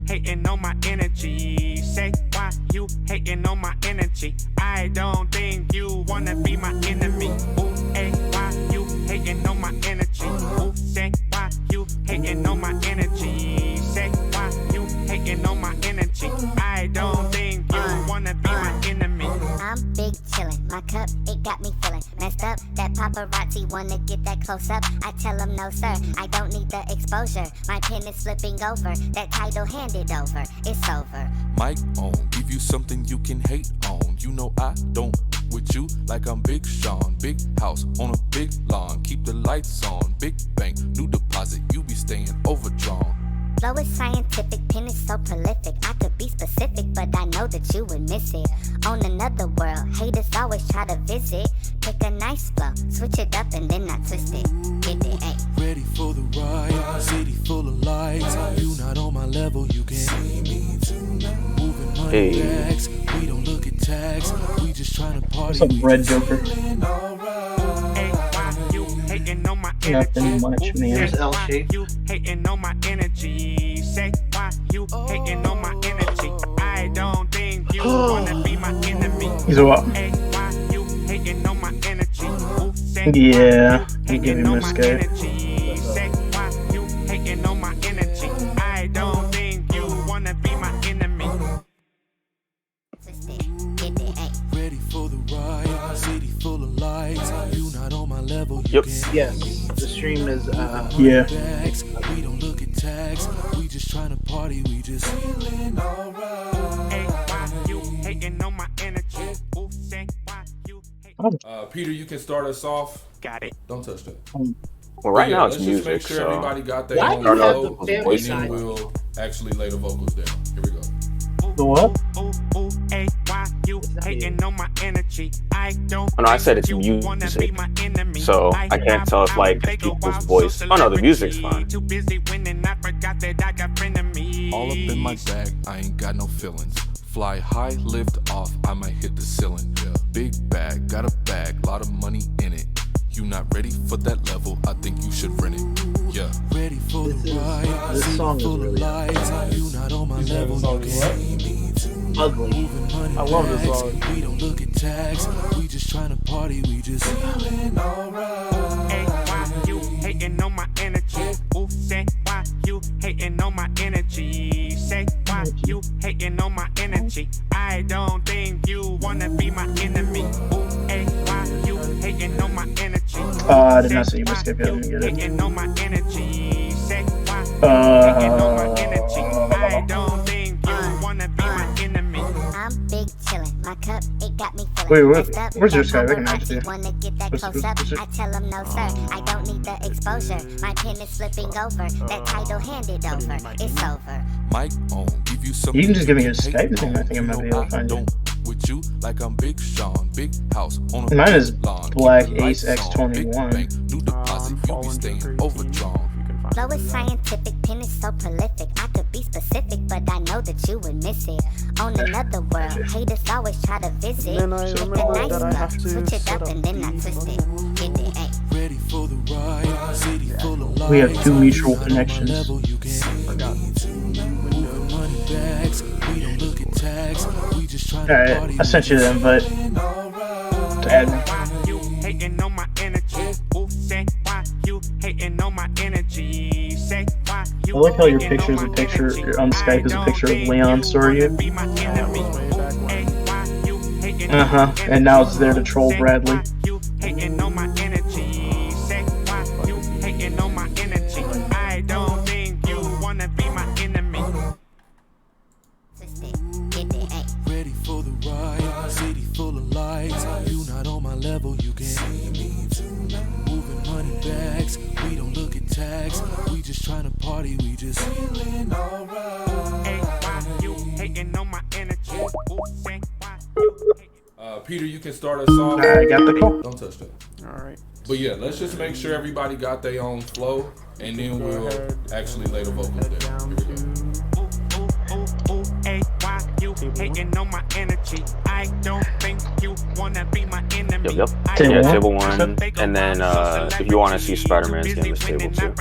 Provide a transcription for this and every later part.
hating on my energy? Say why you hating on my energy? I don't think you wanna be my enemy. Ooh, hey, why you hating on my energy? Ooh, say why you hating on my energy? Say why you hating on my energy? I don't think you wanna be my enemy. I'm big chillin', my cup, it got me feeling messed up. That paparazzi wanna get that close up. I tell them no sir, I don't need the exposure. My pen is flipping over, that title handed over, it's over. Mic on, give you something you can hate on. You know I don't with you like I'm Big Sean. Big house on a big lawn, keep the lights on. Big bank, new deposit, you be staying overdrawn. Flow is scientific, pen is so prolific. I could be specific, but I know that you would miss it. On another world, haters always try to visit. Pick a nice flow, switch it up and then I twist it. Get it, ayy. Ready for the ride, city full of lights. You not on my level, you can't see me tonight. Moving money bags, we don't look at tags. We just trying to party. What's up, Red Joker? Nothing much, man. There's L shape. You hating on my energy? Say why you hating on my energy? I don't think you wanna be my enemy. He's a what? Hey, why you hating on my energy? Yeah, you give him this guy. Say why you hating on my energy? I don't think you wanna be my enemy. Twist it, get it, ayy. Ready for the ride, city full of lights. You not on my level, you Yep. can't. Yes. The stream is Yeah. We don't look at tags. We just trying to party. We just feeling alright. Hey, why you hating on my energy? Ooh, say why you hating. Peter, you can start us off. Got it. Don't touch that. Well, right now Let's it's just make music, sure so everybody got their Why own do you have flow, the family and then side? we'll actually lay the vocals down. Here we go. The what? Ooh, ooh, hey, why you hating on my energy? I don't. Oh, no, I said it's think you wanna be music. my enemy. So I can't tell if like people's voice. Oh no, the music's fine. Too busy winning, I forgot that I got frenemies. All up in my bag, I ain't got no feelings. Fly high, lift off, I might hit the ceiling. Yeah. Big bag, got a bag, lot of money in it. You not ready for that level? I think you should rent it. Yeah. Ready for the ride. This song is really You not on my level, you can't see me tonight. ugly. I love this song. We don't look at tags. We just trying to party. We just feeling alright. Hey, why you hating on my energy? Ooh, say why you hating on my energy? Say why you hating on my energy? I don't think you wanna be my enemy. Ooh, hey, why you hating on my energy? I did not see you escape it. I didn't get it. Hating on my energy. Say why you hating on my energy? I don't think you wanna be my enemy. I'm big chillin', my cup, it got me feeling Wait, messed up. where's your That sky? Recognize paparazzi it. wanna get that What's- close up. what's it? I tell them no sir, I don't need the exposure. My pen is flipping over, that title handed over, it's over. Mic on, give you something. You can just give me a you can Skype hate thing. I think I on. might be You know able to find you. don't with you like I'm Big Sean. Big house on a Mine big is lawn, keep Black the lights Ace on. Big X21. bank, new deposit, you be Fallen staying to 13, overdrawn. if you can find Flow it. is scientific, pen is so prolific. I could be specific, but I know that you would miss it. On another world, haters always try to visit. Then I Pick a remember nice that I have flow, to switch it set up up and then I twist it. Get it, ayy. Ready for the ride, city full of lights. We have two mutual You not on my connections. level, you can't see me tonight. Moving money bags, we don't look at tags. We just trying to Alright, party. I sent you the invite to add me. Why you hating on my energy? Ooh, say why you hating on my energy? Say why you I like how your hating picture is on a my picture energy? on Skype is a I picture don't of think Leon you story. wanna be my enemy. Hey, why you hating on my And now it's energy? there to troll Say Bradley. why you hating on my energy? Say why you hating on my energy? I don't think you wanna be my enemy. Twist it, get it, ayy. Ready for the ride, city full of lights. You not on my level, you can't see me tonight. Moving money bags, we don't look at tags. We just trying to party, we just feeling alright. Hey, why you hating on my energy? Ooh, say why you hating. Peter, you can start us off. I got the call. Don't touch that. All right. But yeah, let's just make sure everybody got their own flow, and then we'll actually lay the vocals Head down. down Here we go. to Ooh, hey, why you hating on my energy? I don't think you wanna be my enemy. Yep. I Table Yeah, one. table one, and then if you want to see Spider-Man's game, it's table two.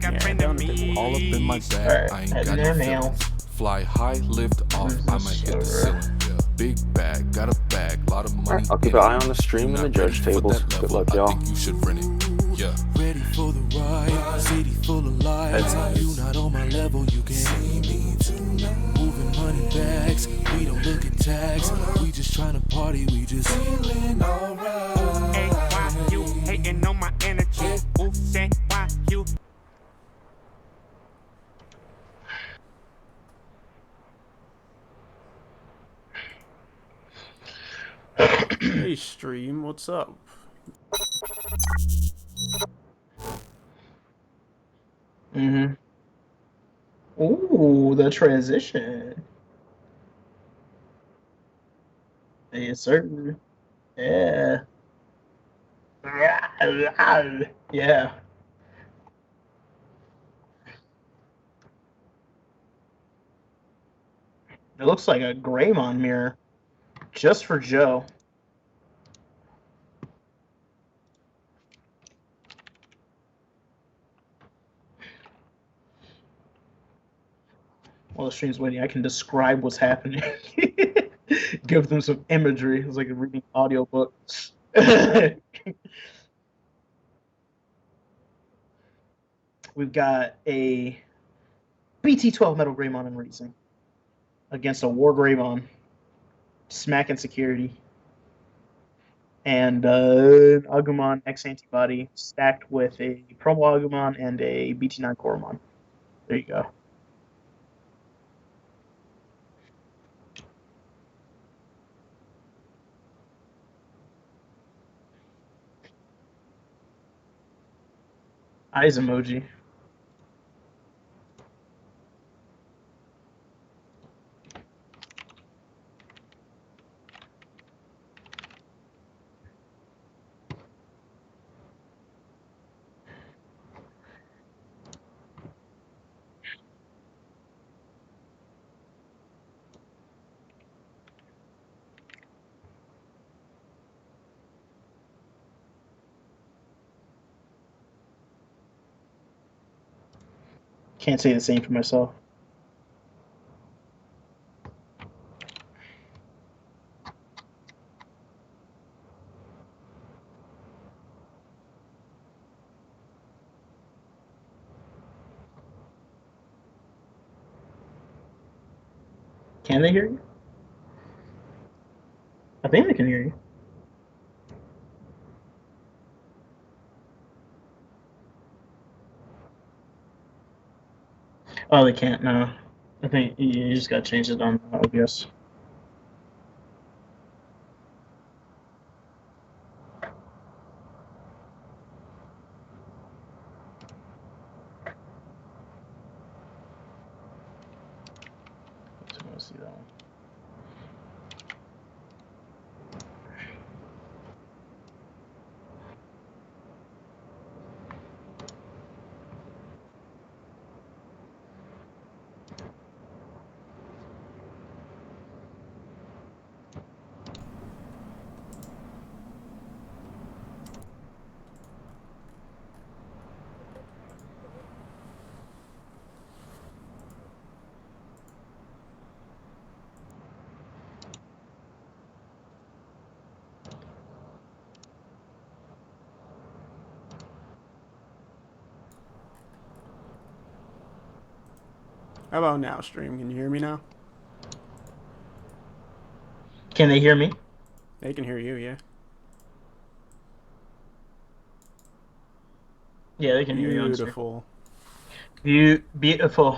Yeah, down to table All up in my bag, Alright, I ain't heading got there no now. feelings. Fly high, lift off, I might hit the ceiling. Yeah. Big bag, got a bag, lot of money. I'll keep in an eye it. on the stream You and the not judge ready for tables. that Good level, luck, I y'all. think you should rent it. Yeah. Ready for the ride, city full of lights. You not on my level, you can see me tonight. Moving money bags, we don't look at tags. We just tryna party, we just feeling alright. Hey, why you hating on my energy? Who said why you? Hey stream, what's up? Mm-hmm. Ooh, the transition. Yes, sir. Yeah. Yeah. It looks like a Greymon mirror. Just for Joe. While the stream's waiting, I can describe what's happening. Give them some imagery. It's like reading audiobook. We've got a BT-12 Metal Greymon and Reason against a War Greymon, smacking security, and Agumon X Antibody stacked with a Promo Agumon and a BT-9 Koromon. There you go. Eyes emoji. Can't say the same for myself. Can they hear you? I think they can hear you. Oh, they can't. No, I think you just got to change it on OBS. I want to see that one. How about now, stream? Can you hear me now? Can they hear me? They can hear you, yeah. Yeah, they can hear you. Beautiful. Beautiful.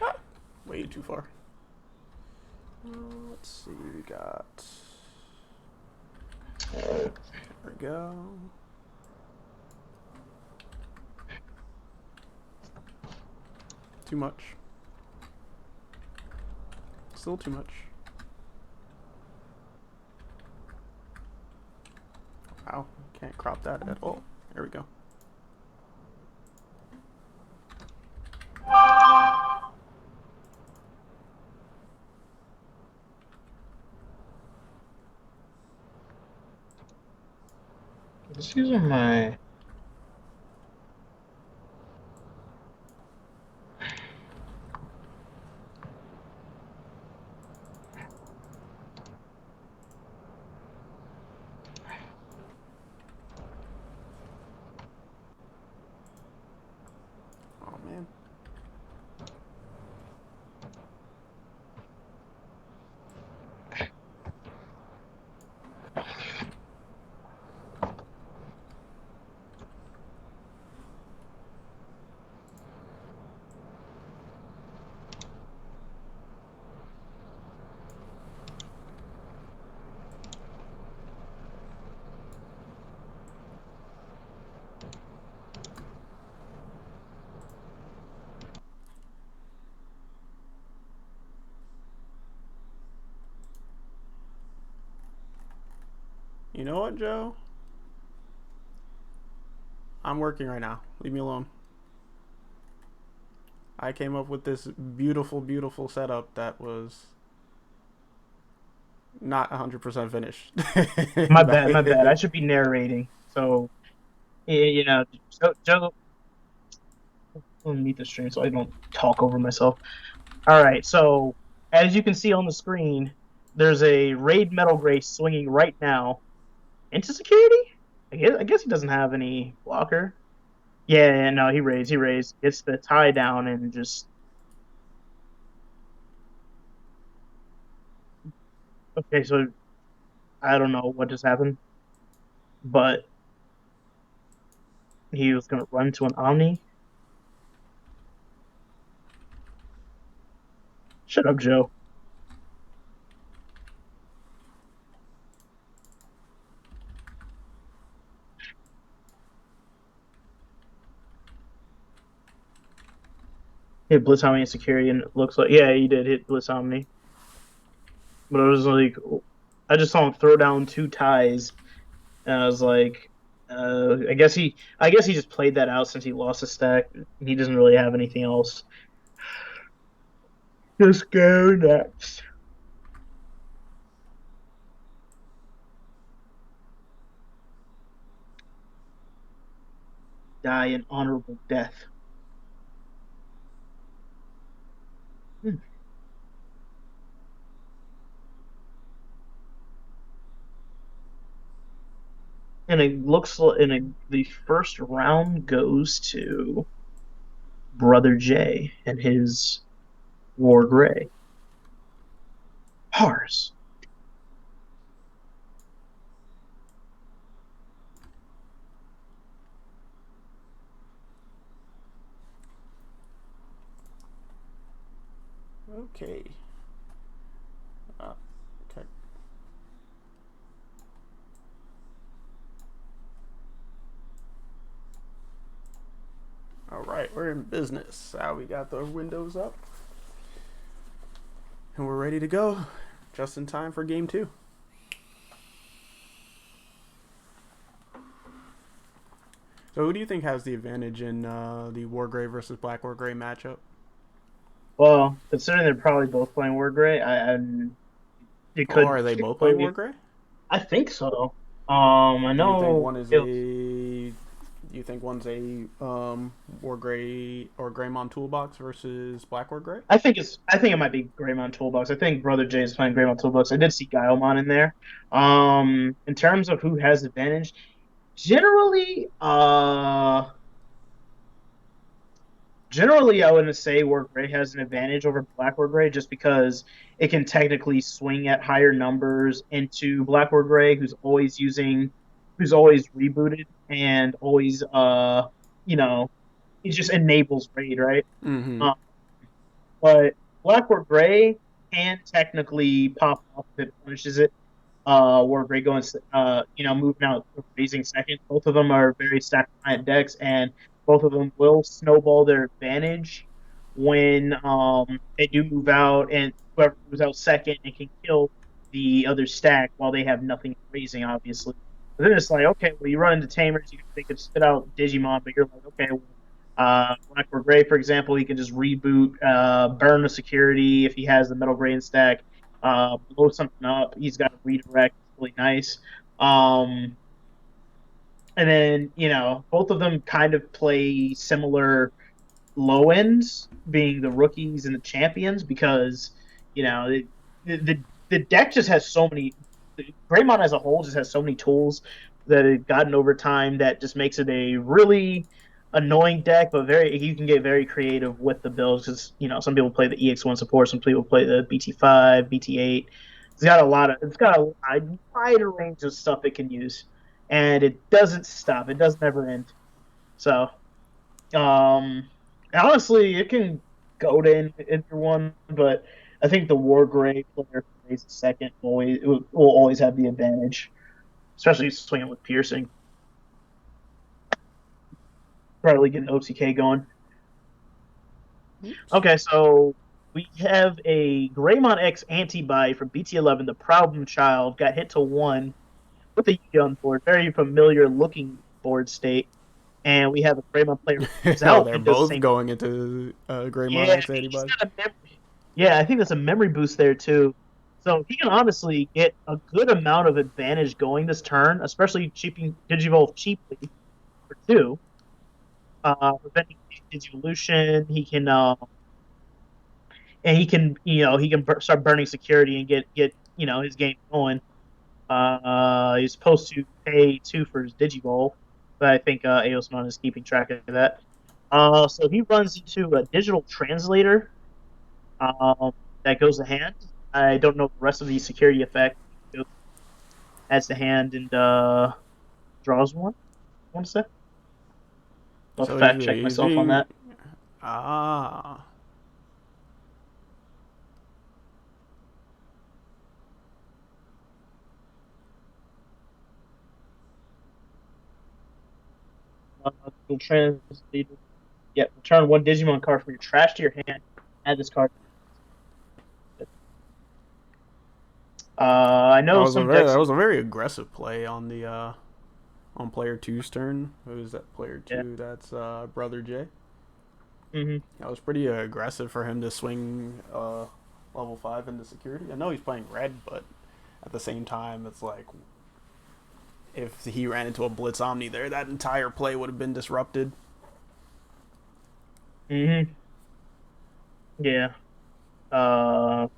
Ah, way too far. Let's see, we got. There we go. Too much. Still too much. Wow, can't crop that at all. There we go. Just using my You know what, Joe? I'm working right now. Leave me alone. I came up with this beautiful, beautiful setup that was not 100% finished. My bad, my bad. I should be narrating. So, you know, Joe, let me mute the stream so I don't talk over myself. All right, so as you can see on the screen, there's a Raid Metal Gray swinging right now into security. I guess he doesn't have any blocker. Yeah, no, he raised, gets the tie down and just okay. So I don't know what just happened, but he was gonna run to an Omni. Shut up, Joe. Hit Blitz Omni and security, and it looks like yeah, he did hit Blitz Omni. But it was like I just saw him throw down 2 ties, and I was like, I guess he just played that out since he lost a stack. He doesn't really have anything else. Just go next. Die an honorable death. And it looks like the first round goes to Brother J and his War Gray. Pars. Okay. Okay. All right, we're in business. We got the windows up. And we're ready to go. Just in time for game 2. So who do you think has the advantage in the War Gray versus Black War Gray matchup? Well, considering they're probably both playing War Gray, it could. Are they both playing War Gray? I think so. I know. Do you think one's a War Gray or Greymon Toolbox versus Black War Gray? I think it might be Greymon Toolbox. I think Brother Jay is playing Greymon Toolbox. I did see Gammagumon in there. In terms of who has advantage, generally, I wouldn't say War Gray has an advantage over Black War Gray just because it can technically swing at higher numbers into Black War Gray, who's always rebooted and always it just enables raid, right? Mm-hmm. But Black War Gray can technically pop off if it punishes it. War Gray going moving out raising second. Both of them are very stacked client decks, and both of them will snowball their advantage when they do move out, and whoever moves out second, it can kill the other stack while they have nothing raising, obviously. But then it's like, okay, well, you run into Tamers, they could spit out Digimon, but you're like, okay, Black War Gray, for example, he can just reboot, burn the security if he has the Metal Gray in stack, blow something up. He's got a redirect, really nice. And then, both of them kind of play similar low ends, being the rookies and the champions, because, the deck just has so many. Greymon as a whole just has so many tools that it gotten over time that just makes it a really annoying deck, but you can get very creative with the builds because some people play the EX1 support, some people play the BT-5, BT-8. It's got a wider range of stuff it can use, and it doesn't stop. It doesn't ever end. So, honestly, it can go to enter one, but I think the War Gray player who plays second will always have the advantage, especially swinging with piercing. Probably getting OTK going. Okay, so we have a Greymon X anti-buy from BT-11. The problem child got hit to 1 with the Yu on board, very familiar looking board state, and we have a Greymon player who's Oh, out they're and does the both same. going into Greymon Yeah, X he's Antibody. got a memory. Yeah, I think there's a memory boost there too. So he can honestly get a good amount of advantage going this turn, especially cheaping Digivolve cheaply for two. Preventing Digivolution. He can and he can start burning security and get his game going. He's supposed to pay 2 for his Digivolve, but I think Aosmon is keeping track of that. So he runs into a digital translator um, that goes to hand. I don't know the rest of the security effect. Adds to hand and draws one. I want to say. I'll So fact check he's myself on being that. ah. Digital translator. Yeah, return 1 Digimon card from your trash to your hand. Add this card. I know some decks. That was a very aggressive play on the on player two's turn. Who's that player Yeah. two? That's Brother J. Hmm. That was pretty aggressive for him to swing level 5 into security. I know he's playing red, but at the same time, it's like if he ran into a Blitz Omni there, that entire play would have been disrupted. Hmm. Yeah. But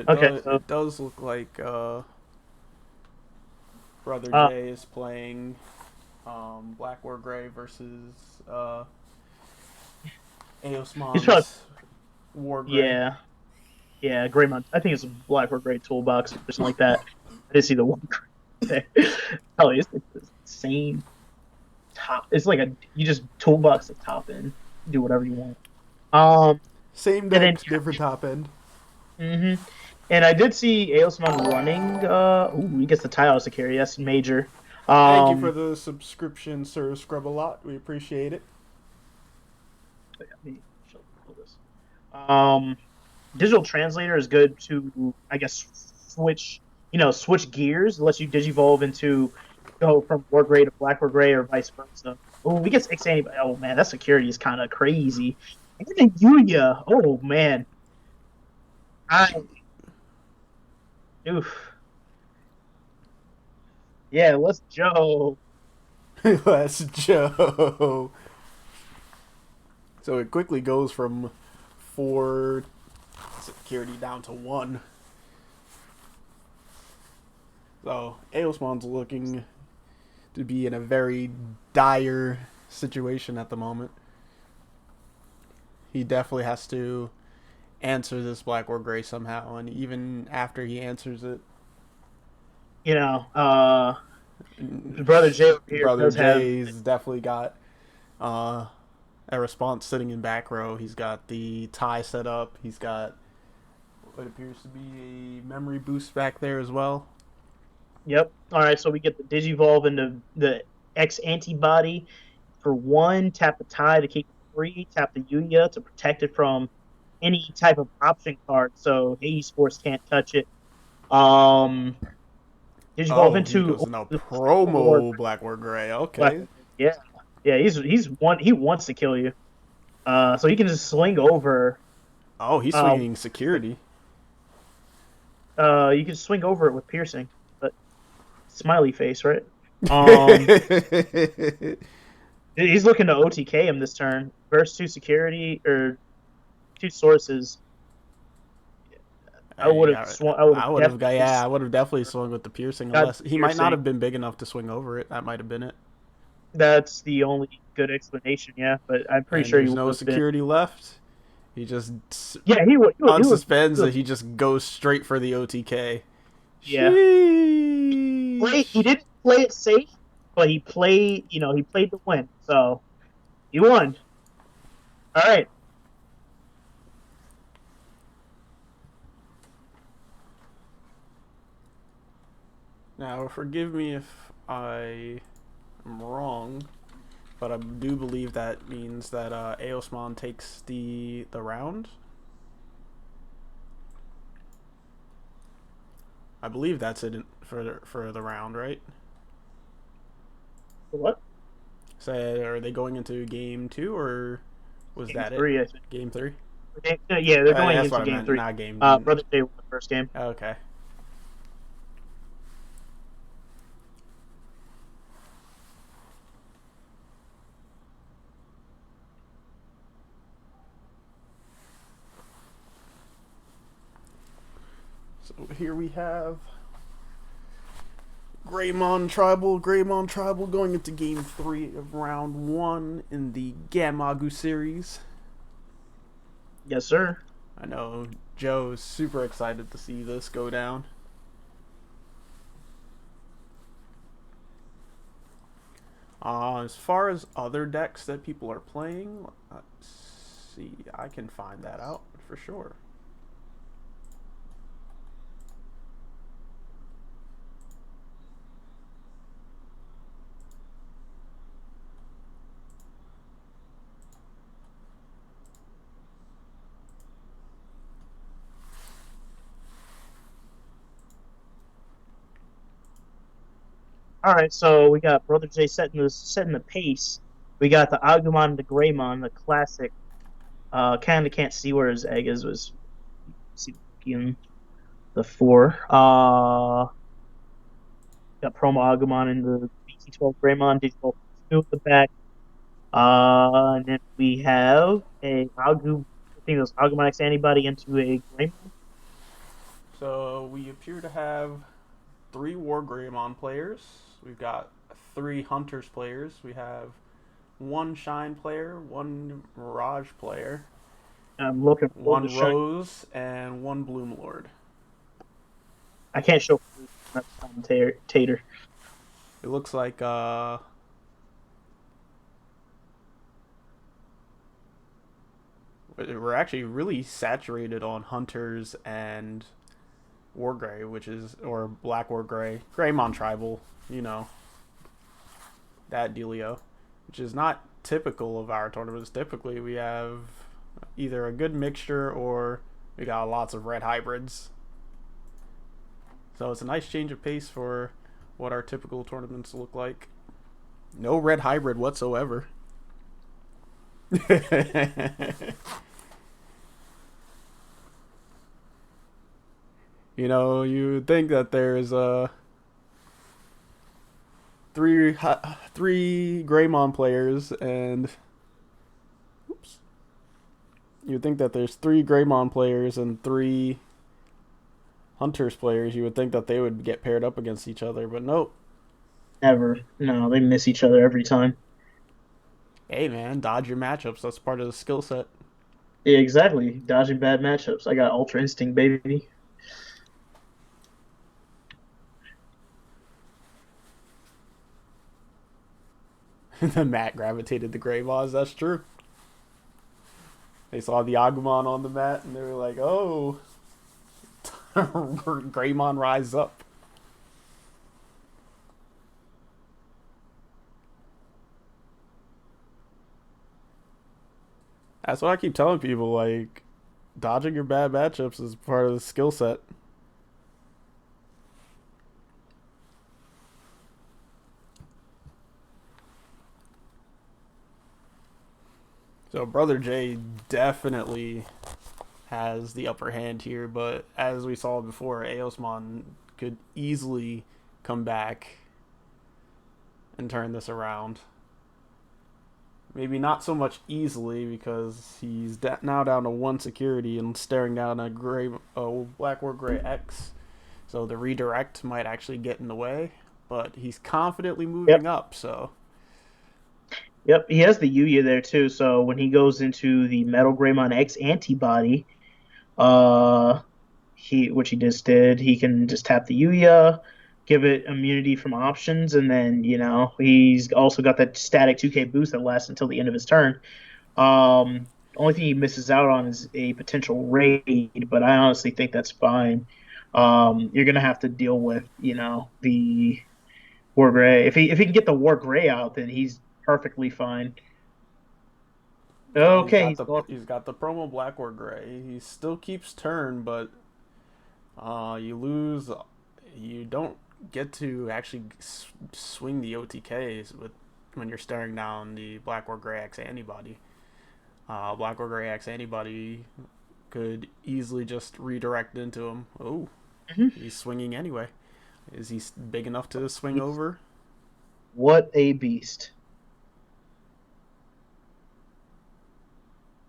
Okay, so it does look like Brother Uh, J is playing Black War Gray versus he's probably Aosmon's War Gray. yeah, Greymon. I think it's a black or gray toolbox or something like that. I didn't see the one. Probably it's like the same top. It's like you just toolbox the top in, do whatever you want. Same And then deck, different top end. hmm and I did see Aosmon running. He gets the tile security. That's major. Thank you for the subscription, Sir Scrub-a-Lot. We appreciate it. Let me show this. Digital translator is good to, I guess, switch gears. Lets you digivolve into go from war gray to black war gray or vice versa. Oh, we get X anybody. Oh man, that security is kind of crazy. And then Yuya. Oh man, oof. Yeah, let's Joe. Let's Joe. So it quickly goes from 4 security down to 1. So Aosmon's looking to be in a very dire situation at the moment. He definitely has to answer this Black or Gray somehow, and even after he answers it, Brother Jay over here Brother does have. Jay's definitely got a response sitting in back row. He's got the tie set up. He's got what appears to be a memory boost back there as well. Yep. All right, so we get the Digivolve into the X antibody for 1. Tap the tie to keep it free. Tap the Yuya to protect it from any type of option card, so Hades Force can't touch it. Digivolve He into goes in a promo Black or Gray. Okay. Yeah. He wants to kill you. So he can just swing over. Oh, he's swinging security. You can swing over it with piercing, but smiley face, right? He's looking to OTK him this turn. Burst 2 security or 2 sources. I would have definitely swung with the piercing. Unless he might not have been big enough to swing over it. That might have been it. That's the only good explanation, yeah. But I'm pretty sure there's no security left. He just he unsuspends that he just goes straight for the OTK. Yeah. He didn't play it safe, but he played the win, so he won. All right. Now, forgive me if I am wrong, but I do believe that means that Aosmon takes the round. I believe that's it for the round, right? What? So are they going into game 2 or was Game that it? three, I think. Game 3? Yeah, they're going That's into what I game meant. three. Not game. Brother J won the first game. Okay. So here we have Greymon Tribal going into game 3 of round 1 in the Gammagumon series. Yes, sir. I know Joe's super excited to see this go down. As far as other decks that people are playing, let's see. I can find that out for sure. All right, so we got Brother J setting the pace. We got the Agumon and the Greymon, the classic. Kind of can't see where his egg is. Was see in the 4. Got Promo Agumon and the BT-12 Greymon, Digital 2 at the back. And then we have a Agumon. I think it was Agumon X antibody into a Greymon. So we appear to have 3 War Greymon players. We've got 3 Hunters players. We have 1 Shine player, 1 Mirage player, I'm looking for 1 the shine. Rose, and 1 Bloom Lord. I can't show that commentator. It looks like we're actually really saturated on Hunters and War Grey, or Black War Grey, Greymon Tribal, you know, that dealio, which is not typical of our tournaments. Typically, we have either a good mixture or we got lots of red hybrids. So it's a nice change of pace for what our typical tournaments look like. No red hybrid whatsoever. You know, you think that there's three Greymon players and you think that there's 3 Greymon players and 3 Hunters players. You would think that they would get paired up against each other, but nope. Never. No, they miss each other every time. Hey man, dodge your matchups. That's part of the skill set. Yeah, exactly. Dodging bad matchups. I got Ultra Instinct, baby. The mat gravitated to Greymons. That's true. They saw the Agumon on the mat and they were like, oh, Greymon rise up. That's what I keep telling people, like, dodging your bad matchups is part of the skill set. So Brother J definitely has the upper hand here, but as we saw before, Aosmon could easily come back and turn this around. Maybe not so much easily because he's now down to 1 security and staring down a Black War Grey X. So the redirect might actually get in the way, but he's confidently moving up, so... Yep, he has the Yuya there too. So when he goes into the Metal Greymon X antibody, which he just did, he can just tap the Yuya, give it immunity from options, and then he's also got that static 2K boost that lasts until the end of his turn. Only thing he misses out on is a potential raid, but I honestly think that's fine. You're gonna have to deal with the War Grey. If he can get the War Grey out, then he's perfectly fine. Okay, he's got the promo Black or Gray. He still keeps turn, but you lose you don't get to actually swing the OTKs when you're staring down the Black or Gray X antibody. Black or Gray X antibody could easily just redirect into him. Oh, he's swinging anyway. Is he big enough to swing over? What a beast.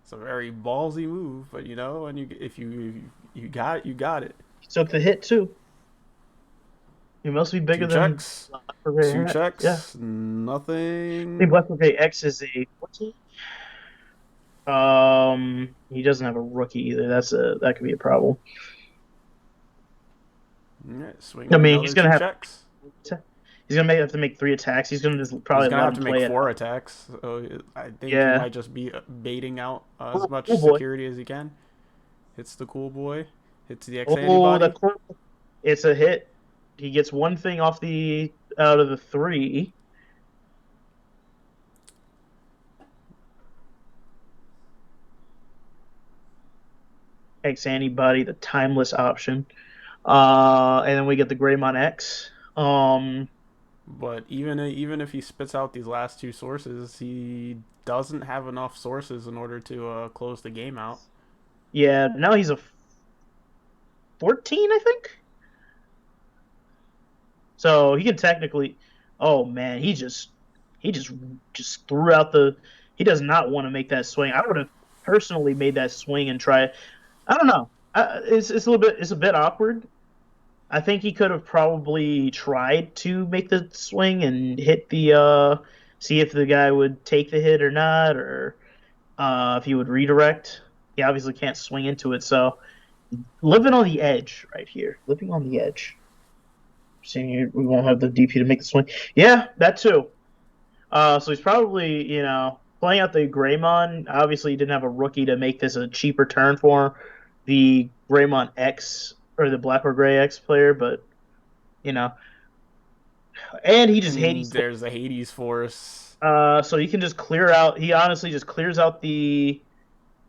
It's a very ballsy move, but and if you got it, you got it. He took the hit too. He must be bigger than checks. Two checks. Yeah. Nothing. I think Black Gray X is a what's it? He doesn't have a rookie either. That could be a problem. Right, swing. I mean, he's gonna have checks. He's gonna have to make 3 attacks. He's gonna just probably have to make 4 attacks. So I think he might just be baiting out as much security as he can. Hits the cool boy. Hits the X antibody. It's a hit. He gets 1 thing out of the 3. X antibody, the timeless option. And then we get the Greymon X. But even if he spits out these last 2 sources, he doesn't have enough sources in order to close the game out. Yeah, now he's a 14, I think. So he can technically. Oh man, he just threw out the. He does not want to make that swing. I would have personally made that swing and try. I don't know. It's a bit awkward. I think he could have probably tried to make the swing and hit the see if the guy would take the hit or not, or if he would redirect. He obviously can't swing into it, so living on the edge right here. Living on the edge. Seeing we won't have the DP to make the swing. Yeah, that too. So he's probably, playing out the Greymon. Obviously, he didn't have a rookie to make this a cheaper turn for the Greymon X or the Black or Gray X player, but and he just Hades. There's a Hades Force. So he can just clear out. He honestly just clears out the.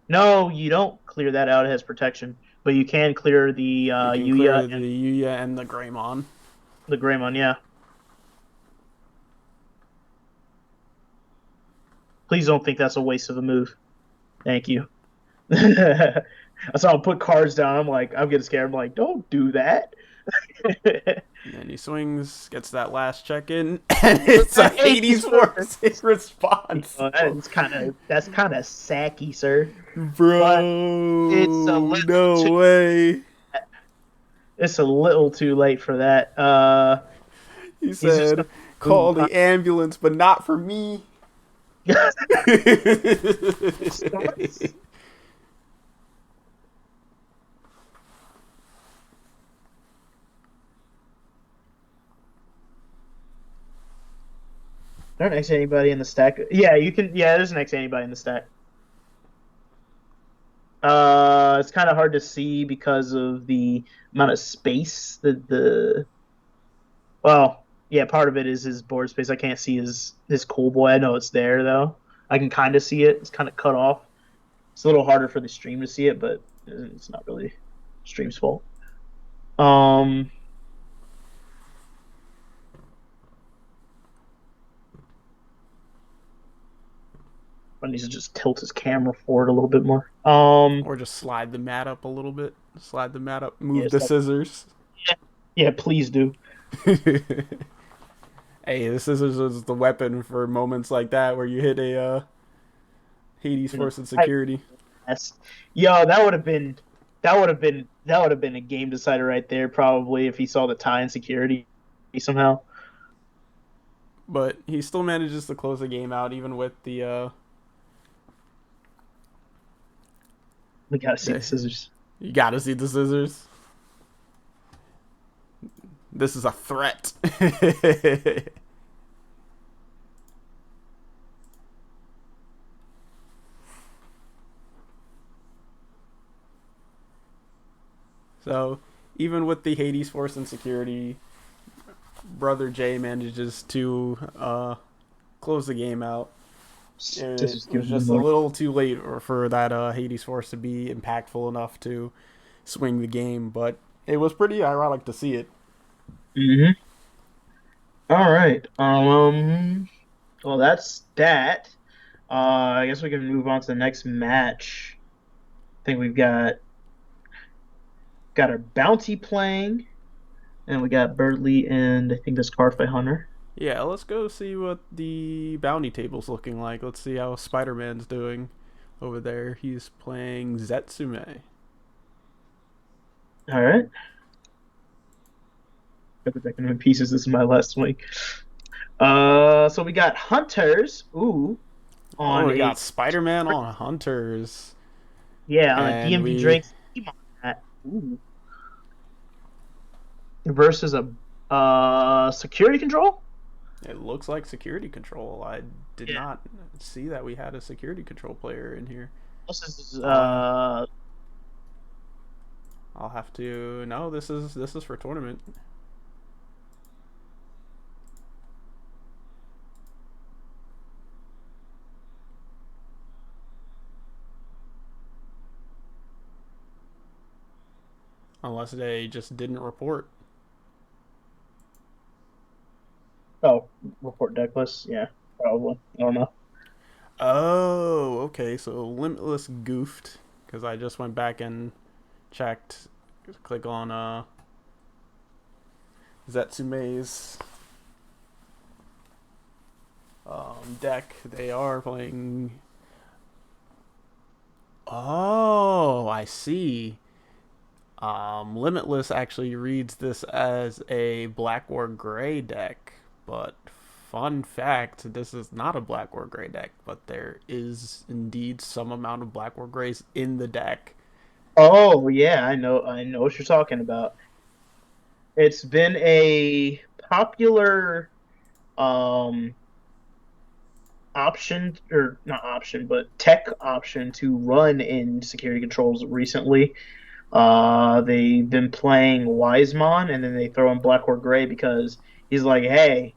No, you don't clear that out. It has protection, but you can clear the Yuya. The Yuya and the Greymon. The Greymon, yeah. Please don't think that's a waste of a move. Thank you. I saw him put cards down. I'm getting scared. I'm like, don't do that. And he swings, gets that last check in, and it's a Hades Force response. That's kind of sacky, sir. Bro, no way. It's a little too late for that. He said, call the ambulance, but not for me. There an X anybody in the stack? Yeah, you can. Yeah, there's an X anybody in the stack. It's kind of hard to see because of the amount of space well, yeah, part of it is his board space. I can't see his cool boy. I know it's there though. I can kind of see it. It's kind of cut off. It's a little harder for the stream to see it, but it's not really stream's fault. I need to just tilt his camera forward a little bit more. Or just slide the mat up a little bit. Slide the mat up. Move the scissors. Yeah, please do. Hey, the scissors is the weapon for moments like that where you hit a Hades Force in security. Yo, that would have been a game decider right there, probably, if he saw the tie in security somehow. But he still manages to close the game out, even with the. We gotta see the scissors. You gotta see the scissors. This is a threat. So, even with the Hades Force and security, Brother Jay manages to close the game out. It was just a little too late for that Hades Force to be impactful enough to swing the game, but it was pretty ironic to see it. Mm-hmm. All right. Well, that's that. I guess we can move on to the next match. I think we've got our bounty playing, and we got Birdly and I think this Carfight Hunter. Yeah, let's go see what the bounty table's looking like. Let's see how Spider-Man's doing over there. He's playing Zetsume. All right. Got the deck in pieces. This is my last swing. So we got Hunters. Ooh, Oh, on we a got Spider-Man on Hunters. yeah, on a And we Dmvdrakes Digimon hat. Ooh. Versus a security control. It looks like security control. I did Yeah. not see that we had a security control player in here. This is I'll have to. No, this is for tournament. Unless they just didn't report. oh, report deck list. Yeah, probably. I don't know. Oh, okay. So Limitless goofed because I just went back and checked. Click on Zetsume's deck. They are playing. Oh, I see. Limitless actually reads this as a black or gray deck, but fun fact, this is not a black or gray deck, but there is indeed some amount of black or grays in the deck. Oh yeah, I know what you're talking about. It's been a popular um option, or not option, but tech option to run in security controls recently. They've been playing Wisemon, and then they throw in Black or Gray because he's like, hey,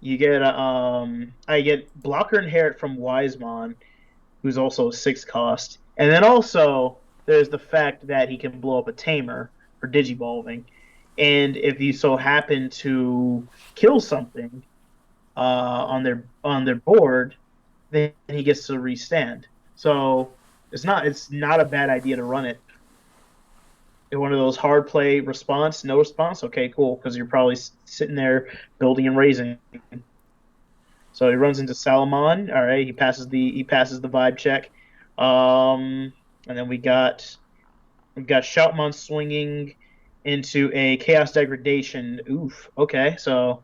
you get I get blocker inherit from Wisemon, who's also a 6 cost, and then also there's the fact that he can blow up a tamer for digivolving, and if you so happen to kill something on their board, then he gets to restand. So it's not a bad idea to run it. One of those hard play response, no response. Okay, cool, because you're probably sitting there building and raising. So he runs into Salamon. All right, he passes the vibe check. And then we've got Shoutmon swinging into a Chaos Degradation. Oof. Okay, so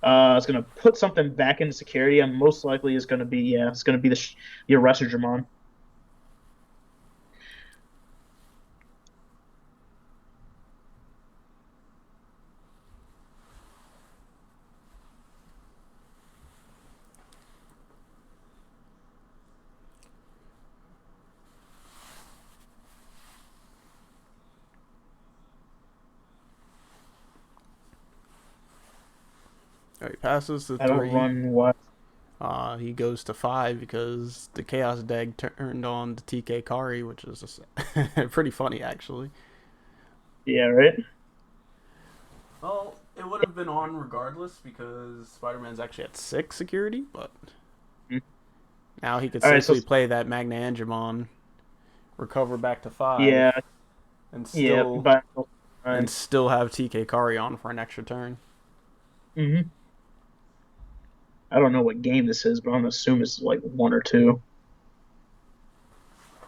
it's gonna put something back into security, and most likely is gonna be it's gonna be the Arrestor Dramon. He passes the I don't 3. run what. He goes to 5 because the Chaos Dag turned on the TK Kari, which is pretty funny, actually. Yeah, right. Well, it would have been on regardless because Spider-Man's actually at 6 security, but now he could All right, safely play that Magnangemon, recover back to 5, Yeah, and yeah, still but and still have TK Kari on for an extra turn. hmm I don't know what game this is, but I'm gonna assume it's like 1 or 2.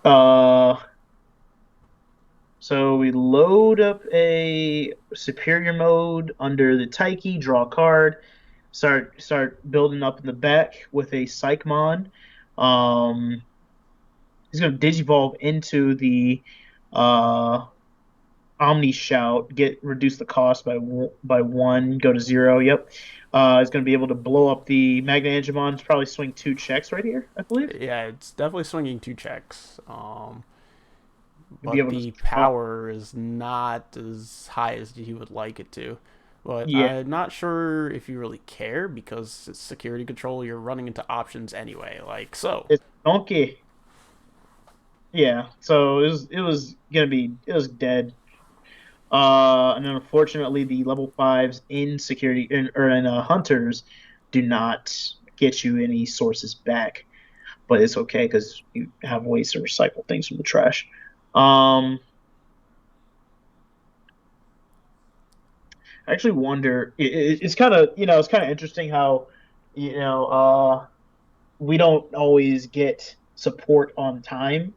Uh, so we load up a superior mode under the Taiki, draw a card, start building up in the back with a Psychmon. Um, he's gonna Digivolve into the uh Omni Shout, reduce the cost by 1, go to 0. Yep. It's going to be able to blow up the Magna Angemon's, probably swing 2 checks right here, I believe. Yeah, it's definitely swinging 2 checks. You'll be But able the to power is not as high as he would like it to. But yeah, I'm not sure if you really care because it's security control. You're running into options anyway, like so. it's donkey. Yeah, so it was dead. And then unfortunately, the level fives in security or in hunters do not get you any sources back, but it's okay because you have ways to recycle things from the trash. I actually wonder. It's kind of it's kind of interesting how you know we don't always get support on time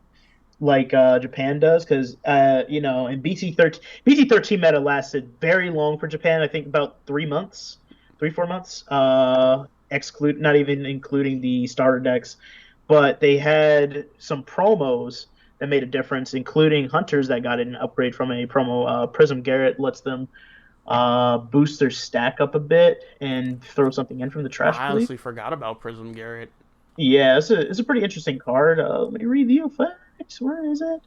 like Japan does because in BT-13 meta lasted very long for Japan. I think about 3 months, 3 4 months. Exclude not even including the starter decks, but they had some promos that made a difference, including hunters that got an upgrade from a promo. Prism Garrett lets them boost their stack up a bit and throw something in from the trash, I I believe. honestly forgot about Prism Garrett. Yeah, it's a pretty interesting card. Let me read the effects. Where is it?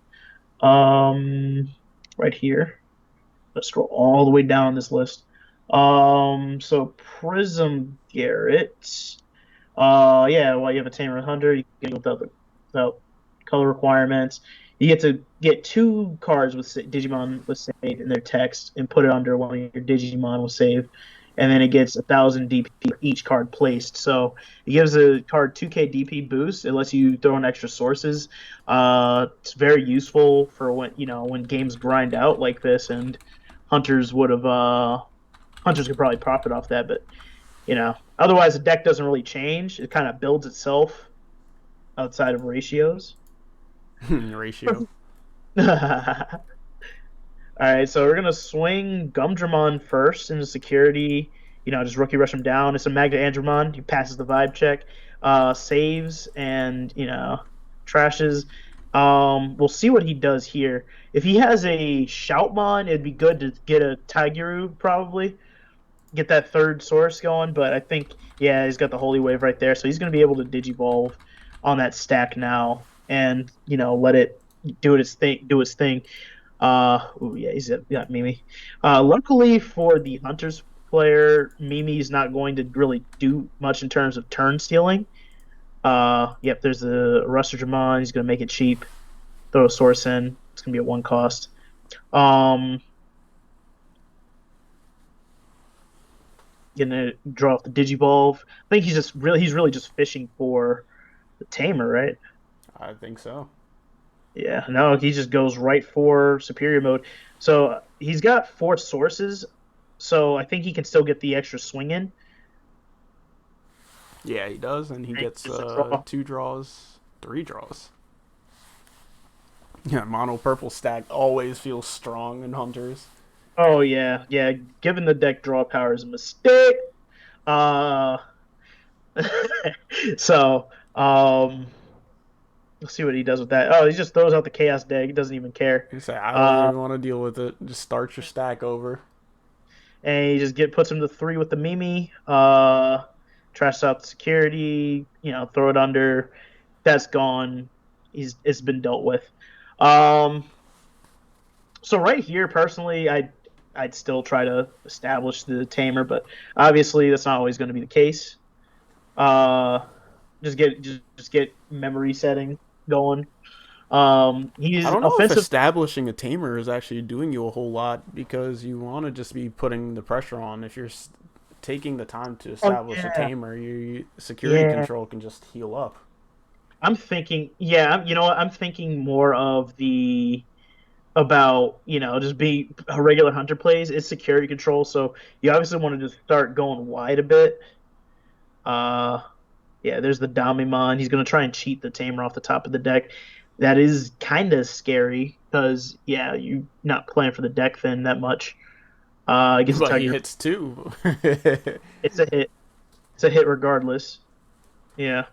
Right here. Let's scroll all the way down this list. So Prism Garrett. Yeah, well, you have a Tamer Hunter. You can get without color requirements. You get to get two cards with Digimon with save in their text and put it under one of your Digimon with save, and then it gets 1,000 DP for each card placed. So it gives a card 2K DP boost. It lets you throw in extra sources. It's very useful for when games grind out like this, and hunters would have hunters could probably profit off that, but otherwise the deck doesn't really change. It kind of builds itself outside of ratios. Ratio. All right, so we're gonna swing Gumdramon first into security. Just rookie rush him down. It's a Magna Andromon. He passes the vibe check, saves, and trashes. We'll see what he does here. If he has a Shoutmon, it'd be good to get a Tiguru probably. Get that third source going, but I think he's got the Holy Wave right there, so he's going to be able to Digivolve on that stack now, and let it do its thing. He's got Mimi. Luckily for the Hunters player, Mimi's not going to really do much in terms of turn stealing. There's the Rustajamon. He's going to make it cheap. Throw a source in. It's going to be at one cost. Gonna draw off the Digivolve. I think he's really just fishing for the Tamer, right? I think so. Yeah, no, he just goes right for Superior Mode. So he's got 4 sources, so I think he can still get the extra swing in. Yeah, he does, and he gets 2 draws, 3 draws. Yeah, mono purple stack always feels strong in Hunters. Oh yeah. Given the deck draw power is a mistake. So let's see what he does with that. Oh, he just throws out the chaos deck. He doesn't even care. You say, I don't even want to deal with it. Just start your stack over. And he just puts him to 3 with the Mimi. Trash out the security. Throw it under. That's gone. It's been dealt with. So right here, personally, I'd still try to establish the Tamer, but obviously that's not always going to be the case. Just get memory setting going. He's I don't know offensive. if establishing a Tamer is actually doing you a whole lot, because you want to just be putting the pressure on. If you're taking the time to establish a Tamer, your security control can just heal up. I'm thinking, I'm thinking more of about just be a regular hunter plays is security control. So you obviously want to just start going wide a bit. There's the Damimon. He's going to try and cheat the Tamer off the top of the deck. That is kind of scary because you're not playing for the deck thin that much. I guess But he hits too. It's a hit. It's a hit regardless. Yeah.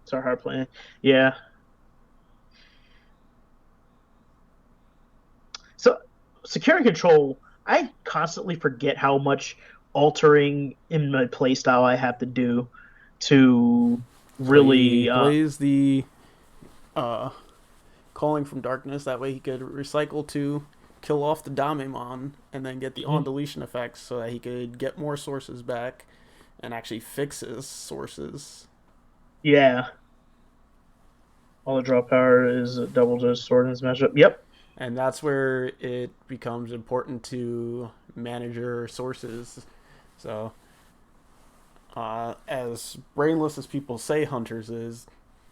It's our hard plan. Yeah. So security control, I constantly forget how much altering in my playstyle I have to do to really plays the Calling from Darkness. That way he could recycle to kill off the Damimon and then get the on deletion effects, so that he could get more sources back and actually fix his sources. Yeah. All the draw power is double to sword in this matchup. Yep. And that's where it becomes important to manage your sources. So, as brainless as people say Hunters is,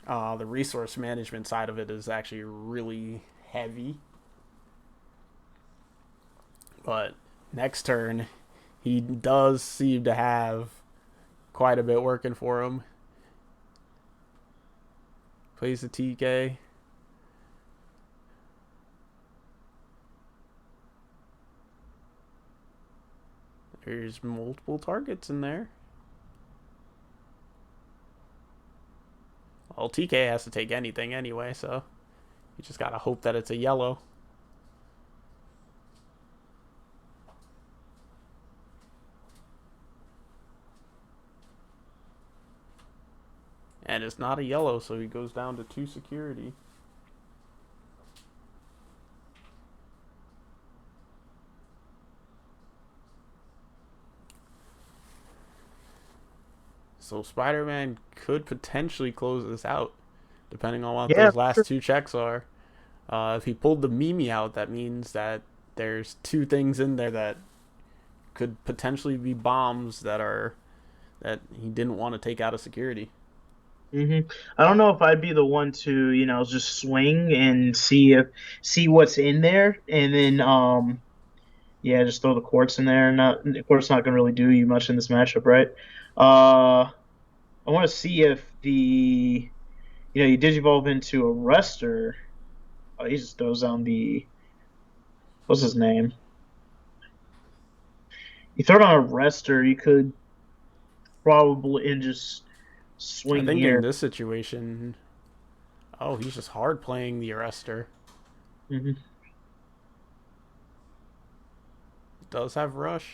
the resource management side of it is actually really heavy. But next turn, he does seem to have quite a bit working for him. Plays the TK. There's multiple targets in there. Well, TK has to take anything anyway, so you just gotta hope that it's a yellow. And it's not a yellow, so he goes down to 2 security. So Spider-Man could potentially close this out, depending on what those last 2 checks are. If he pulled the Mimi out, that means that there's 2 things in there that could potentially be bombs that he didn't want to take out of security. I don't know if I'd be the one to, just swing and see what's in there, and then just throw the quartz in there. The quartz not gonna really do you much in this matchup, right? I want to see if you digivolve into a Rester. Oh, he just throws down what's his name? You throw down a Rester, you could probably just swing I think here. In this situation, he's just hard playing the Arrestor. Does have Rush.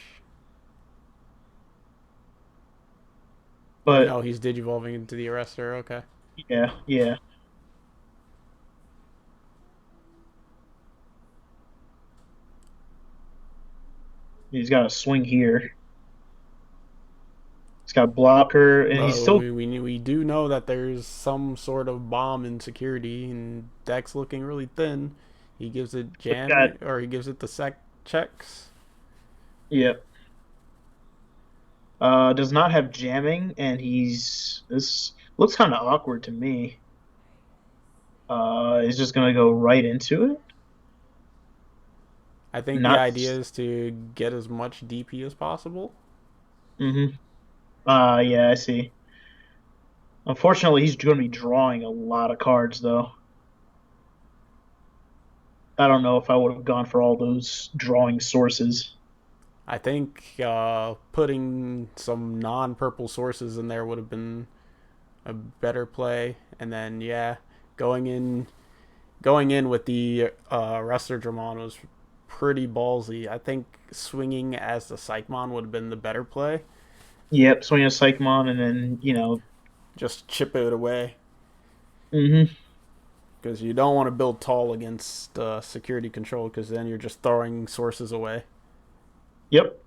But no, he's digivolving into the Arrestor. Okay. Yeah. He's got a swing here. He's got blocker, and he's still. We do know that there's some sort of bomb in security, and deck's looking really thin. He gives it jam, or he gives it the sec checks. Yep. Does not have jamming, and this looks kind of awkward to me. He's just gonna go right into it. I think the idea is to get as much DP as possible. Yeah, I see. Unfortunately, he's going to be drawing a lot of cards, though. I don't know if I would have gone for all those drawing sources. I think putting some non-purple sources in there would have been a better play. And then, going in with the Rester Dramon was pretty ballsy. I think swinging as the Psychmon would have been the better play. Yep, swing a Psychmon and then, just chip it away. Because you don't want to build tall against security control, because then you're just throwing sources away. Yep.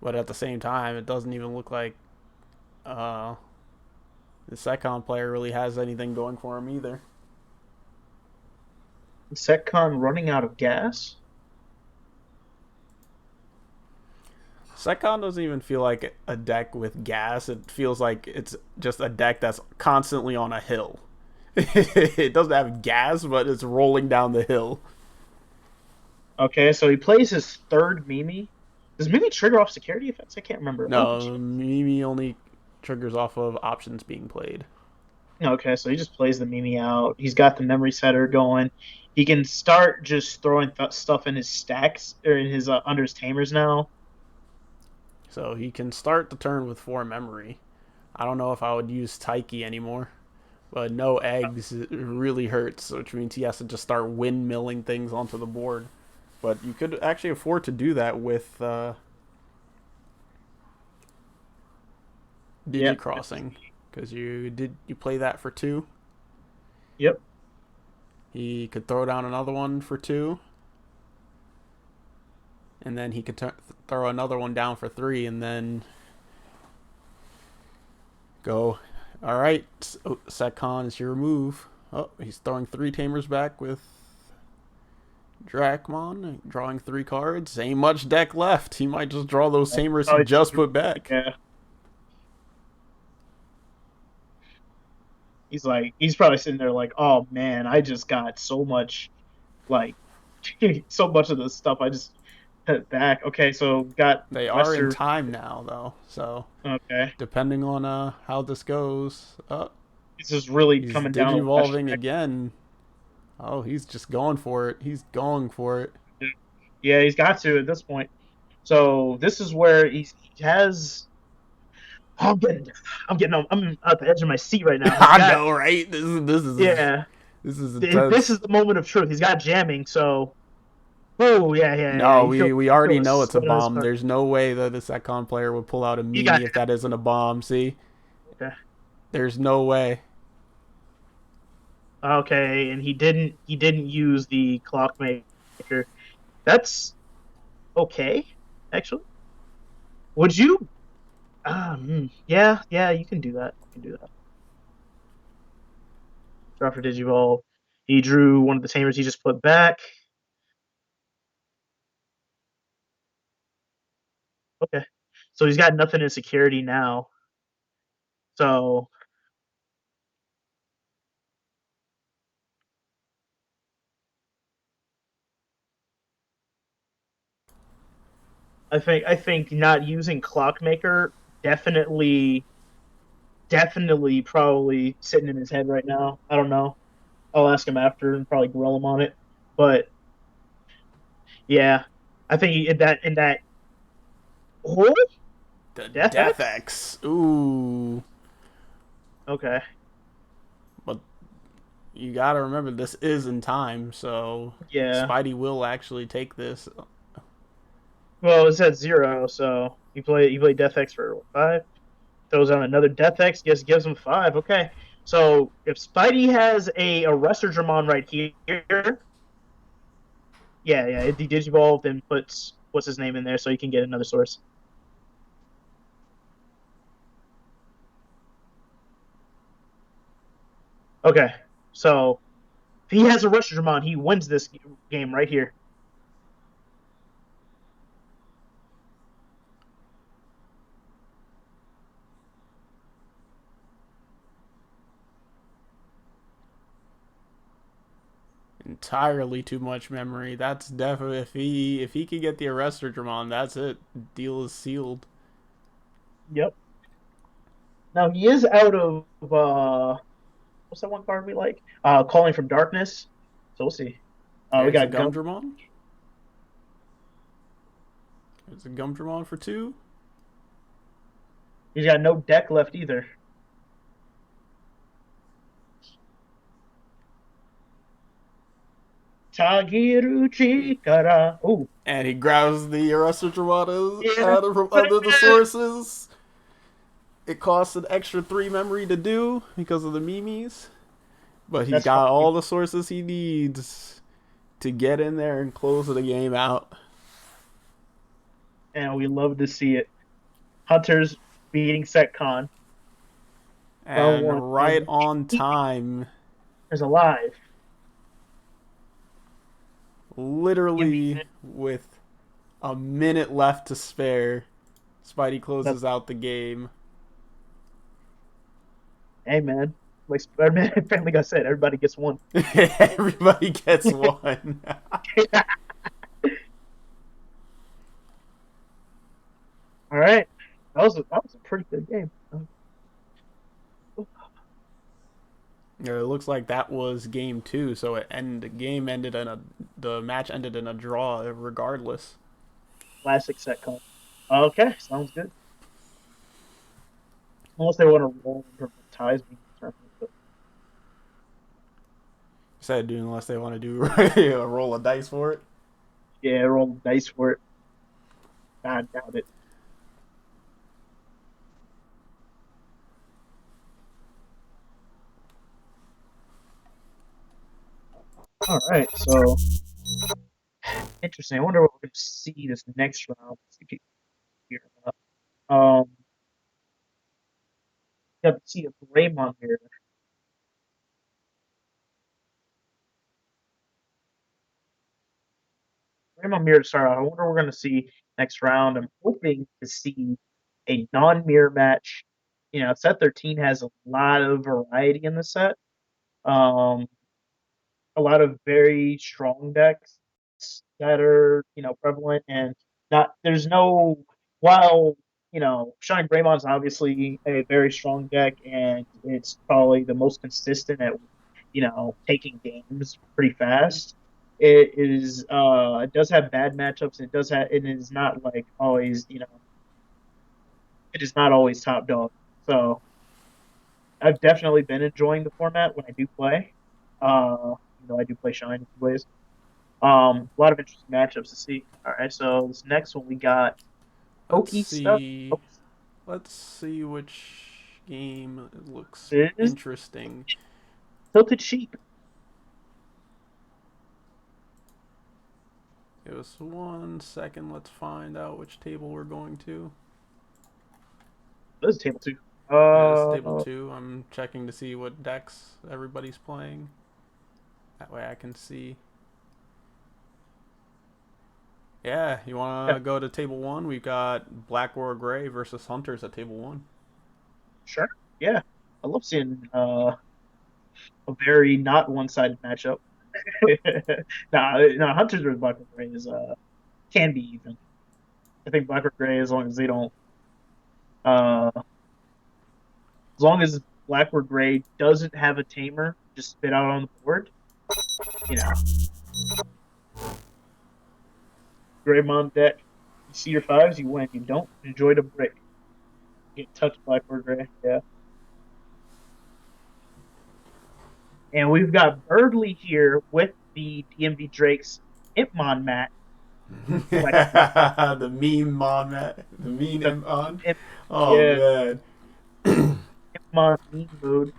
But at the same time, it doesn't even look like the Secon player really has anything going for him either. Secon running out of gas? Secon doesn't even feel like a deck with gas. It feels like it's just a deck that's constantly on a hill. It doesn't have gas, but it's rolling down the hill. Okay, so he plays his 3rd Mimi. Does Mimi trigger off security effects? I can't remember. No, Mimi only triggers off of options being played. Okay, so he just plays the Mimi out. He's got the memory setter going. He can start just throwing stuff in his stacks, or in his under his tamers now. So he can start the turn with 4 memory. I don't know if I would use Taiki anymore. But no eggs really hurts, which means he has to just start windmilling things onto the board. But you could actually afford to do that with Digi-Crossing. Because you play that for 2. Yep. He could throw down another one for 2. And then he could throw another one down for 3, and then go, all right, Secon, it's your move. Oh, he's throwing 3 Tamers back with Drakmon, drawing 3 cards. Ain't much deck left. He might just draw those Tamers he just put back. Yeah. He's probably sitting there like, oh man, I just got so much, like, so much of this stuff I just put back. Okay, so got They are in Western. time now, though. So Okay, depending on how this goes, this is really he's coming down to digivolving again. Oh, he's just going for it. He's going for it. Yeah, he's got to at this point. So this is where he has. Oh, I'm at the edge of my seat right now. I know, right? Yeah. This is intense. This is the moment of truth. He's got jamming, so. Oh yeah. No, You we already know it's a sweat on his bomb. heart. There's no way that the Secon player would pull out a You got Mimi if that isn't a bomb. See, Okay. there's no way. Okay, and he didn't use the clockmaker. That's okay, actually. Would you? Yeah, you can do that. You can do that. Draw for Digivolve. He drew one of the tamers he just put back. Okay. So he's got nothing in security now. So I think not using Clockmaker definitely probably sitting in his head right now. I don't know. I'll ask him after and probably grill him on it. But yeah, I think in that hole. The Death Death X? X. Ooh. Okay. But you gotta remember this is in time, so Yeah. Spidey will actually take this. Well, it's at 0, so you play Death X for what, 5. Throws on another Death X, gives him 5. Okay. So if Spidey has a Arrestor Dramon right here, yeah, he digivolved and puts what's his name in there so he can get another source. Okay, so if he has a Arrestor Dramon, he wins this game right here. Entirely too much memory. That's definitely if he can get the Arrestor Dramon, that's it. Deal is sealed. Yep. Now he is out of what's that one card we like? Calling from Darkness. So we'll see. We There's a got Gumdramon. There's a Gumdramon for 2. He's got no deck left either. Tagiru Chikara. Ooh. And he grabs the Arrestor Dramon Yeah. from under the sources. It costs an extra 3 memory to do because of the memes. But he's got all the sources he needs to get in there and close the game out. And we love to see it. Hunters beating Setcon. And right on time. Is alive. Literally with a minute left to spare, Spidey closes out the game. Hey, man. Like Spider-Man Family Guy said, everybody gets one. Everybody gets one. All right. That was a pretty good game. Yeah, it looks like that was game 2, so the match ended in a draw regardless. Classic Setcon. Okay, sounds good. Unless they want to roll ties being determined. But... Said unless they want to do a roll of dice for it. Yeah, roll dice for it. I doubt it. All right, so interesting. I wonder what we're going to see this next round. Here. Got to see a Greymon here. Greymon Mirror to start out. I wonder what we're going to see next round. I'm hoping to see a non-mirror match. You know, set 13 has a lot of variety in the set. A lot of very strong decks that are, you know, prevalent, and not there's no while, you know, Shining Greymon's obviously a very strong deck, and it's probably the most consistent at, you know, taking games pretty fast. It does have bad matchups. It is not like always, you know, it is not always top dog. So I've definitely been enjoying the format when I do play. You know, I do play Shine in ways. A lot of interesting matchups to see. All right, so this next one we got Let's Pokey stuff. see. Let's see which game looks This is interesting. Tilted Sheep. Give us 1 second. Let's find out which table we're going to. This is table 2. Yeah, this is table 2. I'm checking to see what decks everybody's playing. That way I can see. Yeah, you want to go to table 1? We've got Black or Gray versus Hunters at table 1. Sure. Yeah, I love seeing a very not one-sided matchup. No, Hunters versus Black or Gray is can be even. I think Black or Gray, as long as they don't, as long as Black or Gray doesn't have a tamer just spit out on the board, you know. Greymon deck, you see your 5s, you win. You don't, enjoy the break. Get touched Black or Gray, yeah. And we've got Birdly here with the Dmvdrakes Impmon mat. The mean mon, Matt. The mean Impmon. Oh, yeah. Man. Impmon mean mode.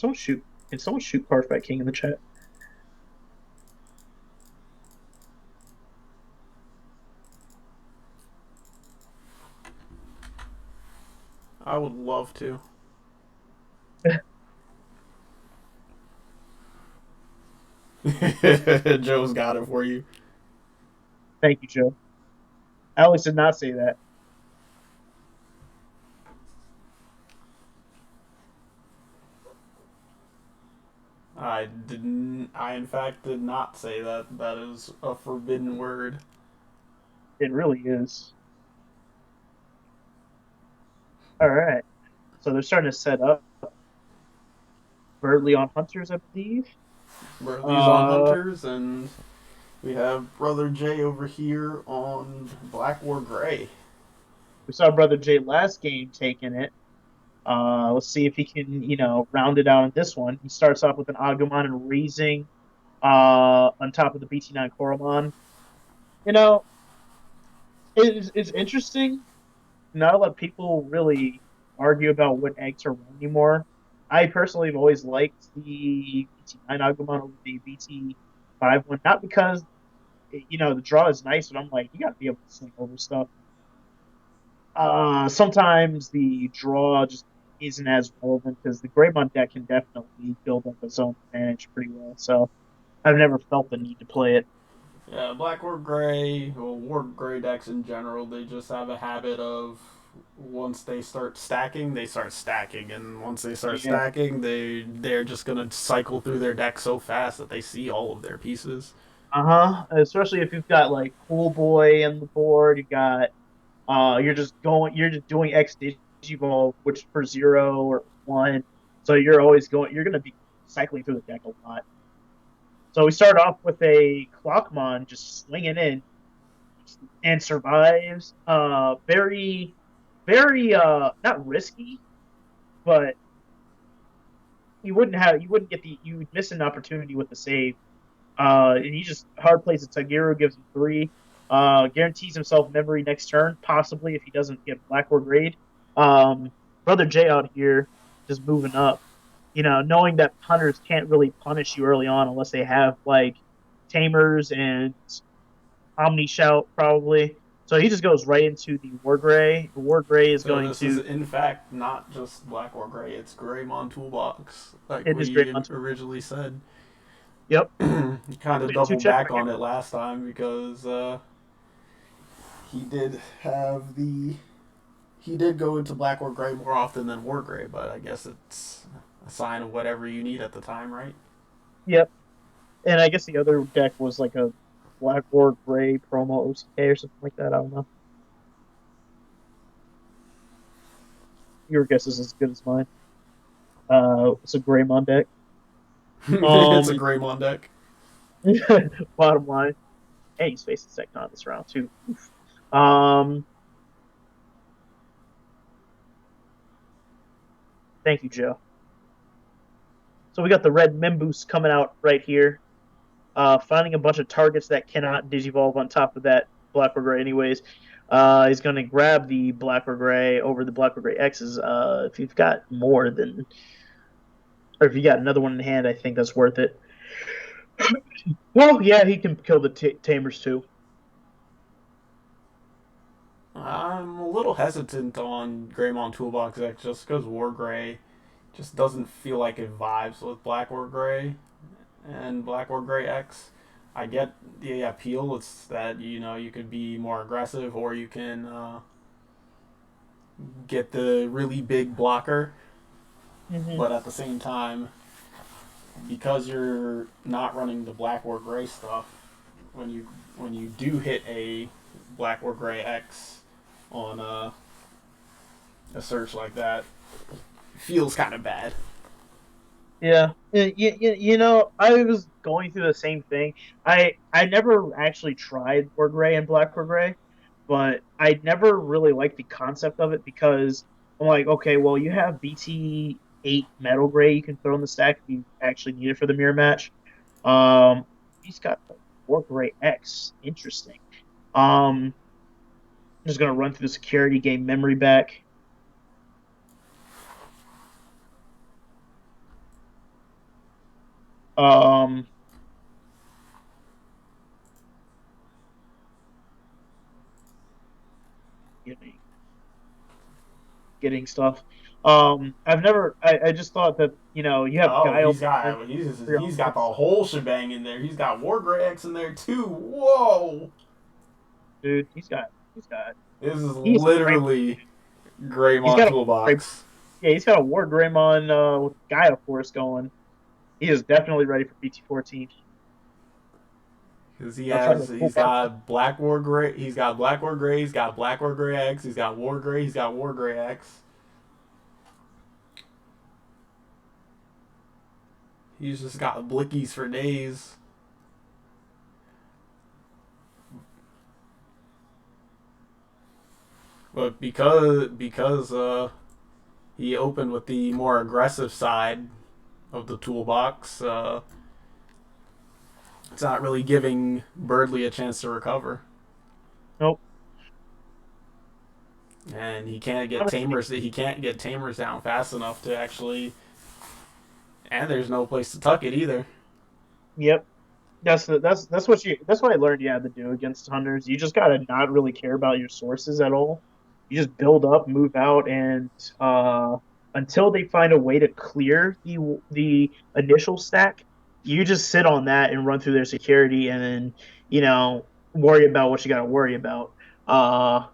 Can someone shoot Parfait King in the chat? I would love to. Joe's got it for you. Thank you, Joe. Alex did not say that. I in fact did not say that. That is a forbidden word. It really is. All right. So they're starting to set up. Birdly on Hunters, I believe. Birdly's on Hunters, and we have Brother J over here on Black or Gray. We saw Brother J last game taking it. Let's see if he can, you know, round it out in this one. He starts off with an Agumon and Raising on top of the BT-9 Coromon. You know, it's interesting. Not a lot of people really argue about what eggs are run anymore. I personally have always liked the BT-9 Agumon over the BT-5 one. Not because, you know, the draw is nice, but I'm like, you got to be able to swing over stuff. Sometimes the draw just isn't as relevant because the Greymon deck can definitely build up its own advantage pretty well. So I've never felt the need to play it. Yeah, Black or Gray, or Gray decks in general, they just have a habit of once they start stacking, and once they start stacking, they're just gonna cycle through their deck so fast that they see all of their pieces. Especially if you've got like Cool Boy on the board, you got you're just doing X Digivolve, which for 0 or 1, so you're gonna be cycling through the deck a lot. So we start off with a Clockmon just swinging in and survives. Very, very not risky, but you would miss an opportunity with the save. And he just hard plays it. Tagiru gives him 3. Guarantees himself memory next turn, possibly if he doesn't get Black or Grade. Brother J out here just moving up. You know, knowing that Hunters can't really punish you early on unless they have like Tamers and Omni Shout probably. So he just goes right into the War Gray. The War Gray is So going this to. is in fact not just black or gray; it's Greymon Toolbox, like It is we Greymon. originally said. Yep. Kind of doubled back on it last time because he did go into black or gray more often than war gray, but I guess it's a sign of whatever you need at the time, right? Yep. And I guess the other deck was like a black or gray promo OCK or something like that. I don't know. Your guess is as good as mine. It's a Greymon deck. It's a Greymon deck. Bottom line. Hey, he's facing Secton this round too. Thank you, Joe. So we got the red Memboost coming out right here. Finding a bunch of targets that cannot digivolve on top of that black or gray anyways. He's going to grab the black or gray over the black or gray X's. If you've got more than... Or if you got another one in hand, I think that's worth it. Well, yeah, he can kill the Tamers too. I'm a little hesitant on Greymon Toolbox X just because War Gray just doesn't feel like it vibes with Black or Gray and Black or Gray X. I get the appeal. It's that, you could be more aggressive or you can get the really big blocker. Mm-hmm. But at the same time, because you're not running the black or gray stuff, when you do hit a black or gray X on a search like that, it feels kind of bad. Yeah, I was going through the same thing. I never actually tried or gray and black or gray, but I never really liked the concept of it because I'm like, okay, well, you have BT-8 Metal Gray you can throw in the stack if you actually need it for the mirror match. He's got War Gray X. Interesting. I'm just gonna run through the security game memory back. Getting stuff. I just thought that, you have Guile. He's got the whole shebang in there. He's got War Gray X in there too. Whoa, dude, he's got. This is literally Greymon Toolbox. He's got a War Greymon with Gaia Force going. He is definitely ready for BT-14. Because he's got Black War Gray, he's got Black War Gray, he's got Black War Gray X, he's got War Gray, he's got War Gray X. He's just got blickies for days. But because he opened with the more aggressive side of the toolbox, it's not really giving Birdly a chance to recover. Nope. And he can't get Tamers. He can't get Tamers down fast enough to actually. And there's no place to tuck it either. Yep. That's what I learned you had to do against hunters. You just gotta not really care about your sources at all. You just build up, move out, and until they find a way to clear the initial stack, you just sit on that and run through their security, and then worry about what you got to worry about. That's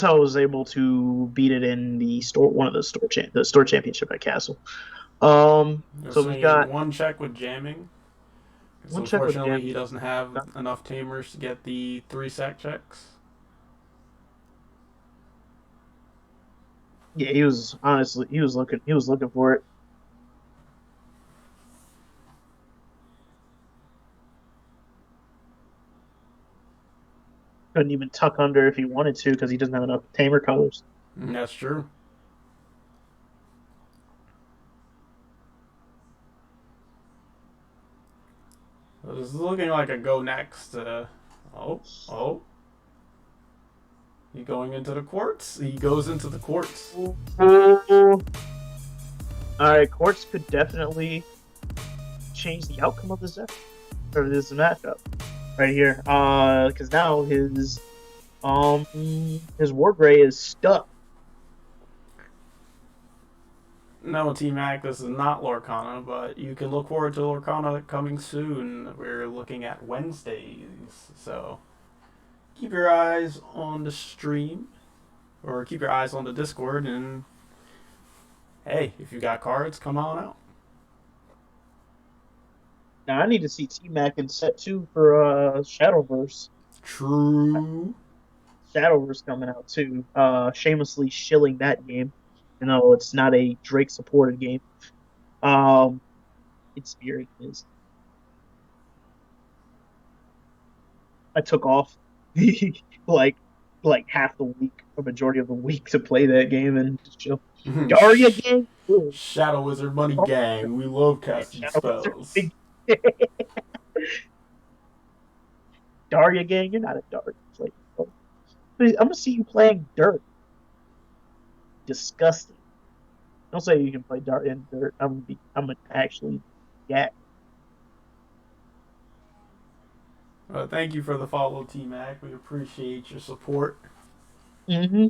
how I was able to beat it in the store championship at Castle. So we got one check with jamming. Unfortunately, he doesn't have enough Tamers to get the 3 sack checks. Yeah, he was looking for it. Couldn't even tuck under if he wanted to because he doesn't have enough Tamer colors. That's true. So this is looking like a go next. Oh. He going into the quartz? He goes into the quartz. Alright, quartz could definitely change the outcome of the set. for this matchup right here. Because now his War Gray is stuck. No, T-Mac, this is not Lorcana, but you can look forward to Lorcana coming soon. We're looking at Wednesdays, so keep your eyes on the stream, or keep your eyes on the Discord, and hey, if you got cards, come on out. Now I need to see T-Mac in set 2 for Shadowverse. True. Shadowverse coming out too. Shamelessly shilling that game. You know, it's not a Drake supported game. Its spirit is. I took off like half the week, a majority of the week to play that game and just chill. Daria gang, Shadow Wizard Money Gang. We love casting spells. Daria gang, you're not a Daria player. I'm gonna see you playing dirt. Disgusting. Don't say you can play dirt in dirt. I'm gonna actually yak. Well, thank you for the follow, T-Mac. We appreciate your support. Mm-hmm.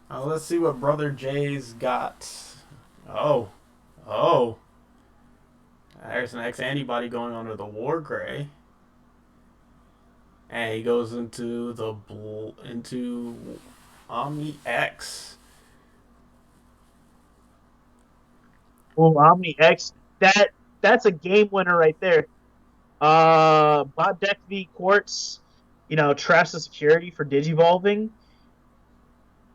Let's see what Brother Jay's got. Oh. There's an ex-antibody going under the War Gray. And he goes into Omni X. Oh, Omni X. That's a game winner right there. Bot deck v Quartz, trash the security for digivolving,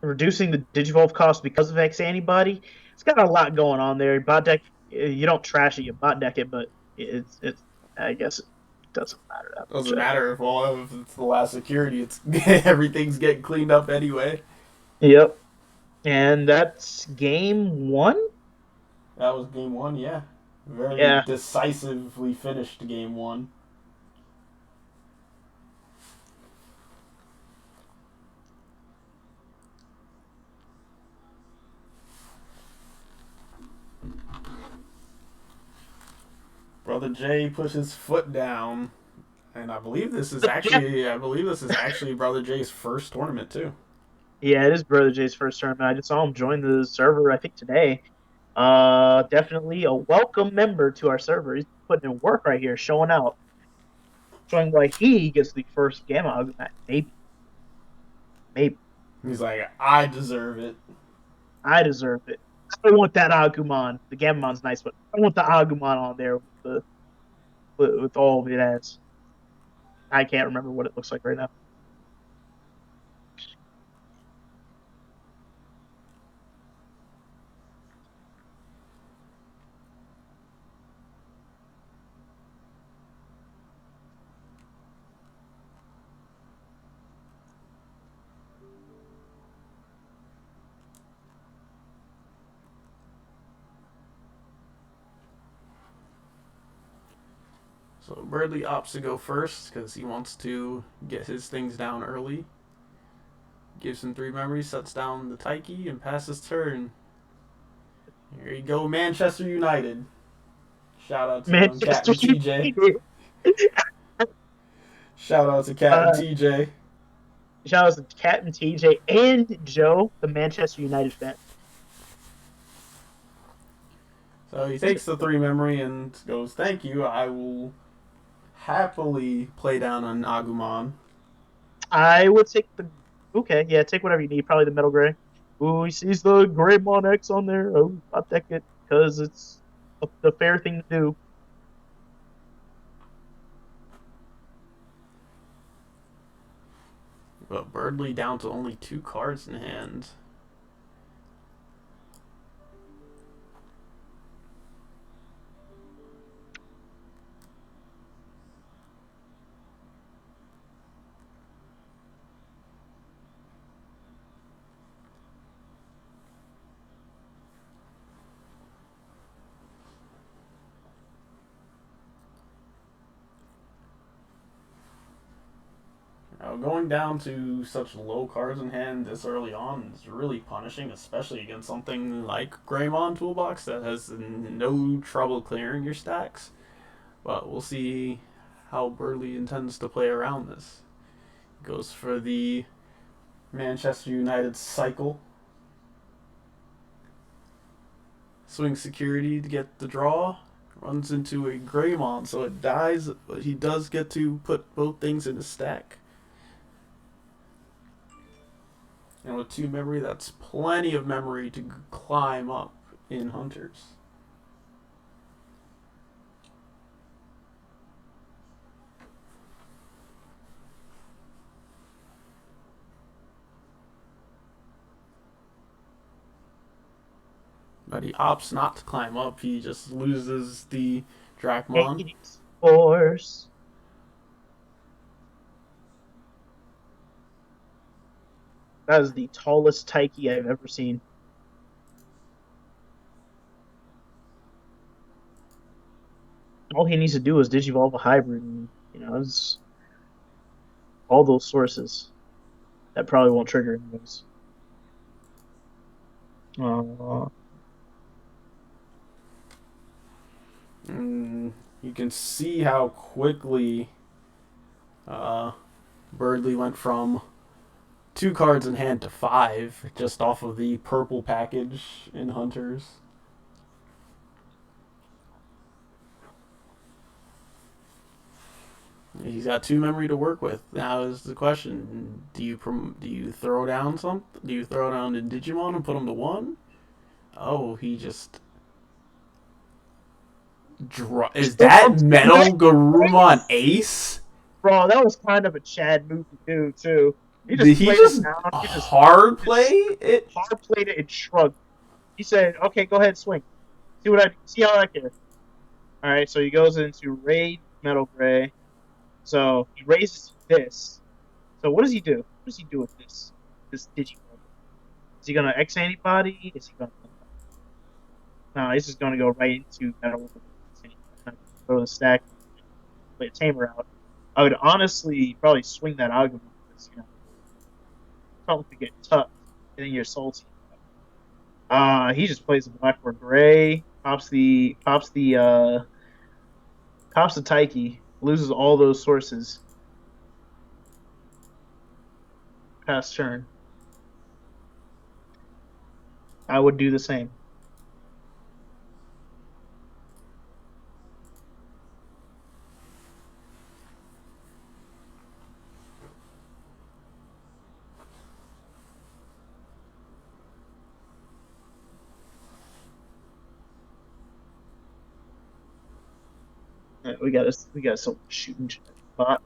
reducing the digivolve cost because of X antibody. It's got a lot going on there. Bot deck, you don't trash it, you bot deck it, but it's I guess it doesn't matter that much. Doesn't matter if it's the last security. It's everything's getting cleaned up anyway. Yep, and that's game 1. That was game 1, yeah. Very decisively finished game 1. Brother Jay puts his foot down, and I believe this is actually Brother Jay's first tournament too. Yeah, it is Brother Jay's first tournament. I just saw him join the server, I think today. Definitely a welcome member to our server. He's putting in work right here, showing out, showing why he gets the first Gammagumon. Maybe. He's like, I deserve it. I deserve it. I want that Agumon. The Gammamon's nice, but I want the Agumon on there with all of it as. I can't remember what it looks like right now. So Birdly opts to go first because he wants to get his things down early. Gives him 3 memories, sets down the Taiki, and passes turn. Here you go, Manchester United. Shout out to Cat and TJ. Shout out to Cat and TJ. Shout out to Cat and TJ and Joe, the Manchester United fan. So he takes the 3 memory and goes, thank you, I will happily play down an Agumon. I would take take whatever you need. Probably the Metal Gray. Ooh, he sees the Greymon X on there. Oh, I'll take it because it's the fair thing to do. But Birdly down to only 2 cards in hand. Now, going down to such low cards in hand this early on is really punishing, especially against something like Greymon Toolbox that has no trouble clearing your stacks. But we'll see how Burley intends to play around this. Goes for the Manchester United cycle. Swing security to get the draw. Runs into a Greymon, so it dies, but he does get to put both things in his stack. And with 2 memory, that's plenty of memory to climb up in Hunters. But he opts not to climb up. He just loses the Drakmon. Hades Force. That is the tallest Taiki I've ever seen. All he needs to do is digivolve a hybrid, and it's all those sources. That probably won't trigger anyways. You can see how quickly Birdley went from 2 cards in hand to 5 just off of the purple package in Hunters. He's got 2 memory to work with. Now is the question: do you throw down something? Do you throw down the Digimon and put him to 1? Oh, he just is that Metal Garurumon Ace? Bro, that was kind of a Chad move to do too. Did he just hard play it? Hard played it and shrugged. He said, "Okay, go ahead, swing. See how I care." All right, so he goes into Raid Metal Gray. So he raises this. So what does he do? What does he do with this Digimon? Is he gonna X anybody? Is he gonna? No, he's just gonna go right into Metal. Throw the stack, play a Tamer out. I would honestly probably swing that Agumon because something to get tough, and then you're salty. He just plays the Blackboard Gray, pops the Taiki, loses all those sources. Pass turn. I would do the same. We got some shooting spot.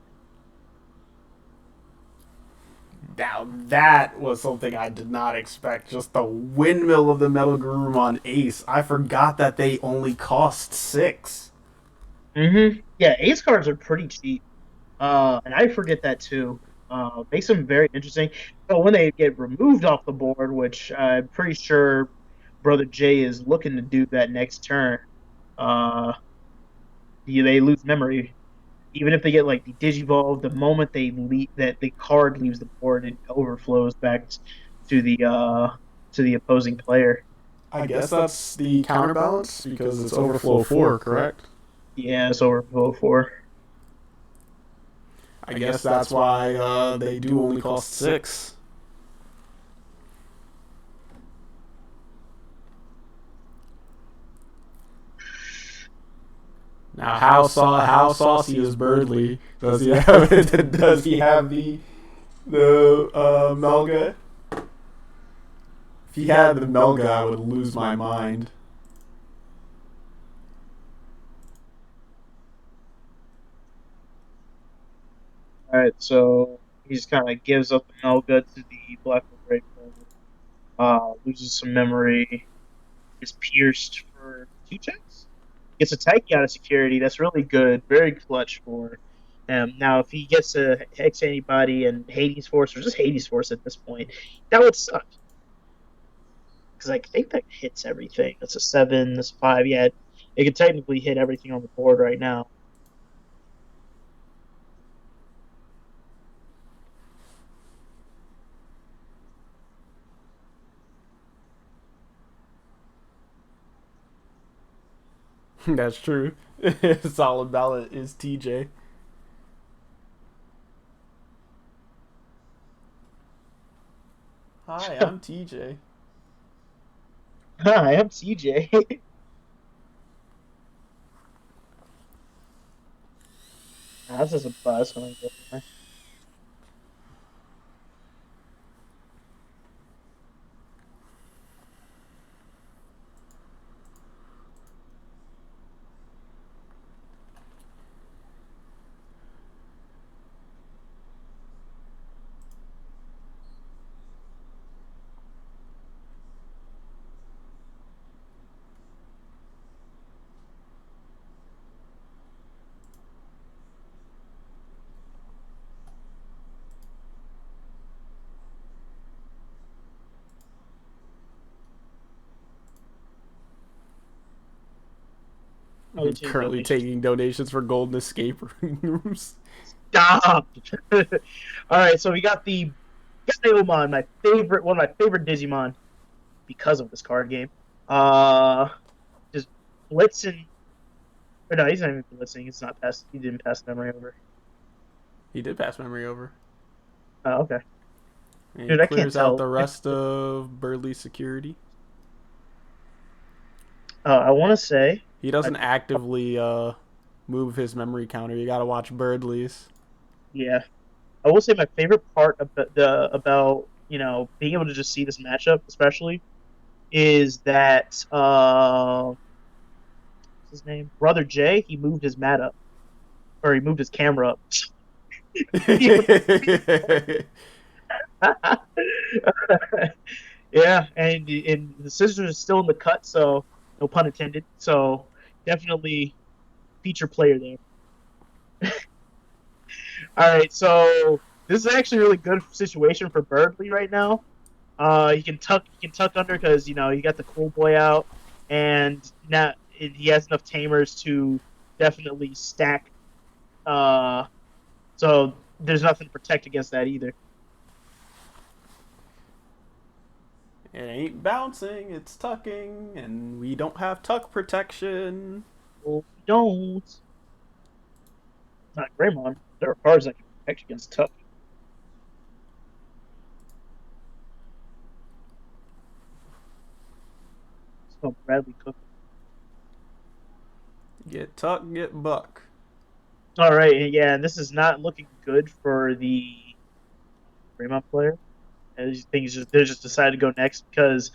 Now that was something I did not expect. Just the windmill of the Metal Garurumon Ace. I forgot that they only cost 6. Yeah, Ace cards are pretty cheap. And I forget that too. Makes them very interesting. But when they get removed off the board, which I'm pretty sure Brother Jay is looking to do that next turn, they lose memory. Even if they get like the Digivolve, the moment they leave, that the card leaves the board, it overflows back to the opposing player. I guess that's the counterbalance because it's overflow 4, correct? Yeah, it's overflow 4. I guess that's why they do only cost 6. Now, how saucy is Birdley? Does he have the Melga? If he had the Melga, I would lose my mind. All right, so he just kind of gives up the Melga to the Black Gray player. Loses some memory. Is pierced for 2 checks. Gets a Taiki out of security. That's really good. Very clutch for him. Now, if he gets to Hex anybody and Hades Force, or just Hades Force at this point, that would suck. Because I think that hits everything. That's a 7, that's a 5. Yeah, it could technically hit everything on the board right now. That's true. Solid ballot is TJ. Hi, I'm TJ. Hi, I'm CJ. That's just a buzz when I go there. Oh, I'm currently taking donations for golden escape rooms. Stop. All right, so we got the Gammagumon, one of my favorite Digimon, because of this card game. Just blitzing. Or no, he's not even blitzing. It's not pass. He didn't pass memory over. He did pass memory over. Oh, okay. And Dude, he I can't clears out tell. the rest of Birdley's security. I want to say He doesn't actively move his memory counter. You gotta watch Birdley's. yeah. I will say my favorite part about being able to just see this matchup, especially, is that what's his name, Brother Jay. He moved his mat up, or he moved his camera up. Yeah, and the scissors is still in the cut, so no pun intended. So definitely feature player there. All right, so this is actually a really good situation for Birdley right now. He can tuck under because you got the cool boy out, and now he has enough tamers to definitely stack. So there's nothing to protect against that either. It ain't bouncing, it's tucking, and we don't have tuck protection. Well, we don't. Not Greymon. There are cards that can protect against tuck. So Bradley Cook. Get tuck, get buck. All right, yeah, and this is not looking good for the Greymon player. And these things they just decided to go next because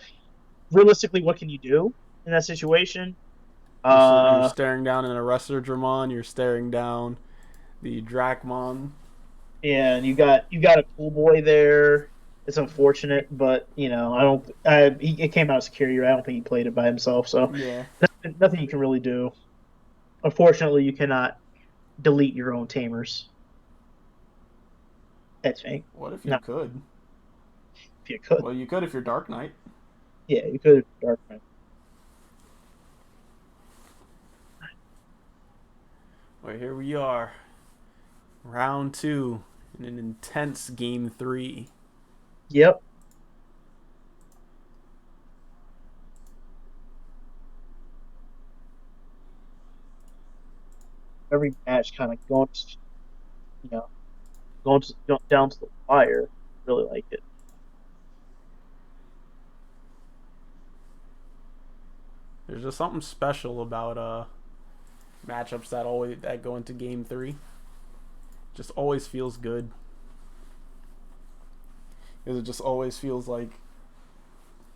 realistically, what can you do in that situation? You're staring down an Arrestor Dramon, you're staring down the Drakmon. Yeah, and you got a cool boy there. It's unfortunate, but I don't. It came out of security. I don't think he played it by himself, so Yeah. nothing you can really do. Unfortunately, you cannot delete your own tamers. That's fake. What if you No, could? if you could. Well, you could if you're Dark Knight. Yeah, you could. Dark Knight. Well, here we are. Round 2 in an intense game 3. Yep. Every match kind of you know, going down to the wire. Really like it. There's just something special about matchups that go into game 3. Just always feels good. Because it just always feels like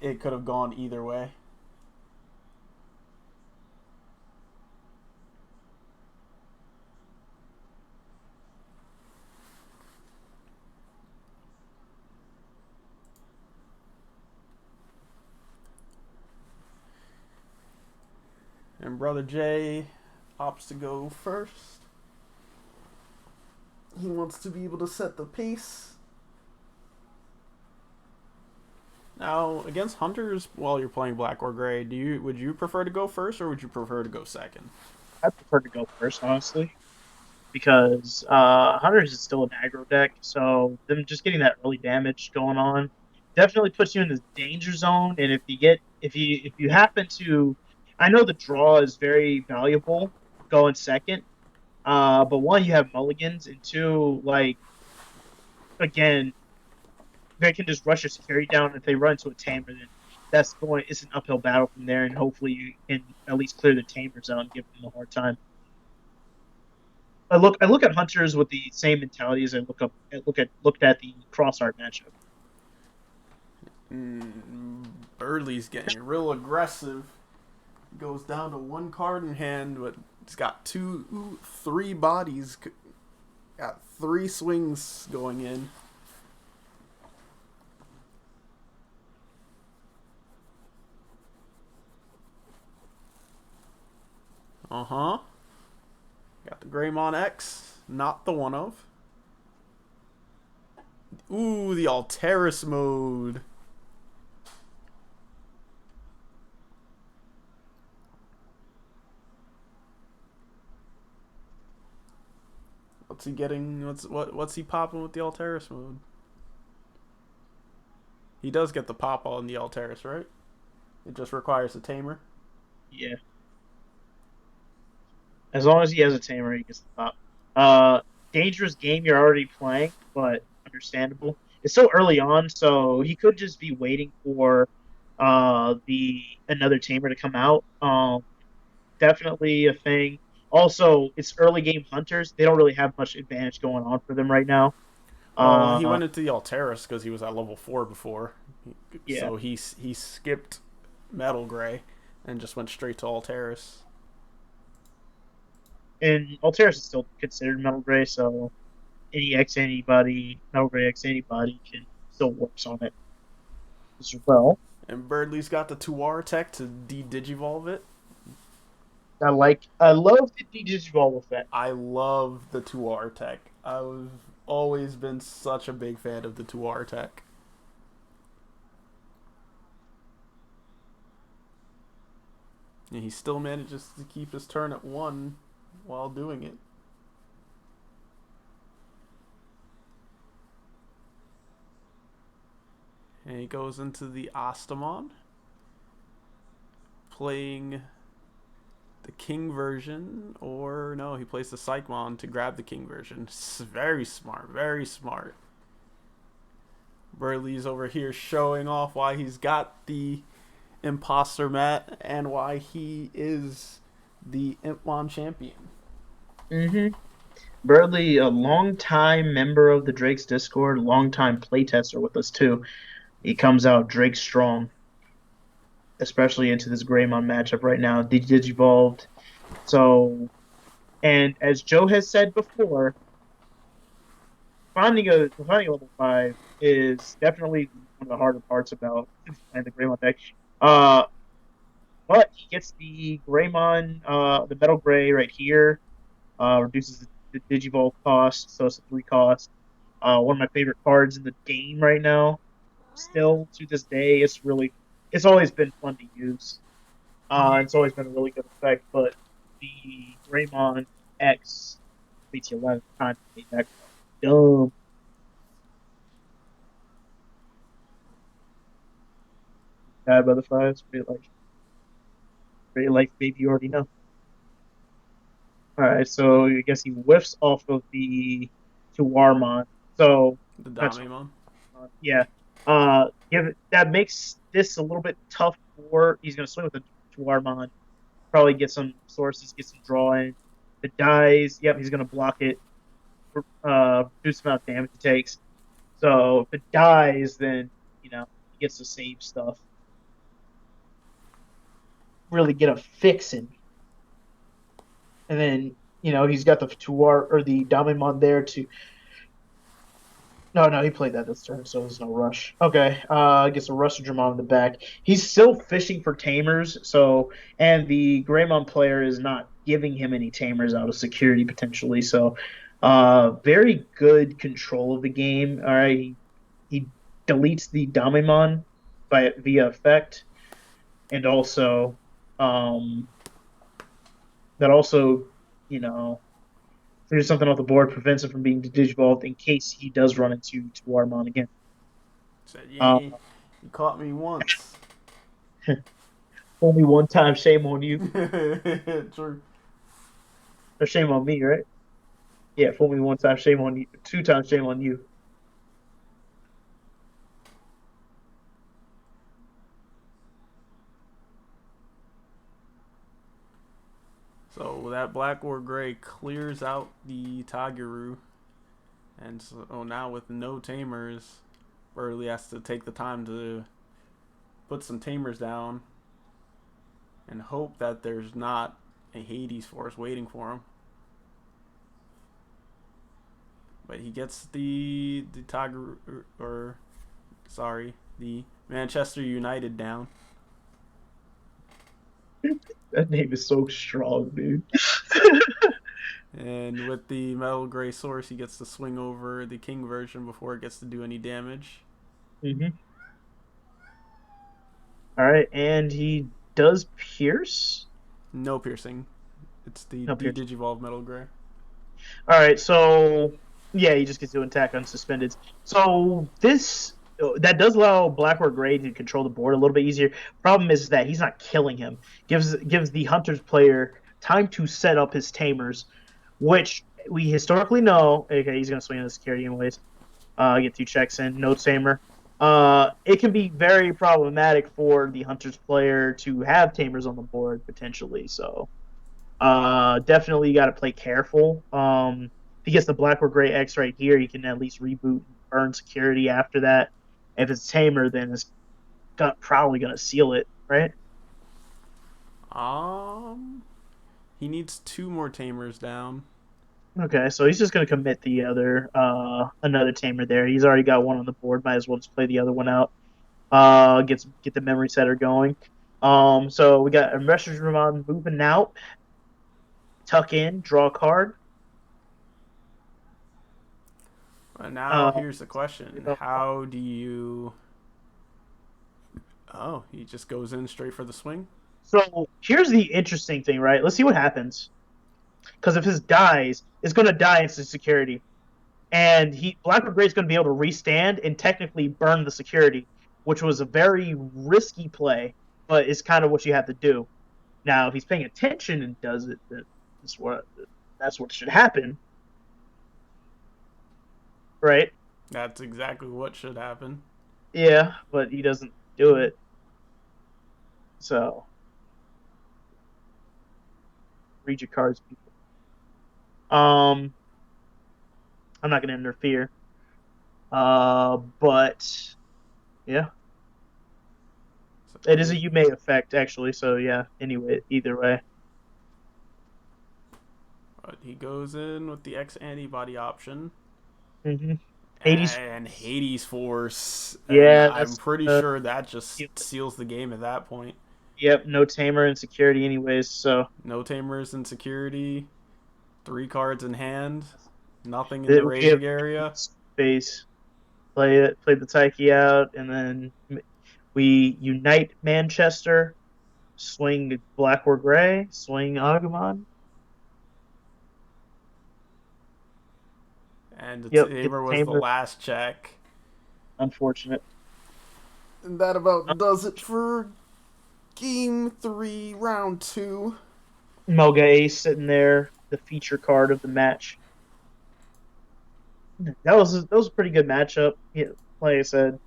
it could have gone either way. And Brother Jay opts to go first. He wants to be able to set the pace. Now, against hunters, while you're playing black or gray, would you prefer to go first or would you prefer to go second? I prefer to go first, honestly, because Hunters is still an aggro deck, so them just getting that early damage going on definitely puts you in the danger zone. And if you happen to I know the draw is very valuable going second. But one, you have mulligans, and two, like again, they can just rush your security down. If they run into a tamer, then it's an uphill battle from there, and hopefully you can at least clear the tamer zone and give them a hard time. I look at hunters with the same mentality as I looked at the cross art matchup. Burley's getting real aggressive. Goes down to one card in hand, but he's got three bodies. Got 3 swings going in. Got the Greymon X, not the one of. Ooh, the Alteris mode. What's he getting? What's he popping with the Alteris mode? He does get the pop on the Alteris, right? It just requires a tamer. Yeah. As long as he has a tamer, he gets the top. Dangerous game you're already playing, but understandable. It's so early on, so he could just be waiting for the another tamer to come out. Definitely a thing. Also, it's early game hunters. They don't really have much advantage going on for them right now. Well, he went into the Alteris because he was at level 4 before. Yeah. So he skipped Metal Gray and just went straight to Alteris. And Alteris is still considered Metal Gray, so Metal Gray X anybody can still works on it as well. And Birdley's got the Tuar tech to de-digivolve it. I love the Digivolve effect. I love the Tuar tech. I've always been such a big fan of the Tuar tech. And he still manages to keep his turn at 1 while doing it. And he goes into the Astamon, playing the King version, or no, he plays the Psychmon to grab the King version. Very smart, very smart. Burley's over here showing off why he's got the Imposter mat and why he is the Impmon champion. Burley, a long-time member of the Drake's Discord, long-time playtester with us too. He comes out Drake strong, especially into this Greymon matchup right now. Digivolved. So, and as Joe has said before, finding a level 5 is definitely one of the harder parts about playing the Greymon deck. But he gets the Greymon, the Metal Gray right here, reduces the Digivolve cost, so it's a 3 cost. One of my favorite cards in the game right now. Still to this day, it's always been fun to use. It's always been a really good effect, but the Greymon X BT-11 kind of made that dumb. Bad by the 5s, pretty like baby, you already know. Alright, so I guess he whiffs off of the Tuarmon. So The Damimon. Yeah. That makes this a little bit tough for. He's going to swing with the Tuarmon. Probably get some sources, get some draw in. If it dies, yep, he's going to block it. Reduce the amount of damage it takes. So if it dies, then, he gets to save stuff. Really get a fix in. And then, he's got the Tuar or the Damimon there to. No, he played that this turn, so there's no rush. Okay, gets a Rush Dramon in the back. He's still fishing for tamers, and the Greymon player is not giving him any tamers out of security potentially. So, very good control of the game. All right, he deletes the Damimon via effect, and also, there's something off the board prevents him from being digivolved in case he does run into Tuarmon again. Said, yeah, you caught me once. Only one time, shame on you. True. Or shame on me, right? Yeah, fool me one time, shame on you. Two times, shame on you. So that black or gray clears out the Tageru, and so now with no tamers, Burley has to take the time to put some tamers down and hope that there's not a Hades force waiting for him. But he gets the Tiger or sorry, the Manchester United down. That name is so strong, dude. And with the Metal Gray Source, he gets to swing over the King version before it gets to do any damage. Mm-hmm. All right, and he does pierce. No piercing. It's the No pierce. Digivolve Metal Gray. All right, so yeah, he just gets to attack unsuspended. So this that does allow Black or Gray to control the board a little bit easier. Problem is that he's not killing him. Gives the Hunter's player time to set up his tamers, which we historically know. Okay, he's gonna swing on the security anyways. Get 2 checks in, no tamer. It can be very problematic for the Hunter's player to have tamers on the board potentially. So definitely you got to play careful. If he gets the black or gray X right here, he can at least reboot and burn security after that. If it's tamer, then it's probably gonna seal it, right? He needs 2 more tamers down. Okay, so he's just gonna commit the other another tamer there. He's already got one on the board. Might as well just play the other one out. Get the memory setter going. So we got a message Ramon moving out. Tuck in, draw a card. Now here's the question: how do you? Oh, he just goes in straight for the swing. So here's the interesting thing, right? Let's see what happens. Because if his dies, it's going to die into security, and Black or Gray is going to be able to restand and technically burn the security, which was a very risky play, but it's kind of what you have to do. Now, if he's paying attention and does it, that's what should happen, right? That's exactly what should happen. Yeah, but he doesn't do it. So, read your cards, people. I'm not going to interfere. But yeah, it is a Yume effect actually. So yeah. Anyway, either way. But he goes in with the X antibody option. Mm-hmm. Hades Force. Yeah, I'm pretty sure that just seals the game at that point. Yep, no tamer and security anyways, so no tamers and security. 3 cards in hand. Nothing in the raging area. Space. Play the Taiki out, and then we unite Manchester, swing black or gray, swing Agumon. And the tamer was the last check. Unfortunate. And that about does it for Game 3, Round 2. Moga Ace sitting there, the feature card of the match. That was a pretty good matchup. Yeah, like I said,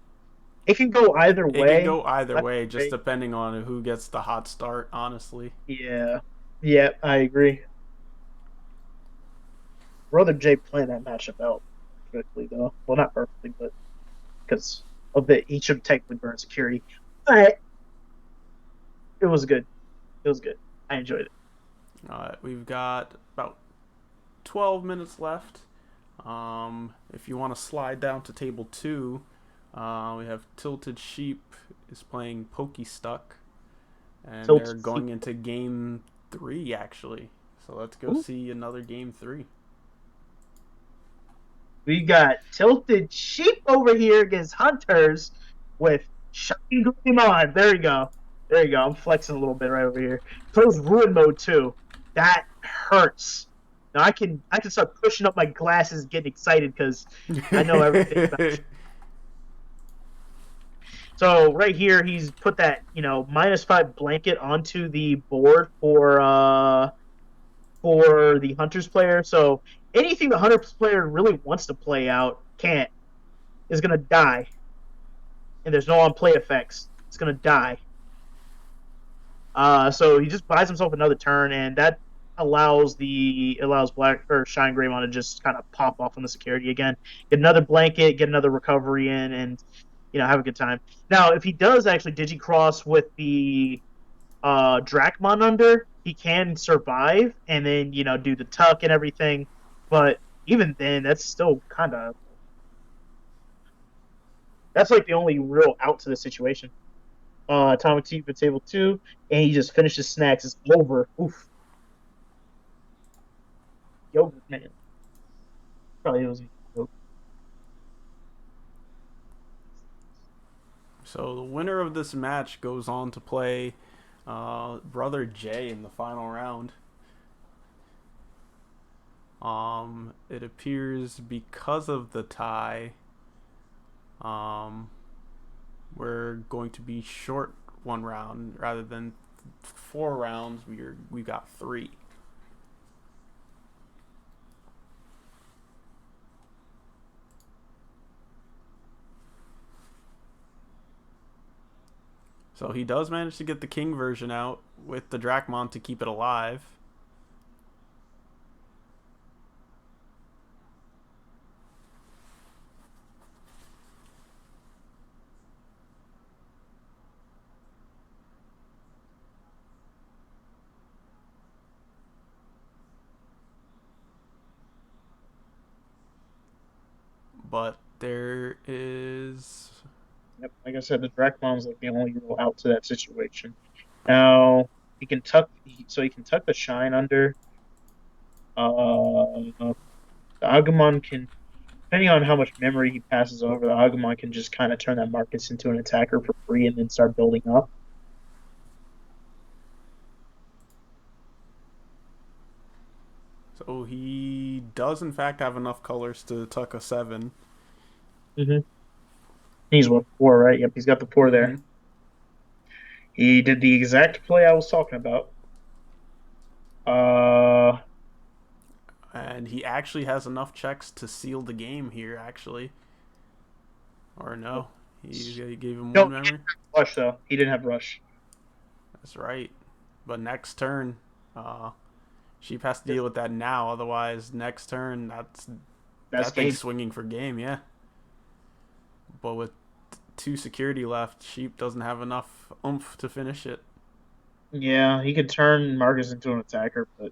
it can go either way. It can go either way, just depending on who gets the hot start, honestly. Yeah, I agree. Brother Jay playing that matchup out perfectly, though. Well, not perfectly, but because of he should have technically burned security. But it was good. It was good. I enjoyed it. All right, we've got about 12 minutes left. If you want to slide down to table 2, we have Tilted Sheep is playing Pokestuck, and they're going into game 3 actually. So let's go see another game 3. We got Tilted Sheep over here against Hunters with Shocking Digimon. There you go. I'm flexing a little bit right over here. Plays Ruin Mode too. That hurts. Now I can start pushing up my glasses, getting excited because I know everything about it. So right here, he's put that -5 blanket onto the board for the Hunters player. So anything the Hunters player really wants to play out can't is gonna die, and there's no on play effects. It's gonna die. So he just buys himself another turn, and that allows Black or Shine Greymon to just kind of pop off on the security again, get another blanket, get another recovery in, and have a good time. Now, if he does actually Digicross with the Dracmon under, he can survive and then do the tuck and everything. But even then, that's like the only real out to the situation. Atomic Teeth for table 2, and he just finishes snacks. It's over. Oof. Yogurt, man. Probably was yogurt. So the winner of this match goes on to play Brother Jay in the final round. It appears because of the tie, we're going to be short one round rather than 4 rounds. We got 3. So he does manage to get the King version out with the Dracmon to keep it alive. But there is... Yep, like I said, the Dracmon's like the only real out to that situation. Now he can tuck the Shine under. The Agumon can, depending on how much memory he passes over, the Agumon can just kind of turn that Marcus into an attacker for free and then start building up. So he does in fact have enough colors to tuck a 7. Mm-hmm. He's what, 4, right? Yep, he's got the 4 there. He did the exact play I was talking about. And he actually has enough checks to seal the game here, actually. Or no, he gave him 1 memory. Rush though. He didn't have rush. That's right. But next turn, Sheep has to deal with that now. Otherwise, next turn, that thing's swinging for game, yeah. But with 2 security left, Sheep doesn't have enough oomph to finish it. Yeah, he could turn Marcus into an attacker, but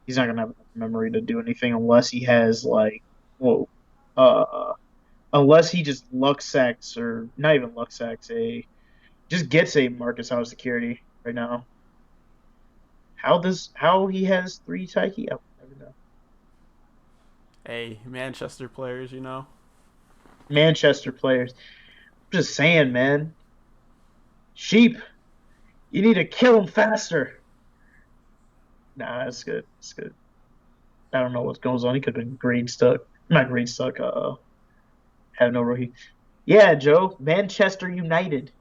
he's not gonna have enough memory to do anything unless he has unless he just luck sacks, or not even luck sacks, just gets a Marcus out of security right now. How he has 3 Taiki? I will never know. Hey, Manchester players, Manchester players. I'm just saying, man. Sheep, you need to kill him faster. Nah, that's good. That's good. I don't know what goes on. He could have been grade stuck. Not grade stuck. Have no Rohi. Yeah, Joe. Manchester United.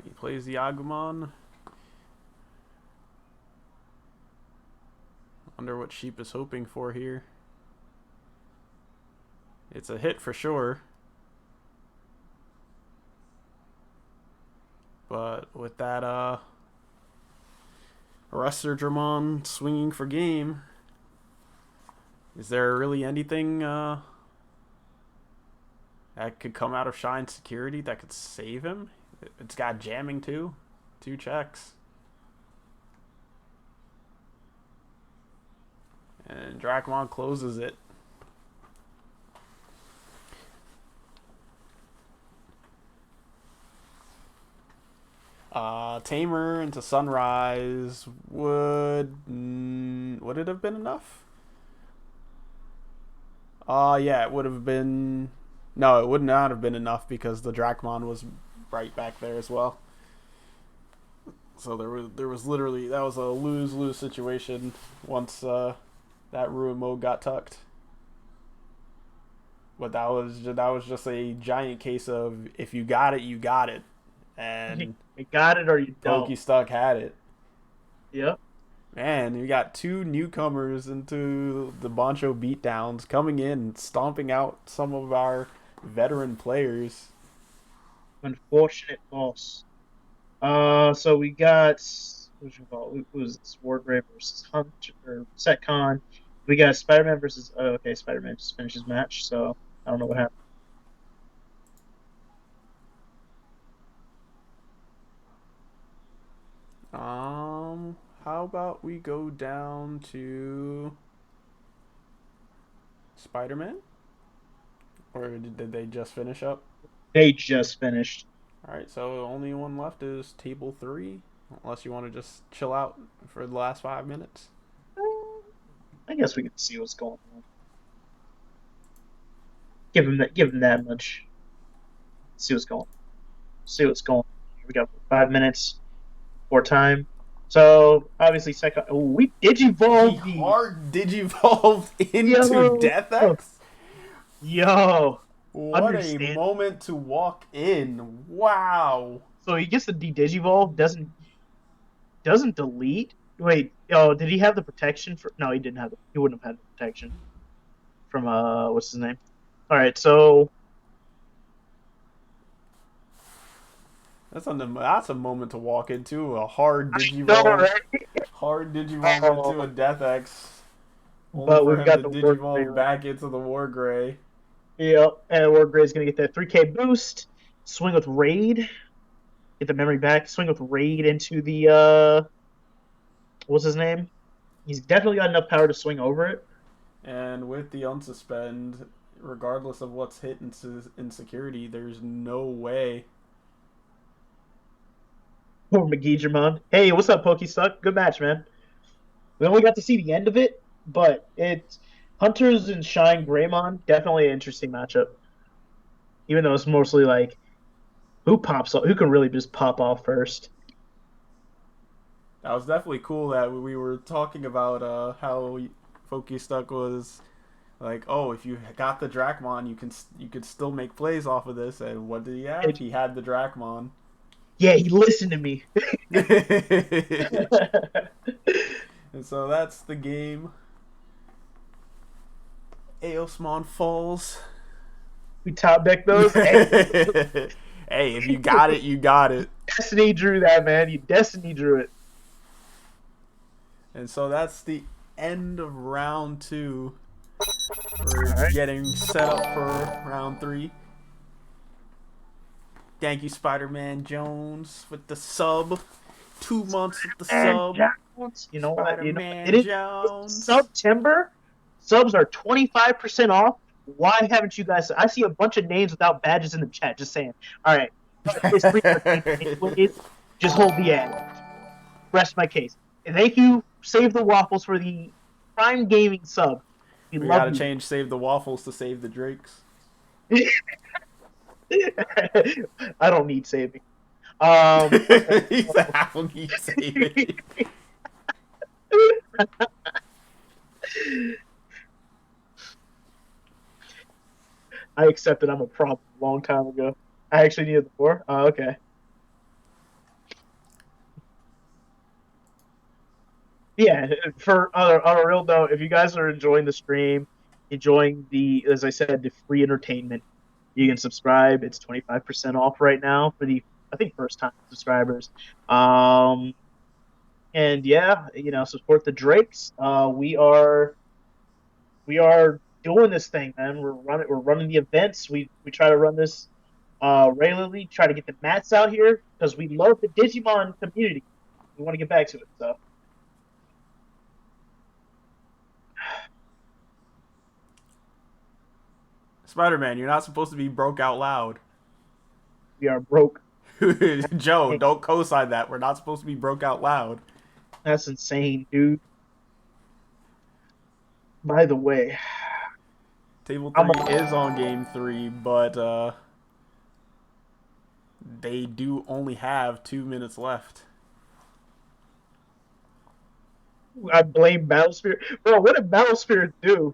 He plays the Agumon. Wonder what Sheep is hoping for here. It's a hit for sure. But with that Dramon swinging for game, is there really anything that could come out of Shine Security that could save him? It's got jamming too. 2 checks. And Dracmon closes it. Tamer into Sunrise would would it have been enough? Yeah, it would have been. No, it would not have been enough because the Drakmon was right back there as well. So there was literally, that was a lose-lose situation once that Reupload got tucked. But that was just a giant case of if you got it, you got it, and You got it or you don't. Pokestuck had it. Yep. Man, we got two newcomers into the Bancho Beatdowns coming in, stomping out some of our veteran players. Unfortunate loss. So we got who was this? Wargrave versus Hunter or Setcon. We got Spider-Man versus okay, Spider-Man just finished his match, so I don't know what happened. How about we go down to Spider-Man? Or did they just finish up? They just finished. Alright, so the only one left is table 3. Unless you want to just chill out for the last 5 minutes. I guess we can see what's going on. Give him that much. See what's going on. See what's going on. We got 5 minutes more time. So obviously second we digivolved He hard digivolved into Death X. Yo. What a moment to walk in. Wow. So he gets the de-digivolve, doesn't delete. Wait, did he have the protection for? No, he didn't have. He wouldn't have had the protection from what's his name? All right, so that's a moment to walk into a hard digivolve. Hard digivolve into a Death X. But we've got the digivolve back into the Wargrey. Yep, and Wargrey's gonna get that 3K boost. Swing with Raid. Get the memory back. Swing with Raid into the what's his name? He's definitely got enough power to swing over it. And with the unsuspend, regardless of what's hit in security, there's no way. Poor Digimon. Hey, what's up, Pokestuck? Good match, man. We only got to see the end of it, but it's Hunters and Shine Greymon, definitely an interesting matchup. Even though it's mostly like who pops up, who can really just pop off first. That was definitely cool that we were talking about how Pokestuck was like, oh, if you got the Drakmon, you could still make plays off of this. And what did he have? He had the Drakmon. Yeah, he listened to me. And so that's the game. Aosmon falls. We top deck those. Hey, if you got it, you got it. Destiny drew that, man. You Destiny drew it. And so that's the end of round 2. We're getting set up for round 3. Thank you, Spider-Man Jones, with the sub. 2 months with the sub. You know what? Spider-Man It is Jones. September. Subs are 25% off. Why haven't you guys? I see a bunch of names without badges in the chat. Just saying. All right. Just hold the ad. Rest my case. And thank you, Save the Waffles, for the Prime Gaming sub. We gotta change Save the Waffles to Save the Drakes. I don't need saving. He said, I don't need saving. I accepted I'm a problem a long time ago. I actually needed the 4? Oh, okay. Yeah, for on a real note, if you guys are enjoying the stream, enjoying as I said, the free entertainment, you can subscribe. It's 25% off right now for the, I think, first-time subscribers. And yeah, support the Drakes. We are doing this thing, man. We're running the events. We try to run this regularly. Try to get the mats out here because we love the Digimon community. We want to get back to it. So. Spider-Man, you're not supposed to be broke out loud. We are broke. Joe, don't co-sign that. We're not supposed to be broke out loud. That's insane, dude. By the way, Table I'm 3 is on game 3, but they do only have 2 minutes left. I blame Battle Spirit. Bro, what did Battle Spirit do?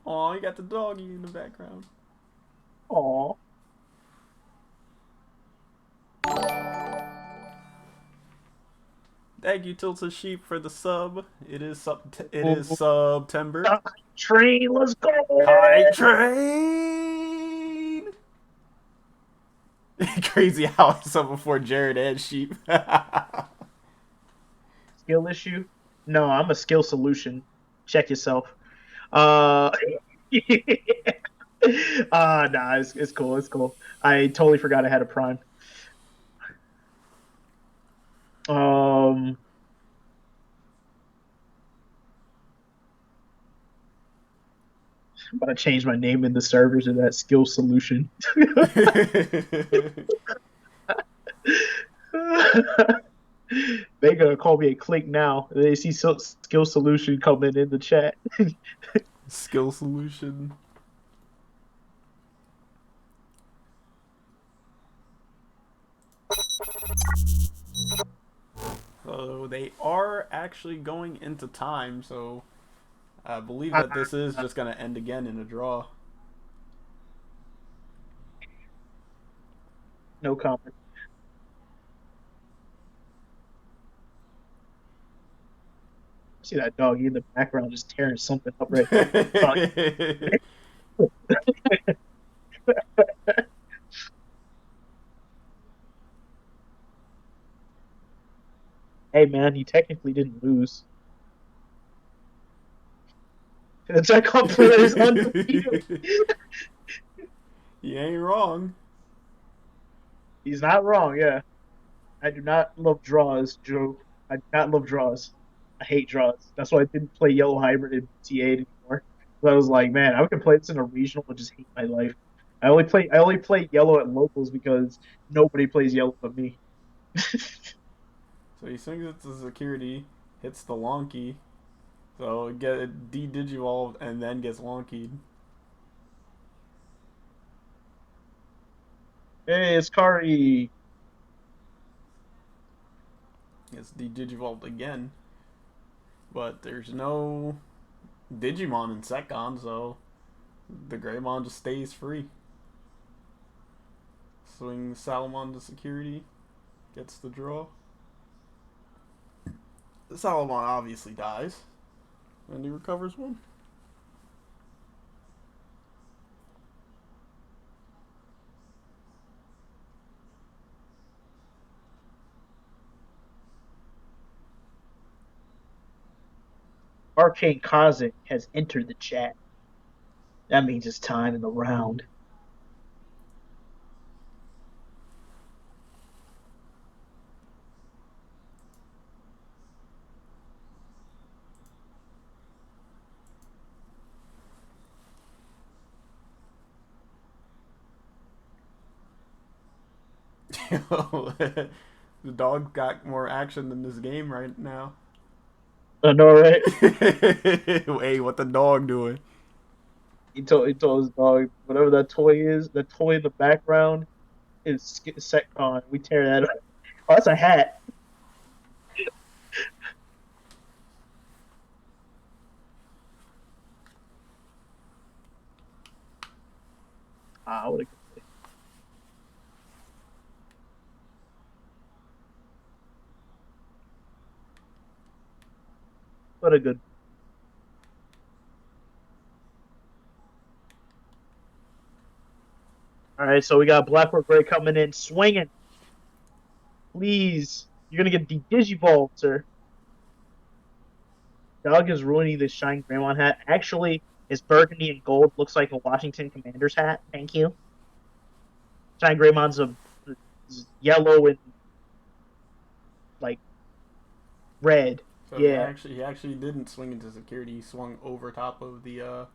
Oh, you got the doggy in the background. Aw. Thank you, Tilted Sheep, for the sub. It is September. Train, let's go. High train. Crazy how I saw before Jared and Sheep. Skill issue? No, I'm a skill solution. Check yourself. Uh, nah, it's cool. It's cool. I totally forgot I had a prime. Um, I'm about to change my name in the servers to that skill solution. They gonna call me a click now. They see skill solution coming in the chat. Skill solution. So they are actually going into time, so I believe that this is just going to end again in a draw. No comment. See that doggy in the background just tearing something up right there. Hey man, you technically didn't lose. The Jackal player is undefeated. You ain't wrong. He's not wrong, yeah. I do not love draws, Joe. I do not love draws. I hate draws. That's why I didn't play Yellow Hybrid in BT-8 anymore. I was like, man, I can play this in a regional and just hate my life. I only play Yellow at locals because nobody plays Yellow but me. So he swings it to security, hits the Lonky, so it get it de-digivolved and then gets Lonkied. Hey, it's Kari. It's de-digivolved again, but there's no Digimon in Secon, so the Greymon just stays free. Swing Salamon to security, gets the draw. Salamon obviously dies, and he recovers one. Arcane Kazik has entered the chat. That means it's time in the round. The dog got more action than this game right now. I know, right? Hey, what the dog doing? He told his dog, whatever that toy is, the toy in the background is Secon. We tear that up. Oh, that's a hat. What a good play. What a good. All right, so we got Blackboard Gray coming in, swinging. Please, you're gonna get the Digivolve, sir. Dog is ruining this Shine Greymon hat. Actually, it's burgundy and gold. Looks like a Washington Commanders hat. Thank you. Shine Greymon's a yellow and like red. So Yeah. he actually didn't swing into security. He swung over top of the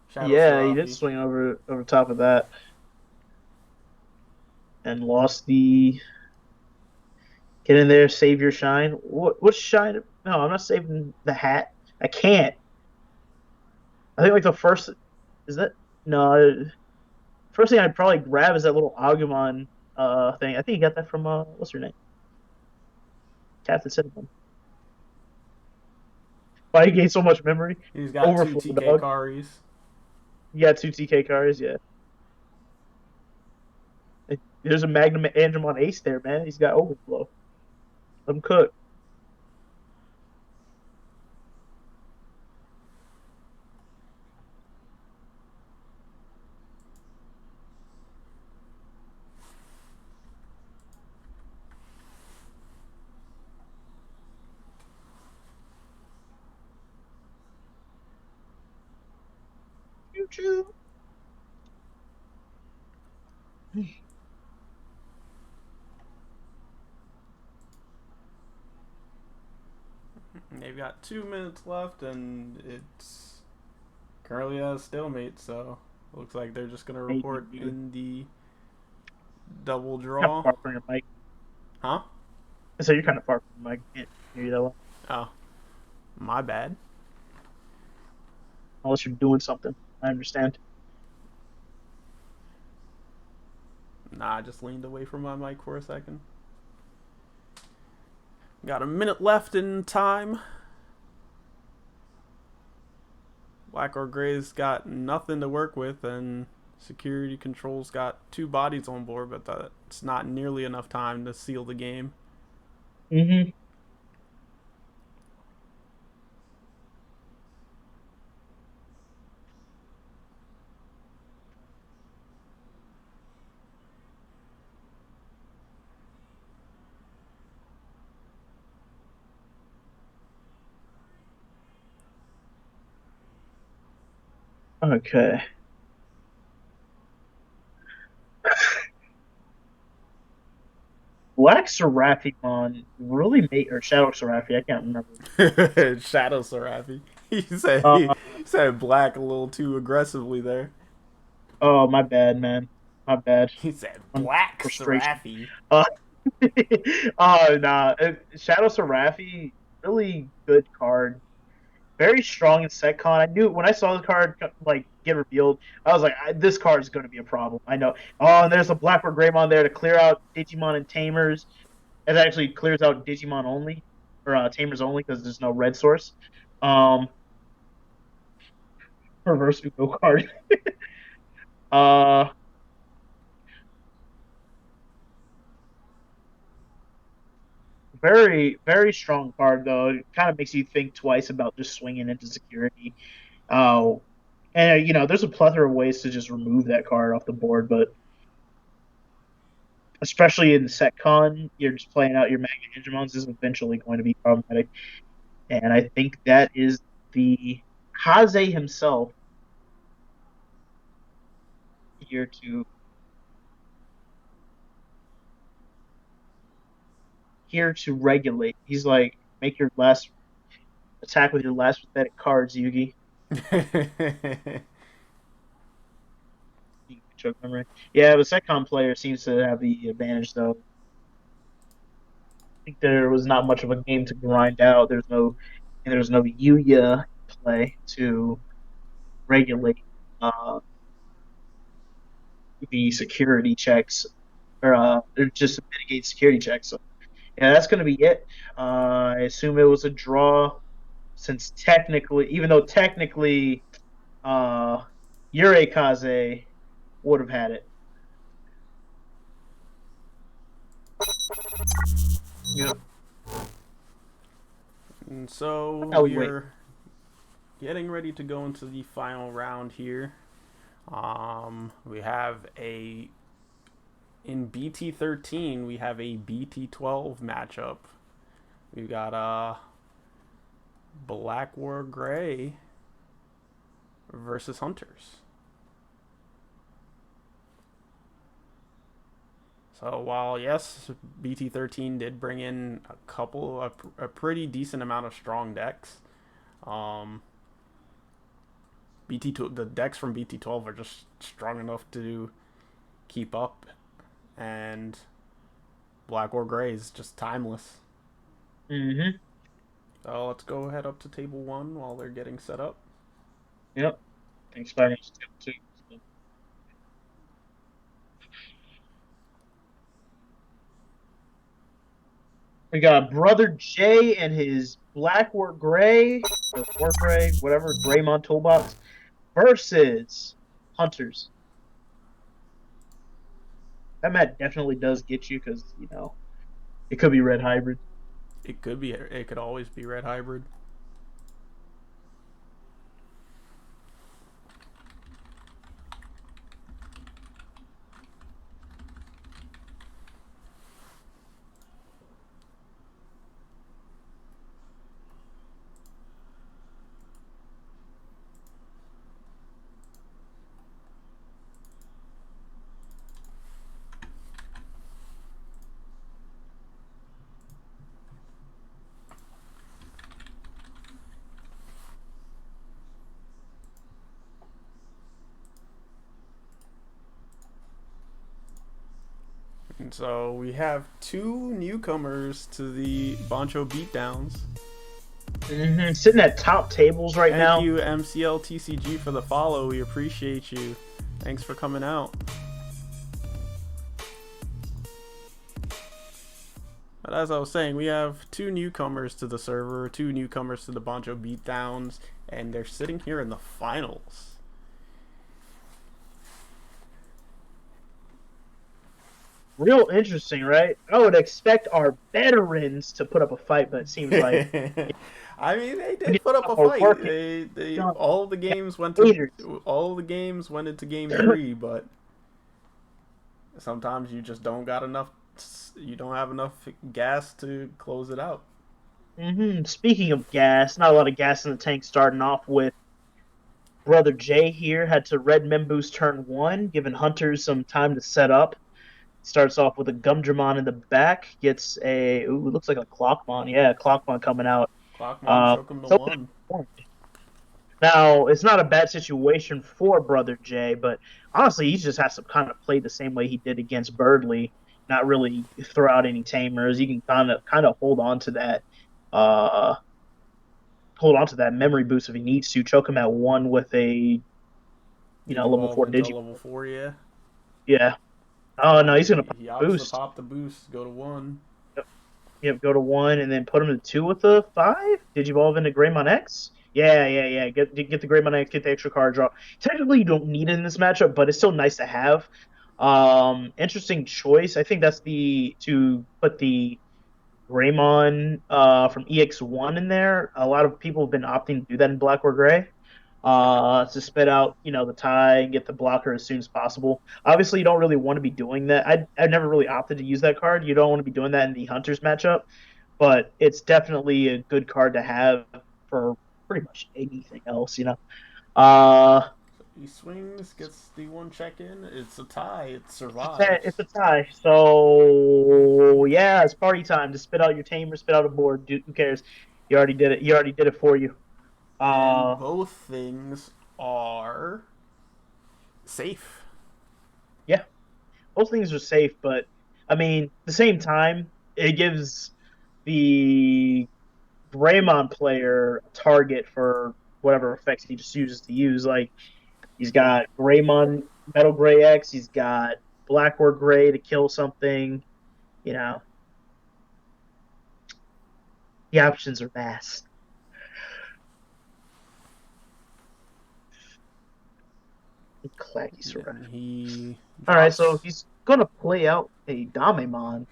Shadow Yeah, he Seraphi. did swing over top of that and lost the Get in there, save your shine. What shine? No, I'm not saving the hat. I can't. I think like the first is that no. First thing I'd probably grab is that little Agumon thing. I think you got that from what's her name? Captain Cinnamon. Why he gained so much memory? He's got two Overflow TK dog. Karis. You got two TK cars, yeah. There's a Magnum Angemon Ace there, man. He's got overflow. Let him cook. Choo choo. They've got 2 minutes left, and it's currently a stalemate. So looks like they're just gonna report in the double Kind of draw. far from your mic. Huh? So you're kind of far from the mic. Can't hear you that well. Oh, my bad. Unless you're doing something. I understand. Nah, I just leaned away from my mic for a second. Got a minute left in time. Black or Gray's got nothing to work with, and Security Control's got 2 bodies on board, but that's not nearly enough time to seal the game. Mm-hmm. Okay. Black Seraphimon really made, or Shadow Seraphi, I can't remember. Shadow Seraphi. He Uh, said black a little too aggressively there. oh, my bad, man. My bad. He said On black frustration. Seraphi. Uh, oh, nah. Shadow Seraphi, really good card. Very strong in SetCon. I knew when I saw the card like get revealed, I was like, this card is going to be a problem. I know. Oh, and there's a Blackboard Greymon there to clear out Digimon and Tamers. It actually clears out Digimon only, or Tamers only, because there's no red source. Um, Reverse Ugo card. uh, very, very strong card, though. It kind of makes you think twice about just swinging into security. Uh, and, there's a plethora of ways to just remove that card off the board, but especially in SetCon, you're just playing out your Magna Hegemons is eventually going to be problematic. And I think that is the Kaze himself here to regulate. He's like, make your last attack with your last pathetic cards, Yugi. Choke memory. Yeah, the SetCon player seems to have the advantage, though. I think there was not much of a game to grind out. There's no Yuya play to regulate the security checks, or just to mitigate security checks. So, yeah, that's going to be it. I assume it was a draw, since technically, even though technically, Yurei would have had it. Yep. And so we're getting ready to go into the final round here. We have in BT-13, we have a BT-12 matchup. We've got Black War Gray versus Hunters. So while, yes, BT-13 did bring in a pretty decent amount of strong decks, the decks from BT-12 are just strong enough to keep up, and Black or Gray is just timeless. Mm-hmm. So let's go ahead up to table 1 while they're getting set up. Yep. Thanks very much. Too. We got Brother J and his Black or Gray, or War Gray, whatever, Greymon Toolbox, versus Hunters. That map definitely does get you because, you know, it could be Red Hybrid. It could be. It could always be Red Hybrid. And so we have 2 newcomers to the Bancho Beatdowns. Mm-hmm. Sitting at top tables right now. Thank you, MCL TCG, for the follow. We appreciate you. Thanks for coming out. But as I was saying, we have 2 newcomers to the server, 2 newcomers to the Bancho Beatdowns, and they're sitting here in the finals. Real interesting, right? I would expect our veterans to put up a fight, but it seems like I mean, they did put up a fight. They all the games went into game 3, but sometimes you just don't got enough. You don't have enough gas to close it out. Mm-hmm. Speaking of gas, not a lot of gas in the tank. Starting off with Brother J here had to red Mem boost turn 1, giving Hunters some time to set up. Starts off with a Gammagumon in the back, gets a, ooh, it looks like a Clockmon. Yeah, Clockmon coming out. Clockmon took him to 1. Now, it's not a bad situation for Brother J, but honestly, he just has to kind of play the same way he did against Birdly, not really throw out any tamers. You can kind of hold on to that memory boost if he needs to. Choke him at 1 with a level 4 Digimon. Level 4, yeah. Yeah. Oh no, he's gonna pop he the opts boost. To pop the boost, go to 1. Yep, go to 1 and then put him to 2 with a 5. Digivolve into Greymon X. Yeah. Get the Greymon X, get the extra card draw. Technically, you don't need it in this matchup, but it's still nice to have. Interesting choice. I think that's to put the Greymon from EX1 in there. A lot of people have been opting to do that in Black or Gray. To spit out, the tie and get the blocker as soon as possible. Obviously, you don't really want to be doing that. I never really opted to use that card. You don't want to be doing that in the Hunters matchup, but it's definitely a good card to have for pretty much anything else, He swings, gets the 1 check in. It's a tie. It survives. It's a tie. So yeah, it's party time to spit out your tamer, spit out a board. Dude, who cares? You already did it. You already did it for you. And both things are safe. Yeah, both things are safe, but I mean, at the same time, it gives the Greymon player a target for whatever effects he just chooses to use. Like, he's got Greymon Metal Gray X, he's got Black or Gray to kill something. The options are vast. Clacky Alright, so he's gonna play out a Damemon.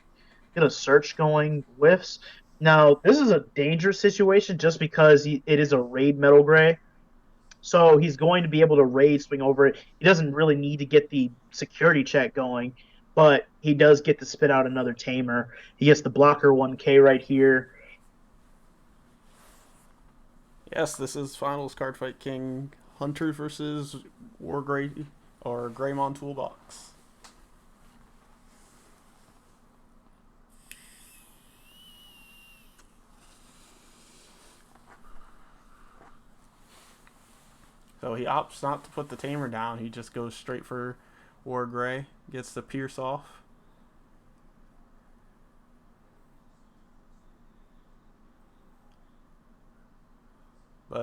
Get a search going, whiffs. Now, this is a dangerous situation just because it is a raid Metal Gray. So he's going to be able to raid, swing over it. He doesn't really need to get the security check going, but he does get to spit out another tamer. He gets the blocker 1K right here. Yes, this is Finals Card Fight King. Hunter versus War Gray or Greymon Toolbox. So he opts not to put the tamer down. He just goes straight for War Gray. Gets the pierce off.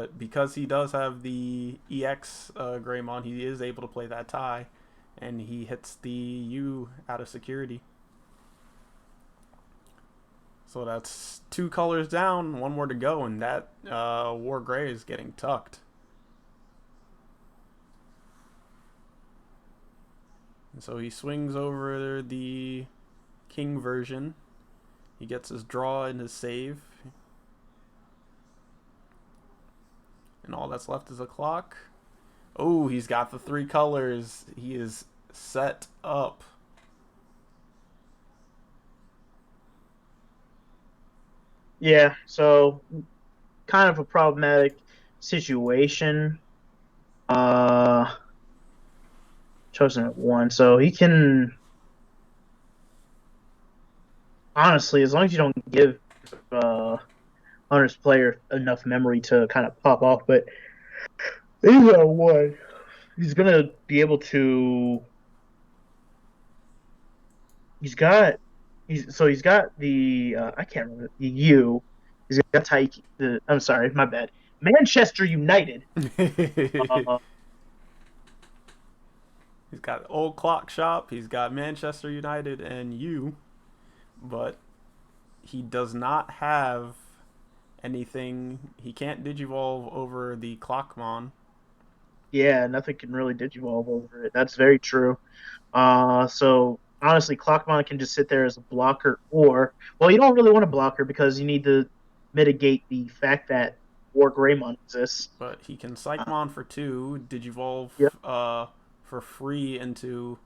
but because he does have the EX Greymon, he is able to play that tie, and he hits the U out of security. So that's 2 colors down, 1 more to go, and that War Gray is getting tucked. And so he swings over the King version. He gets his draw and his save. And all that's left is a clock. Oh, he's got the 3 colors. He is set up. Yeah, so kind of a problematic situation. Chosen at 1, so he can honestly, as long as you don't give Hunter's player enough memory to kind of pop off, but he's at 1. He's gonna be able to. He's got the I can't remember the U. He's got Taiki. I'm sorry, my bad. Manchester United. He's got Old Clock Shop. He's got Manchester United and U, but he does not have anything. He can't digivolve over the Clockmon. Yeah, nothing can really digivolve over it. That's very true. So honestly, Clockmon can just sit there as a blocker, or well, you don't really want a blocker because you need to mitigate the fact that War Greymon exists. But he can Psychmon for 2, digivolve Yep. For free into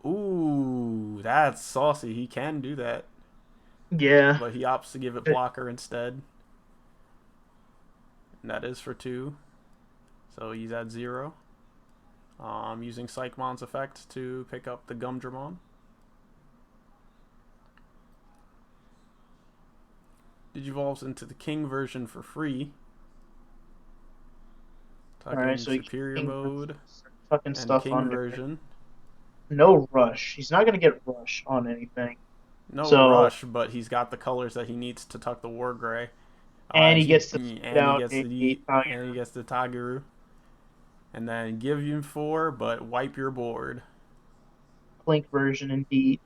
ooh, that's saucy. He can do that. Yeah. But he opts to give it blocker instead. And that is for 2. So he's at 0. Using Psychmon's effect to pick up the Gumdramon. Digivolves into the King version for free. Alright, so Superior mode fucking and stuff King on version. No rush. He's not gonna get rush on anything. No So- rush, but he's got the colors that he needs to tuck the War Gray. And he gets to and put out he gets the Tagaru. And then give you 4, but wipe your board. Clink version indeed.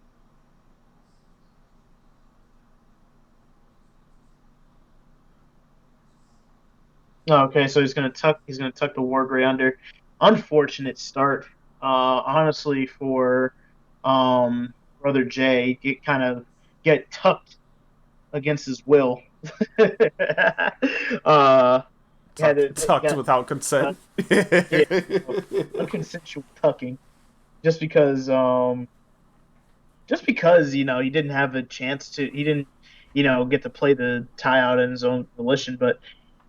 Okay, so he's gonna tuck the War Gray under. Unfortunate start. Honestly, for Brother Jay, get tucked against his will. Tucked without consent. Unconsensual tucking. Just because he didn't have a chance to, he didn't get to play the tie out in his own volition. But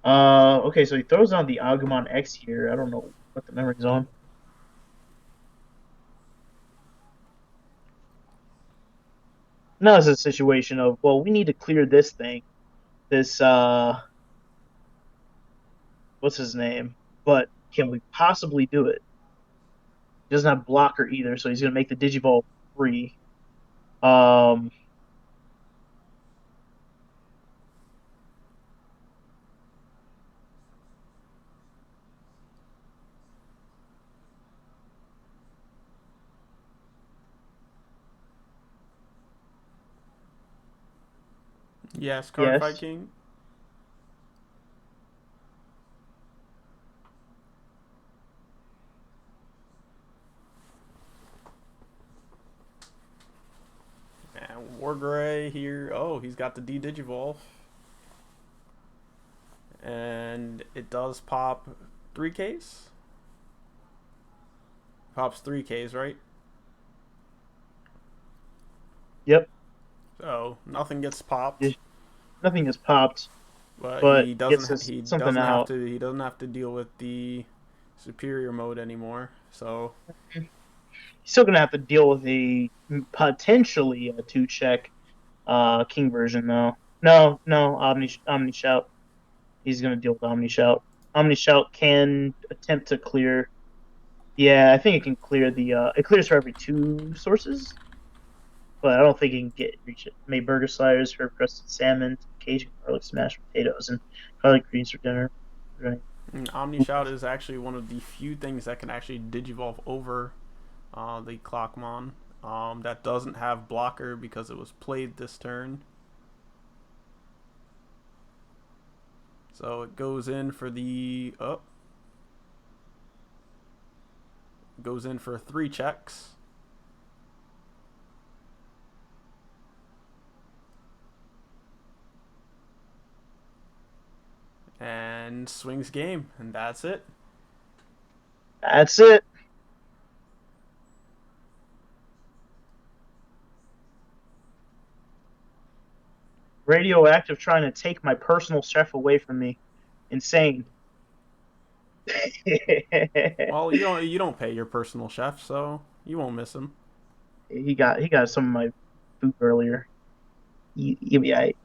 okay, so he throws on the Agumon X here. I don't know what the memory's on. Now it's a situation of, well, we need to clear this thing, this what's his name, but can we possibly do it? He doesn't have blocker either, so he's gonna make the Digivolve free. Yes, Card Yes. Fight King. And War Gray here. Oh, he's got the D-Digivolve. And it does pop 3Ks? Pops 3Ks, right? Yep. So nothing gets popped. Yeah. Nothing has popped. But he gets doesn't. something out. He doesn't have to deal with the superior mode anymore. So He's still gonna have to deal with the potentially a 2-check King version though. No, Omni Shout. He's gonna deal with Omni Shout. Omni Shout can attempt to clear. Yeah, I think it can clear the. It clears for every 2 sources, but I don't think he can reach it. Maybe Burger Sliders for Crusted Salmon, Cajun garlic smashed potatoes and garlic greens for dinner. Right. Omni Shout is actually one of the few things that can actually Digivolve over the Clockmon. That doesn't have blocker because it was played this turn. So it goes in for the goes in for 3 checks. And swings game, and that's it. That's it. Radioactive trying to take my personal chef away from me. Insane. Well, you don't pay your personal chef, so you won't miss him. He got some of my food earlier. He'll be alright.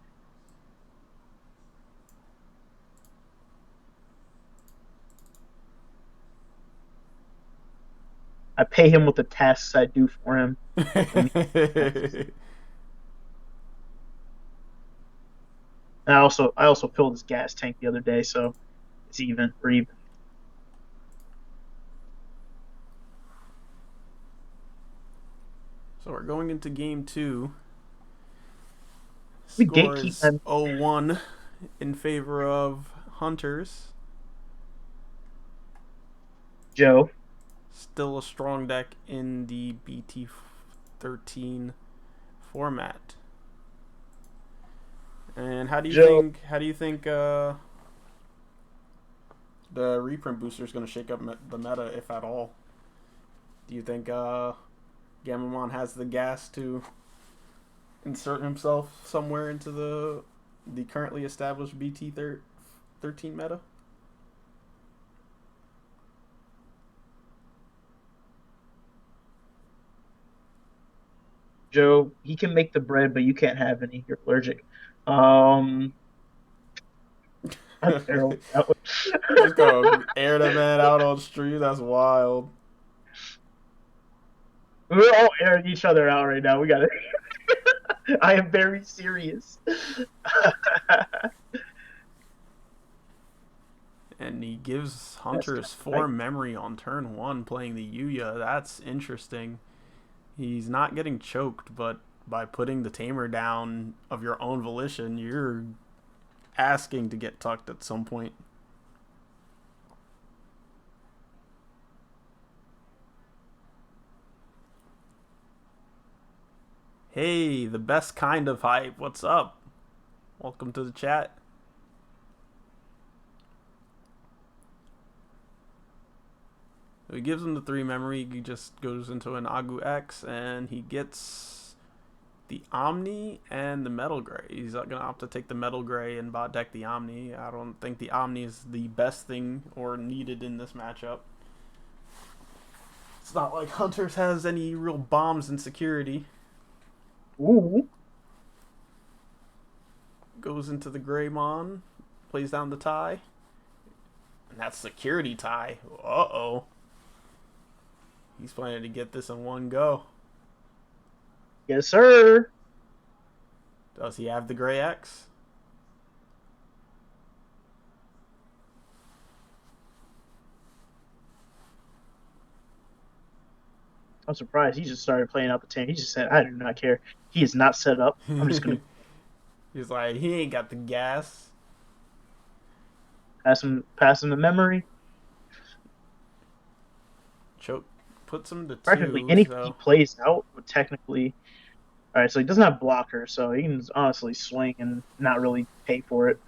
I pay him with the tasks I do for him. And I also filled his gas tank the other day, so it's even. We're even. So we're going into game 2. We Score gatekeep is them. 0-1 in favor of Hunters. Joe. Still a strong deck in the BT-13 format. And how do you think the reprint booster is going to shake up the meta, if at all? Do you think Gammagumon has the gas to insert himself somewhere into the currently established BT-13 meta? Joe, he can make the bread, but you can't have any. You're allergic. I'm terrible. Just gonna air the man out on stream. That's wild. We're all airing each other out right now. We got it. I am very serious. And he gives Hunters 4 memory on turn 1 playing the Yuya. That's interesting. He's not getting choked, but by putting the Tamer down of your own volition, you're asking to get tucked at some point. Hey, the best kind of hype. What's up? Welcome to the chat. So he gives him the 3 memory. He just goes into an Agu X, and he gets the Omni and the Metal Gray. He's not going to opt to take the Metal Gray and bot deck the Omni. I don't think the Omni is the best thing or needed in this matchup. It's not like Hunters has any real bombs in security. Ooh. Goes into the Greymon, plays down the tie. And that's security tie. Uh-oh. He's planning to get this in one go. Yes, sir. Does he have the Gray X? I'm surprised. He just started playing out the team. He just said, I do not care. He is not set up. I'm just going to He's like, he ain't got the gas. pass him the memory. Choke puts him to 2. Practically anything he plays out would technically... All right, so he doesn't have blocker, so he can honestly swing and not really pay for it.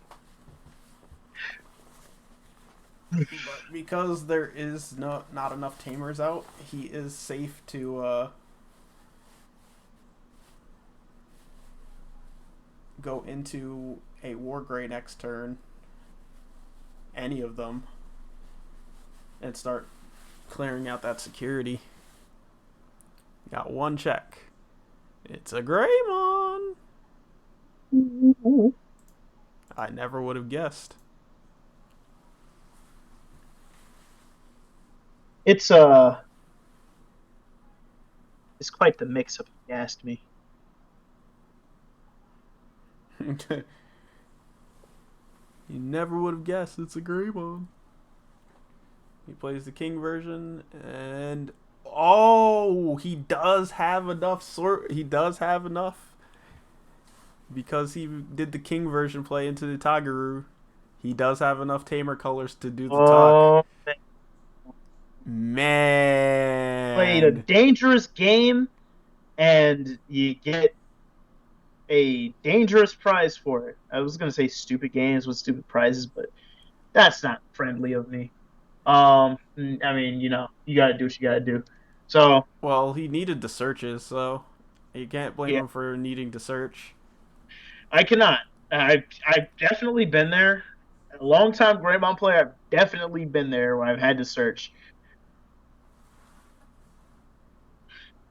But because there is not enough Tamers out, he is safe to go into a War Gray next turn, any of them, and start clearing out that security. Got 1 check. It's a Greymon! I never would have guessed. It's quite the mix-up, if you asked me. You never would have guessed it's a Greymon. He plays the king version, and he does have enough he does have enough because he did the king version play into the Tagaru. He does have enough tamer colors to do the talk. Man, played a dangerous game, and you get a dangerous prize for it. I was gonna say stupid games with stupid prizes, but that's not friendly of me. I mean, you gotta do what you gotta do. So, well, he needed the searches, so you can't blame yeah, him for needing to search. I cannot. I've definitely been there. A long time Greymon player, I've definitely been there when I've had to search.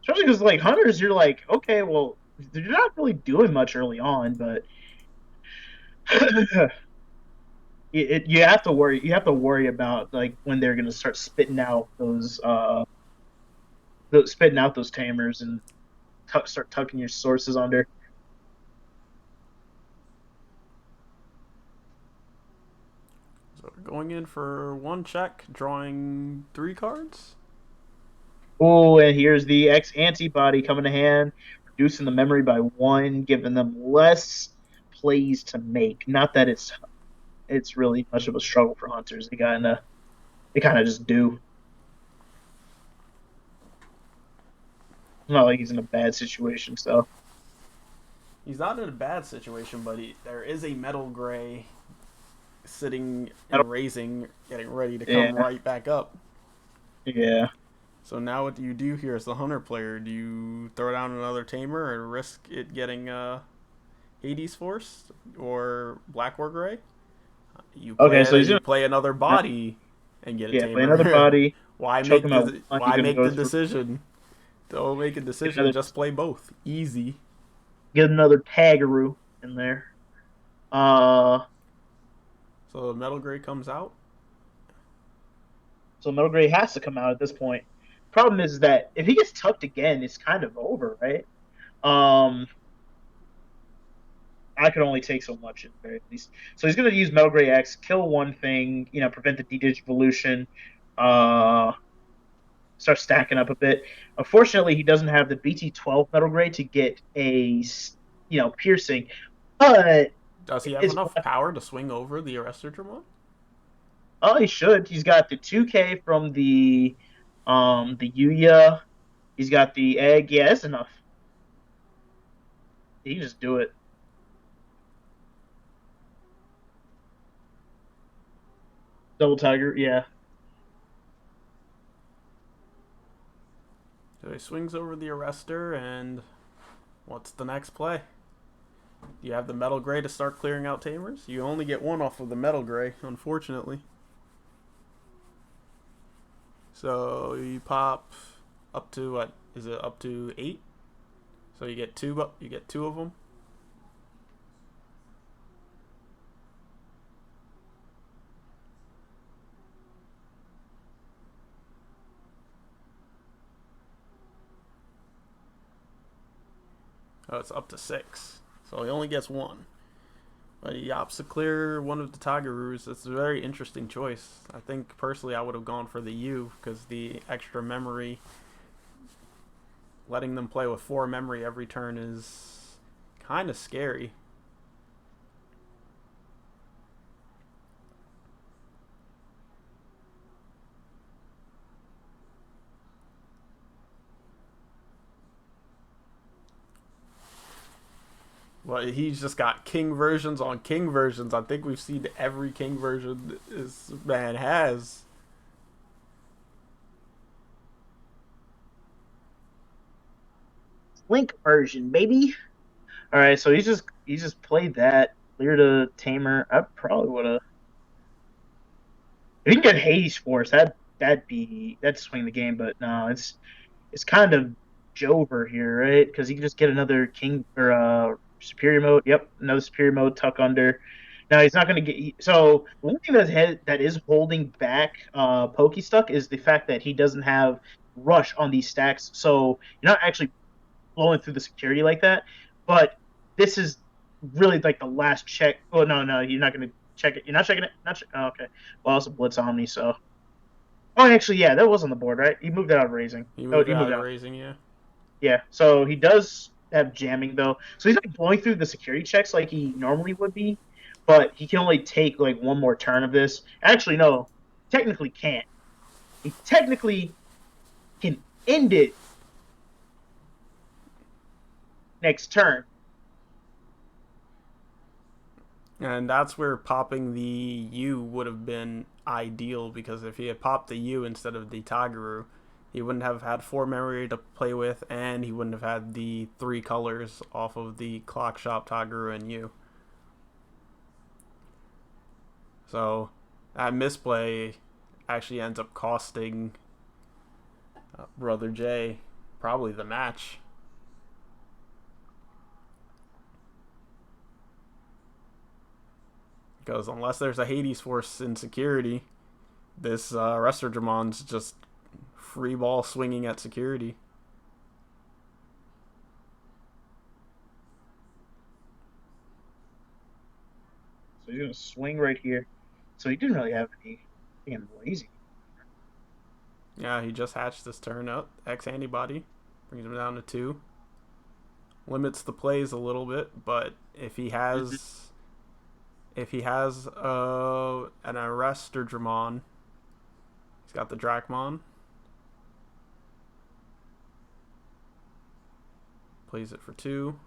Especially because like hunters, you're like, okay, well, you're not really doing much early on, but you have to worry. You have to worry about like when they're gonna start spitting out those tamers and start tucking your sources under. So we're going in for one check, drawing 3 cards. Oh, and here's the X antibody coming to hand, reducing the memory by 1, giving them less plays to make. Not that it's really much of a struggle for hunters. They kind of just do. It's not like he's in a bad situation, so. He's not in a bad situation, but there is a metal gray sitting Metal- and raising, getting ready to come right back up. Yeah. So now what do you do here as the hunter player? Do you throw down another tamer and risk it getting Hades Force or Black War Gray? You play another body and get a tamer. Play another body. Why make the decision? Don't make a decision. Just play both. Easy. Get another Tagaroo in there. So the metal gray comes out. So metal gray has to come out at this point. Problem is that if he gets tucked again, it's kind of over, right? I could only take so much at the very least. So he's going to use Metal Gray X, kill one thing, prevent the D-Digivolution, start stacking up a bit. Unfortunately, he doesn't have the BT-12 Metal Gray to get a, piercing. But does he have enough power to swing over the Arrestor Dramon? Oh, he should. He's got the 2K from the Yuya. He's got the egg. Yeah, that's enough. He can just do it. Double Tiger, yeah. So he swings over the Arrestor, and what's the next play? You have the Metal Gray to start clearing out tamers. You only get one off of the Metal Gray, unfortunately. So you pop up to what? Is it up to 8? So you get two of them. Oh, it's up to 6. So he only gets 1. But he opts to clear one of the Tagaroos. It's a very interesting choice. I think, personally, I would have gone for the U, because the extra memory, letting them play with 4 memory every turn is kind of scary. Well, he's just got king versions on king versions. I think we've seen every king version this man has. Link version, baby. All right, so he's just played that. Cleared a tamer. I probably would have. If he can get Hades Force, that'd swing the game. But no, it's kind of Jover here, right? Because he can just get another king or superior mode. Yep, another superior mode tuck under. Now he's not going to get. So the one thing that is holding back Pokestuck is the fact that he doesn't have rush on these stacks. So you're not actually blowing through the security like that. But this is really like the last check. Oh no, you're not going to check it. You're not checking it? Oh, okay. Well, it's a Blitz Omni, so. Oh, actually, yeah, that was on the board, right? He moved it out of raising. He moved He out moved of out. raising, yeah. Yeah, so he does have jamming though. So he's not going through the security checks like he normally would be, but he can only take like one more turn of this. Actually, no, technically can't. He technically can end it next turn. And that's where popping the U would have been ideal, because if he had popped the U instead of the Tagaru, he wouldn't have had 4 memory to play with, and he wouldn't have had the 3 colors off of the Clock Shop, Tagaru, and U. So that misplay actually ends up costing Brother J probably the match. Because unless there's a Hades Force in security, this Restodramon's just free ball swinging at security. So he's gonna swing right here. So he didn't really have anything lazy. Yeah, he just hatched this turn up. X antibody brings him down to 2. Limits the plays a little bit, but if he has an Arresterdramon, he's got the Drakmon. Plays it for 2.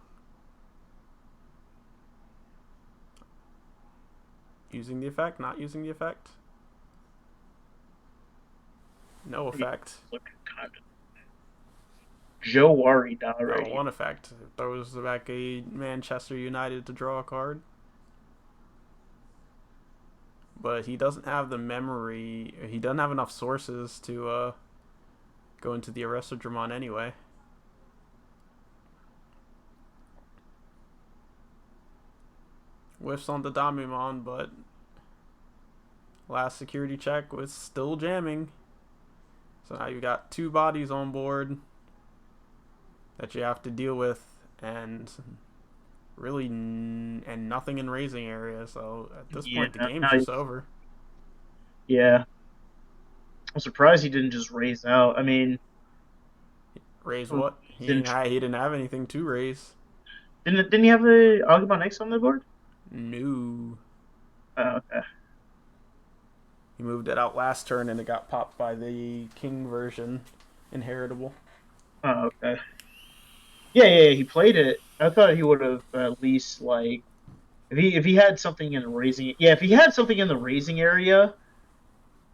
Using the effect, not using the effect. No effect. Looking kind of Joe worried already. No, one effect. Throws back a Manchester United to draw a card. But he doesn't have the memory. He doesn't have enough sources to go into the Arresterdramon anyway. Whiffs on the Damimon, but last security check was still jamming. So now you got 2 bodies on board that you have to deal with, and really and nothing in raising area. So at this point, the game's just over. Yeah, I'm surprised he didn't just raise out. I mean, raise what? He didn't have anything to raise. Didn't he have a Agumon X on the board? No. Oh, okay. He moved it out last turn, and it got popped by the King version, inheritable. Oh, okay. Yeah, he played it. I thought he would have at least like if he had something in the raising. Yeah, if he had something in the raising area,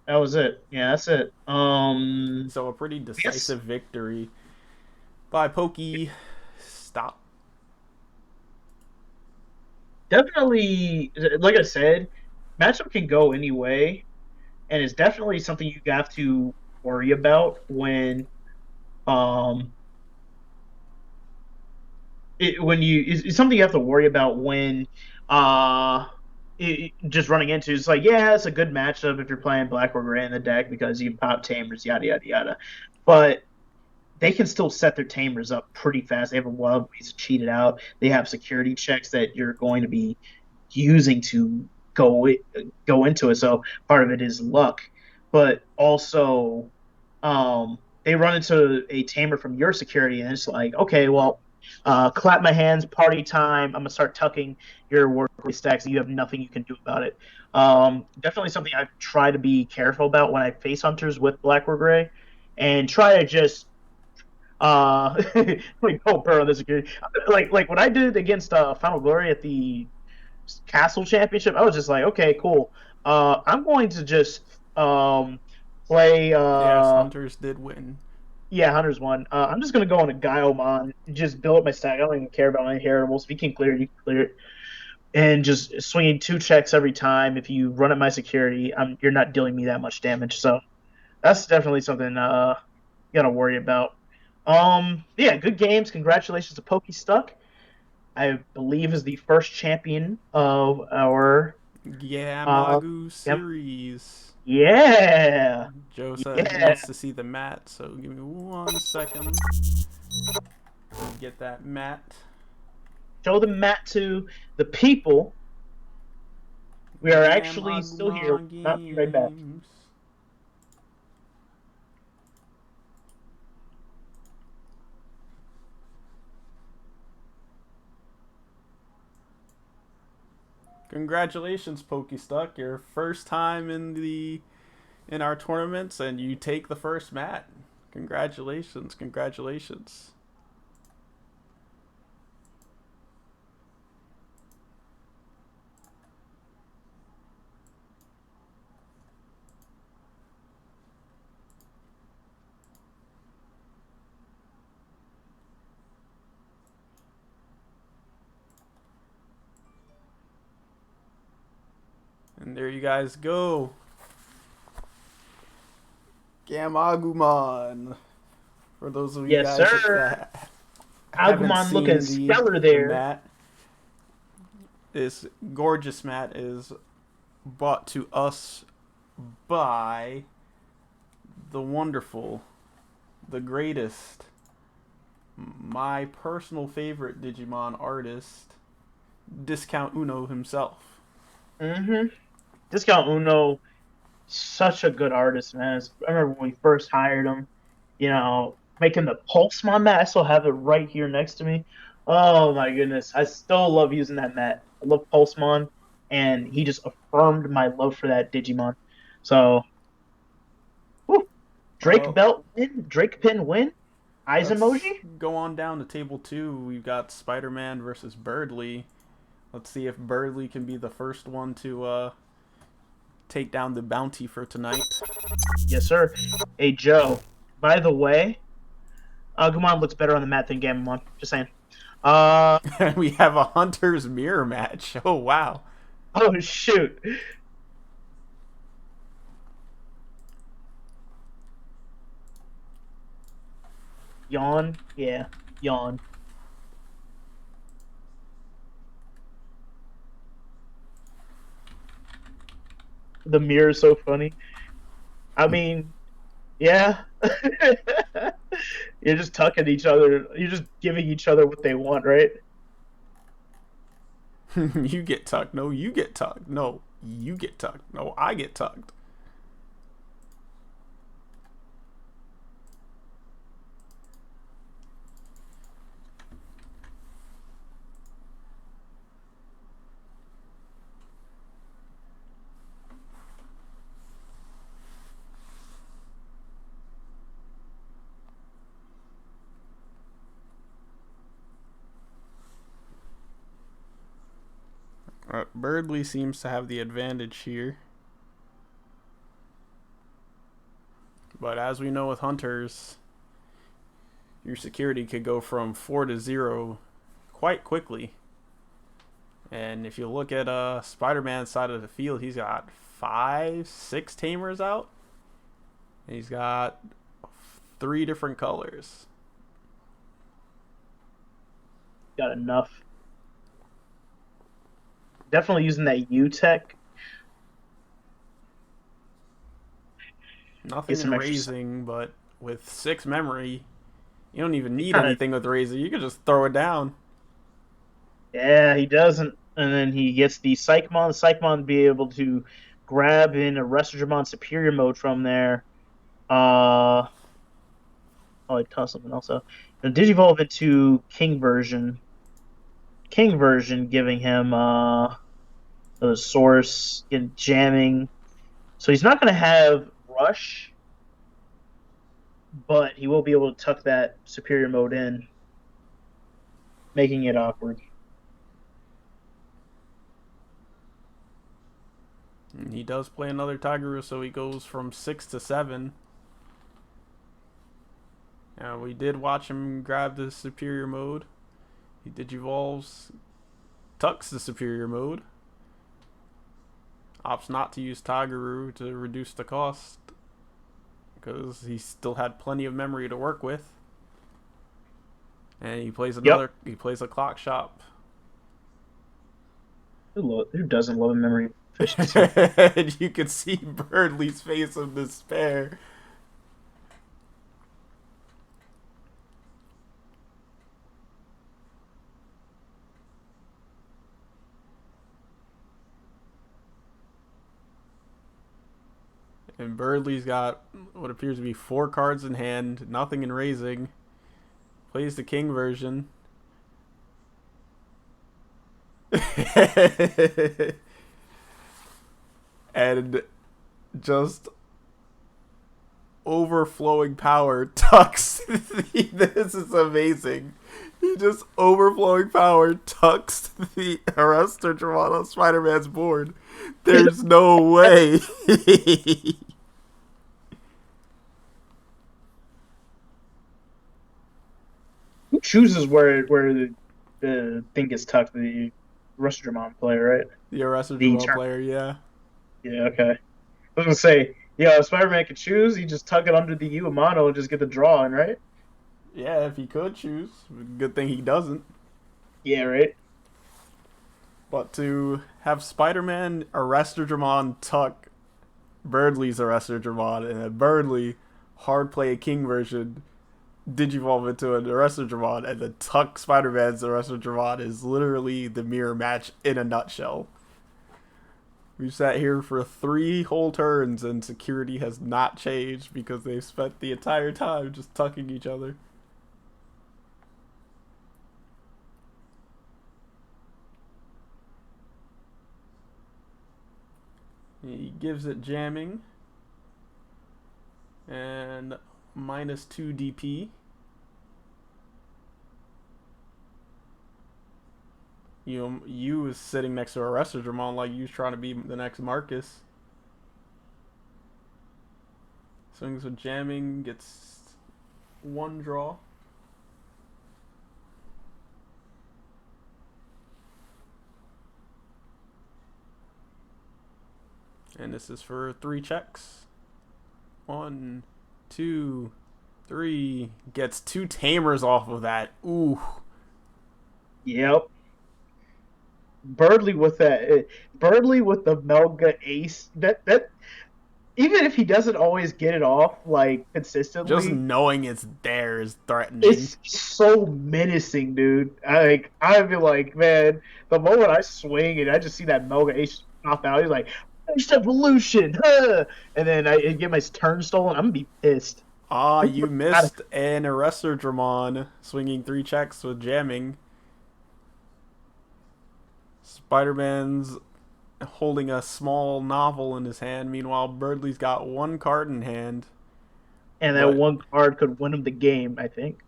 that was it. Yeah, that's it. So a pretty decisive victory by Pokey. Stop. Definitely, like I said, matchup can go any way, and it's definitely something you have to worry about when it's something you have to worry about when just running into. It's like, yeah, it's a good matchup if you're playing black or gray in the deck because you can pop tamers, yada yada yada, but they can still set their tamers up pretty fast. They have a lot of ways to cheat it out. They have security checks that you're going to be using to go into it. So part of it is luck, but also they run into a tamer from your security, and it's like, okay, well, clap my hands, party time. I'm gonna start tucking your workaway stacks. You have nothing you can do about it. Definitely something I try to be careful about when I face hunters with black or gray, and try to just like go per on the security. Like what I did against Final Glory at the Castle Championship, I was just like, okay, cool. I'm going to just play. Yes, Hunters did win. Yeah, Hunters won. I'm just gonna go on a Gammagumon, just build up my stack. I don't even care about my inheritables. If you can clear it, you can clear it. And just swinging 2 checks every time. If you run at my security, you're not dealing me that much damage. So that's definitely something you gotta worry about. Yeah, good games. Congratulations to Pokey Stuck. I believe is the first champion of our Gammagu series. Yeah. Joe said he wants to see the mat, so give me 1 second. Get that mat. Show the mat to the people. We are actually still here. Not be right back. Games. Congratulations, Pokestuck. Your first time in our tournaments, and you take the first mat. Congratulations, congratulations. And there you guys go. Gammagumon. For those of you Yes, guys sir. that haven't Agumon seen looking stellar there. mat, this gorgeous mat is brought to us by the wonderful, the greatest, my personal favorite Digimon artist, Discount Uno himself. Discount Uno, such a good artist, man. I remember when we first hired him, you know, making the Pulsemon mat. I still have it right here next to me. Oh my goodness. I still love using that mat. I love Pulsemon, and he just affirmed my love for that Digimon. So, whew, Drake Well, belt win, Drake pin win, eyes let's emoji. go on down to table 2. We've got Spider-Man versus Birdly. Let's see if Birdly can be the first one to take down the bounty for tonight. Yes, sir. Hey, Joe. By the way, Agumon looks better on the mat than Gammamon. Just saying. We have a Hunter's Mirror match. Oh, wow. Oh, shoot. Yawn? Yeah, yawn. The mirror is so funny. I mean, yeah. You're just tucking each other. You're just giving each other what they want, right? You get tucked. No, you get tucked. No, you get tucked. No, I get tucked. Birdly seems to have the advantage here. But as we know with Hunters, your security could go from 4 to 0 quite quickly. And if you look at Spider-Man's side of the field, he's got 5, 6 tamers out. And he's got 3 different colors. Got enough. Definitely using that U-Tech. Nothing in raising, but with 6 memory, you don't even need anything with raising. You can just throw it down. Yeah, he doesn't. And then he gets the Psychmon. Psychmon be able to grab in a Restormon Superior mode from there. Oh, I tossed something else out. And Digivolve into King version. King version giving him the source in jamming. So he's not going to have Rush, but he will be able to tuck that Superior mode in, making it awkward. And he does play another Tigeru, so he goes from 6 to 7. Now, we did watch him grab the Superior mode. He Digivolves, tucks the Superior mode. Opts not to use Tigeru to reduce the cost, because he still had plenty of memory to work with. And he plays another. Yep. He plays a Clock Shop. Who doesn't love a memory? And you can see Birdly's face of despair. And Birdley's got what appears to be 4 cards in hand, nothing in raising. Plays the king version. And just overflowing power tucks. This is amazing. He just overflowing power tucks the Arrestor Dramon on Spider-Man's board. There's no way. Who chooses where the thing gets tucked? The Rustramon player, right? The Arrestor The Dramon player, yeah. Yeah, okay. I was gonna say, yeah, if Spider-Man could choose, he just tuck it under the Uemano and just get the draw in, right? Yeah, if he could choose. Good thing he doesn't. Yeah, right. But to have Spider-Man Arrestor Dramon tuck Birdley's Arrestor Dramon, and then Birdley hard play a king version, digivolve into an Arrestor Dramon, and then tuck Spider-Man's Arrestor Dramon is literally the mirror match in a nutshell. We've sat here for 3 whole turns and security has not changed because they've spent the entire time just tucking each other. He gives it jamming and -2 DP. You is sitting next to Arrestor Dramon like you was trying to be the next Marcus. Swings with jamming, gets 1 draw. And this is for 3 checks. 1, 2, 3. Gets 2 tamers off of that. Ooh. Yep. Birdley with the Melga Ace. That even if he doesn't always get it off like consistently, just knowing it's there is threatening. It's so menacing, dude. I'd be like, man, the moment I swing and I just see that Melga Ace pop out, he's like, Ace Evolution, huh! And then I get my turn stolen, I'm gonna be pissed. You missed an Arrestor Dramon swinging 3 checks with jamming. Spider-Man's holding a small novel in his hand. Meanwhile, Birdley's got 1 card in hand. And that 1 card could win him the game, I think.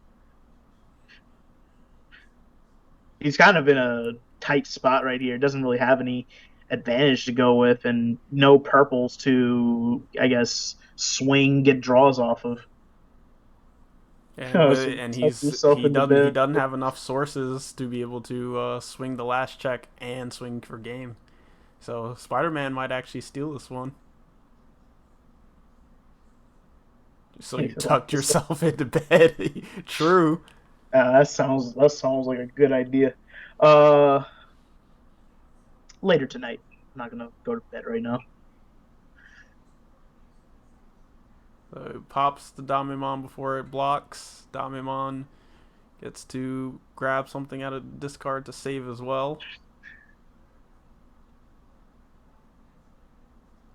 He's kind of in a tight spot right here. Doesn't really have any advantage to go with, and no purples to, I guess, swing, get draws off of. And he doesn't have enough sources to be able to swing the last check and swing for game. So Spider-Man might actually steal this one. So you tucked yourself into bed. True. That sounds like a good idea. Later tonight. I'm not gonna go to bed right now. So it pops the Dmvdrakes before it blocks. Dmvdrakes gets to grab something out of discard to save as well.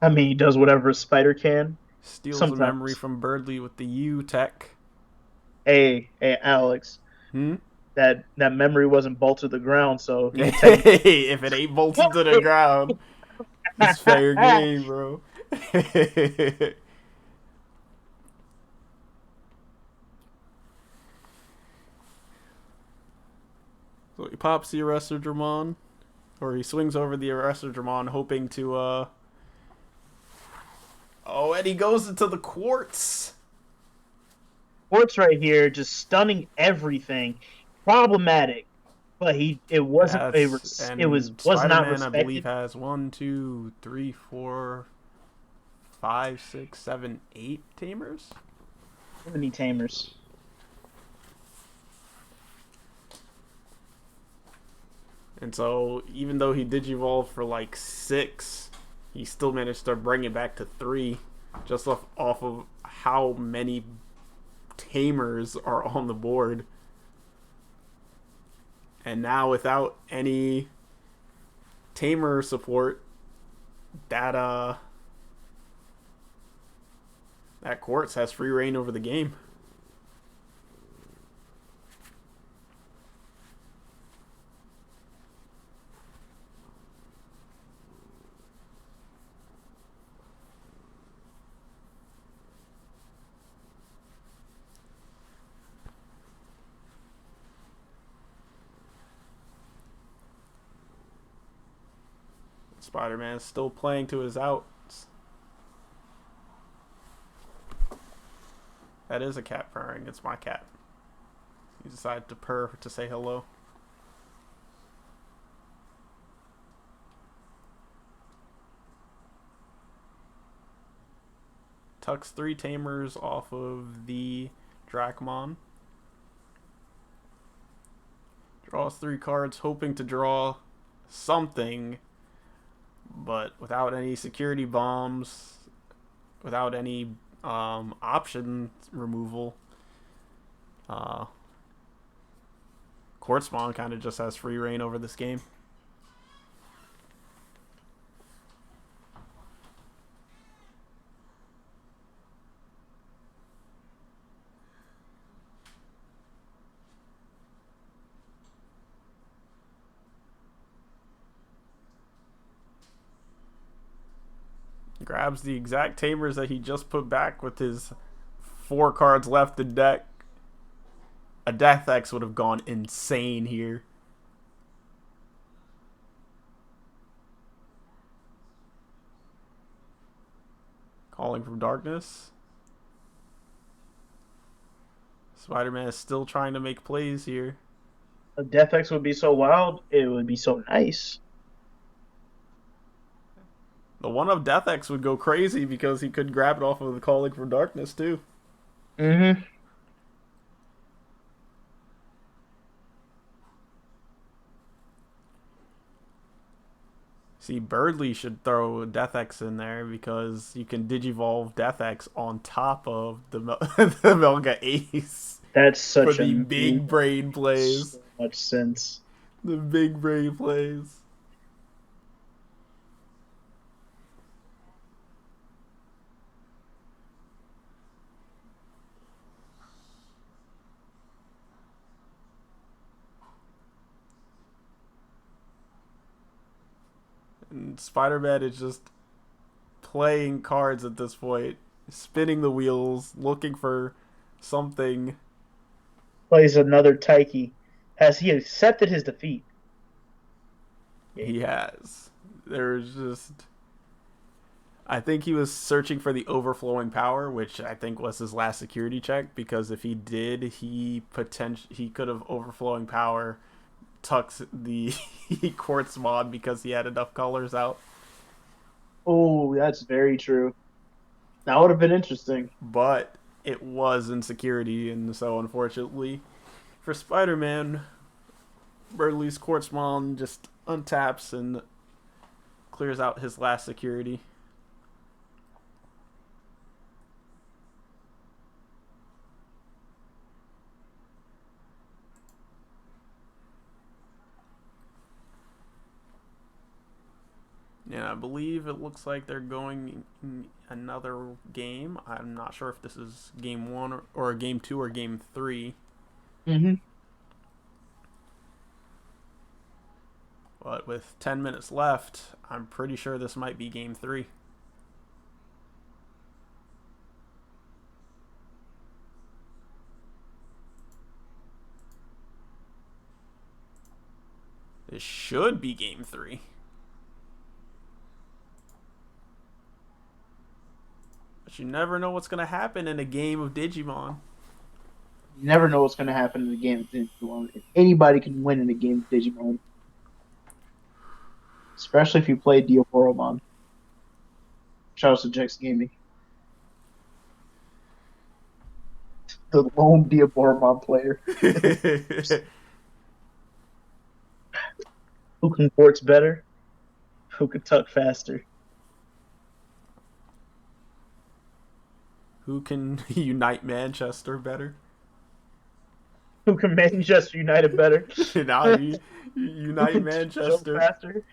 I mean, he does whatever a spider can. Steals a memory from Birdley with the U tech. Hey, Alex. That memory wasn't bolted to the ground, so if it ain't bolted to the ground, it's fair game, bro. So he pops the Arrestor Dramon, or he swings over the Arrestor Dramon, hoping to Oh, and he goes into the Quartz. Quartz right here, just stunning everything. Problematic, but it wasn't wasn't not respected. I believe has 1, 2, 3, 4, 5, 6, 7, 8 tamers. How many tamers? And so, even though he digivolved for like 6, he still managed to bring it back to 3, just off of how many tamers are on the board. And now, without any tamer support, that That Quartz has free reign over the game. Spider-Man's still playing to his outs. That is a cat purring. It's my cat. He decided to purr to say hello. Tucks 3 Tamers off of the Drakmon. Draws 3 cards, hoping to draw something, but without any security bombs, without any option removal, Quartzmon kind of just has free reign over this game. Grabs the exact Tamers that he just put back with his 4 cards left in deck. A Death X would have gone insane here. Calling from Darkness. Spider-Man is still trying to make plays here. A Death X would be so wild, it would be so nice. The one of Death X would go crazy because he could grab it off of the Calling from Darkness too. Mm-hmm. See, Birdly should throw Death X in there because you can Digivolve Death X on top of the the Melga Ace. That's such for the big brain plays. So much sense. The big brain plays. And Spider-Man is just playing cards at this point, spinning the wheels, looking for something. Plays another Taiki. Has he accepted his defeat? He has. There's just... I think he was searching for the overflowing power, which I think was his last security check, because if he did, he could have overflowing power tucks the Quartz mod because he had enough colors out. Oh, that's very true. That would have been interesting. But it was insecurity, and so unfortunately for Spider-Man, Birdly's Quartzmon just untaps and clears out his last security. Yeah, I believe it looks like they're going in another game. I'm not sure if this is game 1 or game 2 or game 3. Mm-hmm. But with 10 minutes left, I'm pretty sure this might be game 3. This should be game 3. But you never know what's going to happen in a game of Digimon. You never know what's going to happen in a game of Digimon. Anybody can win in a game of Digimon. Especially if you play Diaboromon. Shout out to Jex Gaming. The lone Diaboromon player. Who can quartz better? Who can tuck faster? Who can unite Manchester better? Who can Manchester United better? Now you unite Manchester. Faster?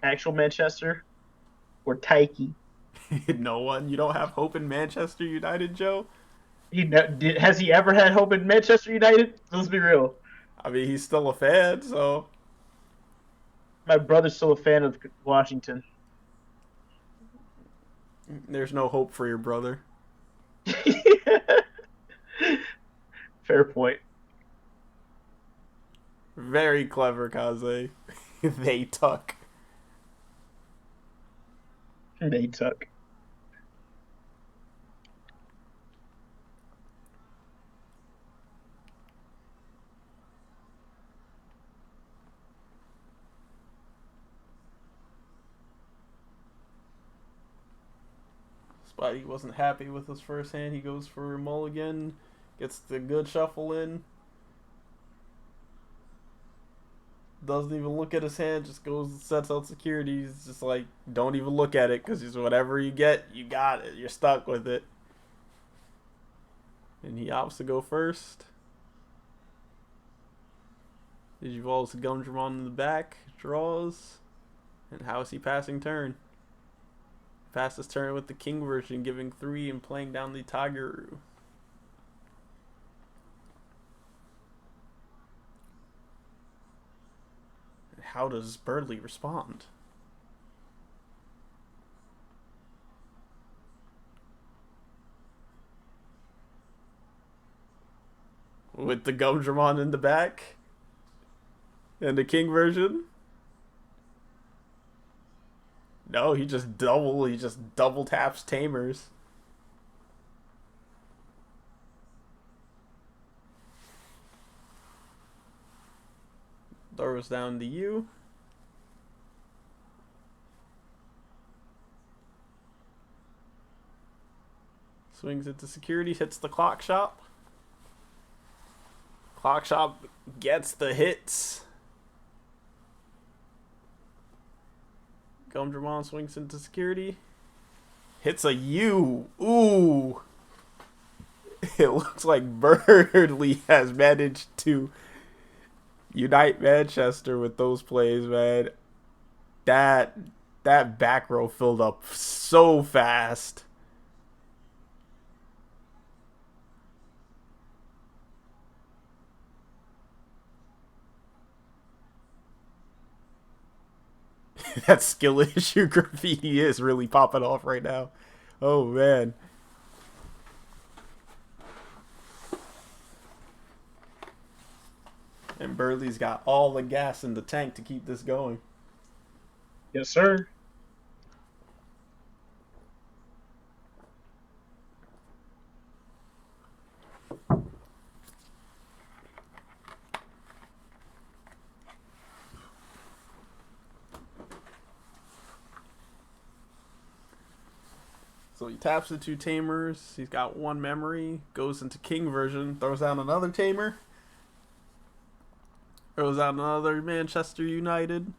Actual Manchester or Taiki? No one. You don't have hope in Manchester United, Joe? Has he ever had hope in Manchester United? Let's be real. I mean, he's still a fan, so My brother's still a fan of Washington. there's no hope for your brother. Fair point. Very clever, Kaze. They tuck. They took. Spidey wasn't happy with his first hand. He goes for mulligan, gets the good shuffle in. Doesn't even look at his hand, just goes and sets out security. He's just like, don't even look at it, because whatever you get, you got it. You're stuck with it. And he opts to go first. Digivolves the Gammagumon in the back, draws. And how is he passing turn? Passed his turn with the king version, giving 3 and playing down the Tigeru. How does Birdly respond? With the Gammagumon in the back? And the king version? No, he just double taps Tamers. Throws down to you. Swings into security, hits the clock shop. Clock shop gets the hits. Gammagumon swings into security. Hits a U. Ooh. It looks like Birdly has managed to unite Manchester with those plays, man. That back row filled up so fast. That skill issue graffiti is really popping off right now. Oh, man. And Birdly's got all the gas in the tank to keep this going. Yes, sir. So he taps the 2 Tamers. He's got 1 memory. Goes into king version. Throws down another Tamer. Throws out another Manchester United.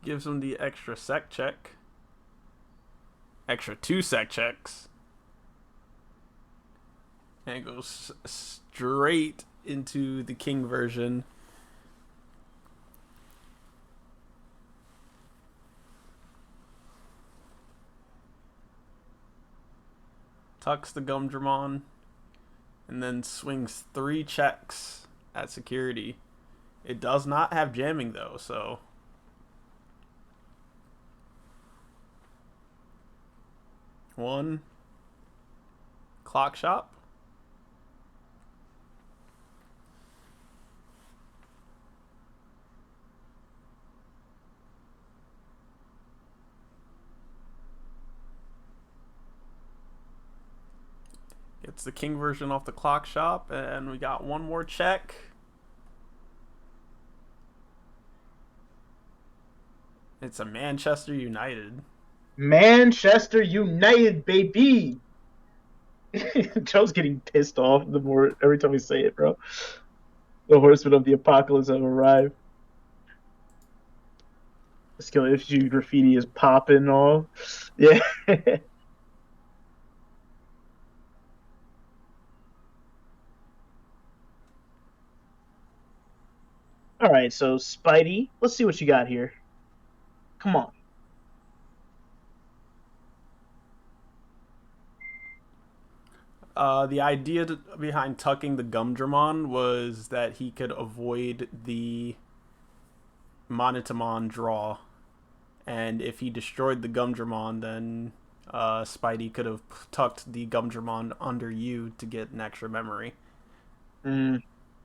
Gives him the extra sec check. Extra 2 sec checks. And goes straight into the king version. Tucks the Gammagumon, and then swings 3 checks at security. It does not have jamming though, so 1 clock shop. Gets the king version off the clock shop, and we got 1 more check. It's a Manchester United. Manchester United, baby. Joe's getting pissed off the more every time we say it, bro. The horsemen of the apocalypse have arrived. The skill issue graffiti is popping off. Yeah. All right, so Spidey, let's see what you got here. Come on. The idea behind tucking the Gumdramon was that he could avoid the Monotamon draw. And if he destroyed the Gumdramon, then Spidey could have tucked the Gumdramon under you to get an extra memory.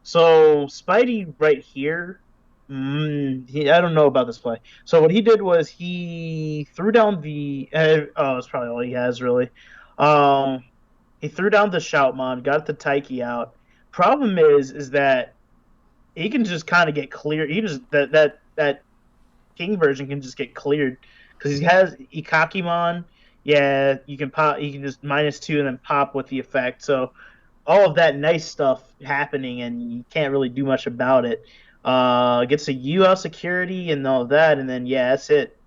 So Spidey right here, I don't know about this play. So what he did was he threw down the. It's probably all he has really. He threw down the Shoutmon, got the Taiki out. Problem is that he can just kind of get cleared. He just that King version can just get cleared because he has Ikakimon. Yeah, you can pop. You can just -2 and then pop with the effect. So all of that nice stuff happening, and you can't really do much about it. Gets a UL security and all of that, and then yeah, that's it.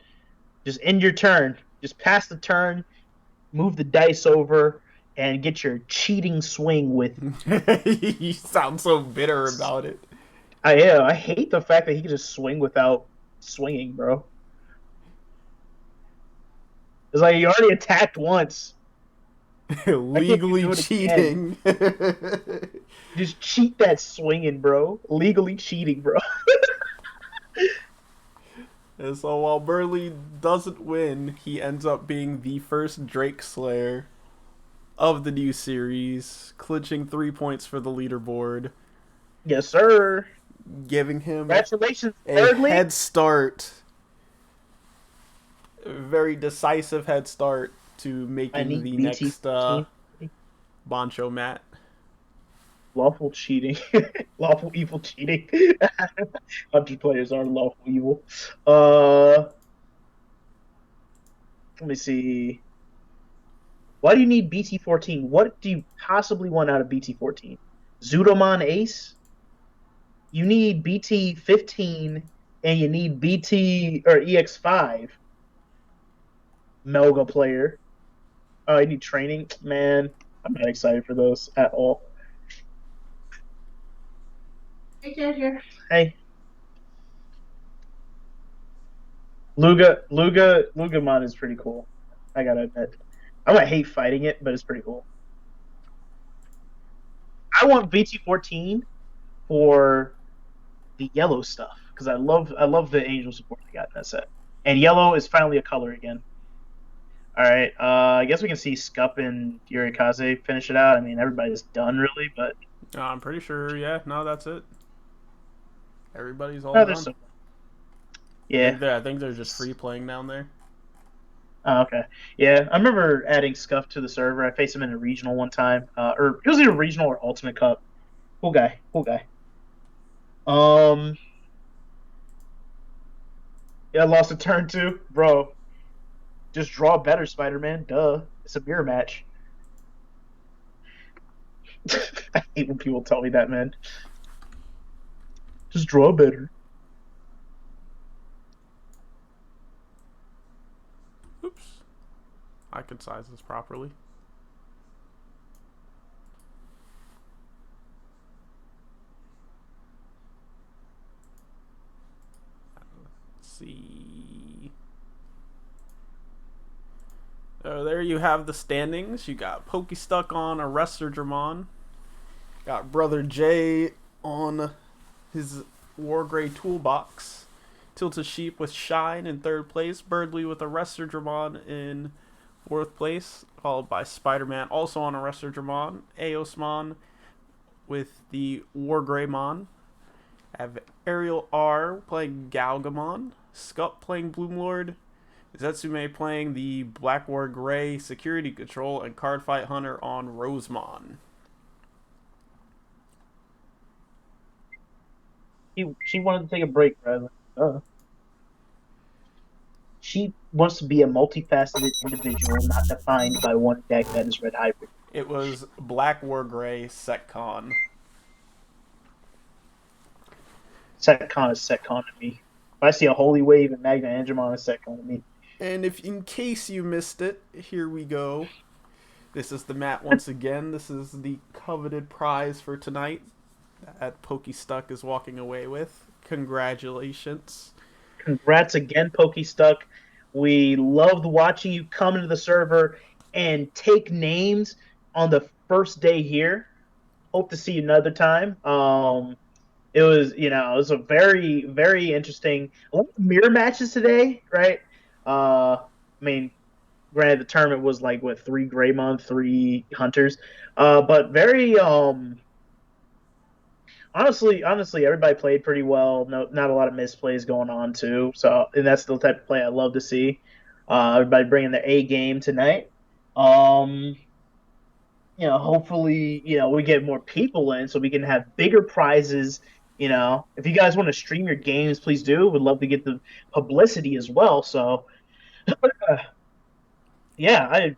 Just end your turn. Just pass the turn, move the dice over, and get your cheating swing with. You sound so bitter about it. I hate the fact that he can just swing without swinging, bro. It's like you already attacked once. Legally cheating. Just cheat that swinging, bro. Legally cheating, bro. And so while Burley doesn't win, he ends up being the first Drake Slayer of the new series, clinching 3 points for the leaderboard. Yes, sir. Giving him Congratulations, a thirdly. head start. A very decisive head start to making the next Bancho mat. Lawful cheating. Lawful evil cheating. 100 players are lawful evil. Let me see. Why do you need BT-14? What do you possibly want out of BT-14? Zudomon Ace? You need BT-15 and you need BT or EX5. Melga player. Oh, you need training? Man, I'm not excited for those at all. Hey, get here. Hey. Lugamon is pretty cool. I gotta admit. I might hate fighting it, but it's pretty cool. I want BT-14 for the yellow stuff because I love the angel support they got in that set. And yellow is finally a color again. All right, I guess we can see Scup and Yurikaze finish it out. I mean, everybody's done really, but I'm pretty sure. Yeah, no, that's it. Everybody's all done. Yeah, I think they're just free playing down there. Oh, okay. Yeah, I remember adding Scuff to the server. I faced him in a regional one time, or it was either regional or Ultimate Cup. Cool guy. Yeah, I lost a turn too, bro. Just draw better, Spider-Man. Duh. It's a mirror match. I hate when people tell me that, man. Just draw better. Oops. I could size this properly. Let's see. There you have the standings. You got Pokestuck on Arrestor Dramon. Got Brother Jay on his Wargrey Toolbox. Tilted Sheep with Shine in 3rd place. Birdly with Arrestor Dramon in 4th place. Followed by Spider-Man also on Arrestor Dramon. Aosmon with the Wargreymon. I have Ariel R playing Galgamon. Scup playing Bloomlord. Zetsume playing the Black War Gray Security Control, and Cardfight Hunter on Rosemon. She wanted to take a break, Bradley. She wants to be a multifaceted individual, not defined by one deck that is Red Hybrid. It was Black War Gray Setcon. Setcon is Setcon to me. If I see a Holy Wave and Magna Angemon, is Setcon to me. And if in case you missed it, here we go. This is the mat once again. This is the coveted prize for tonight. that Pokestuck is walking away with. Congratulations. Congrats again, Pokestuck. We loved watching you come into the server and take names on the first day here. Hope to see you another time. It was a very, very interesting. A lot of mirror matches today, right? I mean, granted, the tournament was like what, 3 Greymon, 3 Hunters, but very honestly, everybody played pretty well. No, not a lot of misplays going on too. So, and that's the type of play I love to see. Everybody bringing their A game tonight. Um, hopefully, we get more people in so we can have bigger prizes. If you guys want to stream your games, please do. Would love to get the publicity as well. So, yeah, I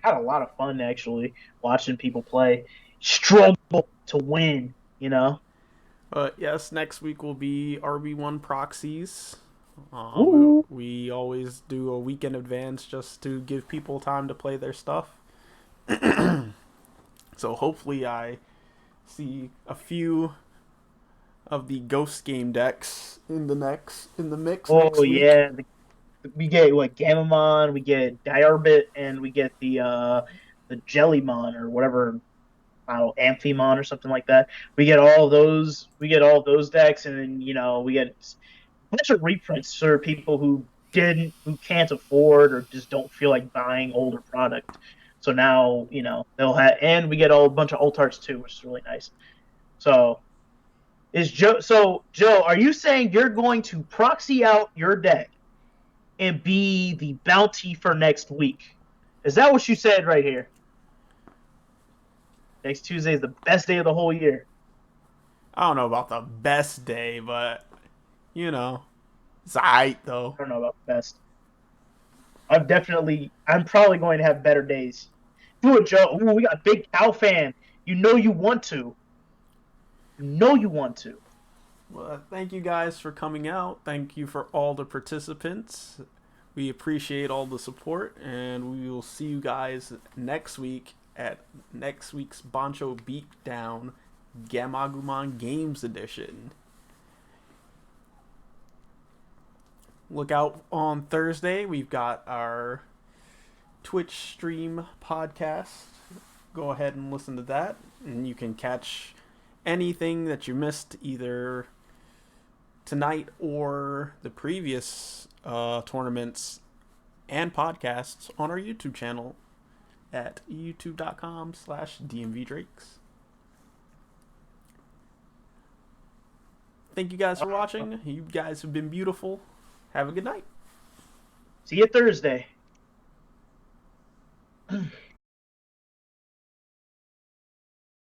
had a lot of fun actually watching people play, struggle to win. But yes, next week will be RB1 proxies. Ooh. We always do a week in advance just to give people time to play their stuff. So hopefully I see a few of the Ghost Game decks in the mix next week. Yeah, we get what, Gammagumon, we get Diarbit, and we get the Jellymon or whatever, I don't know, Amphimon or something like that. We get all of those. We get all of those decks, and then we get a bunch of reprints for people who can't afford or just don't feel like buying older product. So now they'll have, and we get a bunch of alt arts too, which is really nice. So Joe, are you saying you're going to proxy out your deck and be the bounty for next week? Is that what you said right here? Next Tuesday is the best day of the whole year. I don't know about the best day, but it's alright though. I don't know about best. I'm probably going to have better days. Do it, Joe. Ooh, we got a big Cow fan. You know you want to. Well, thank you guys for coming out. Thank you for all the participants. We appreciate all the support, and we will see you guys next week at next week's Bancho Beatdown Gammagumon Games Edition. Look out on Thursday. We've got our Twitch stream podcast. Go ahead and listen to that, and you can catch anything that you missed either tonight or the previous tournaments and podcasts on our YouTube channel at youtube.com/Dmvdrakes. Thank you guys for watching. You guys have been beautiful. Have a good night. See you Thursday.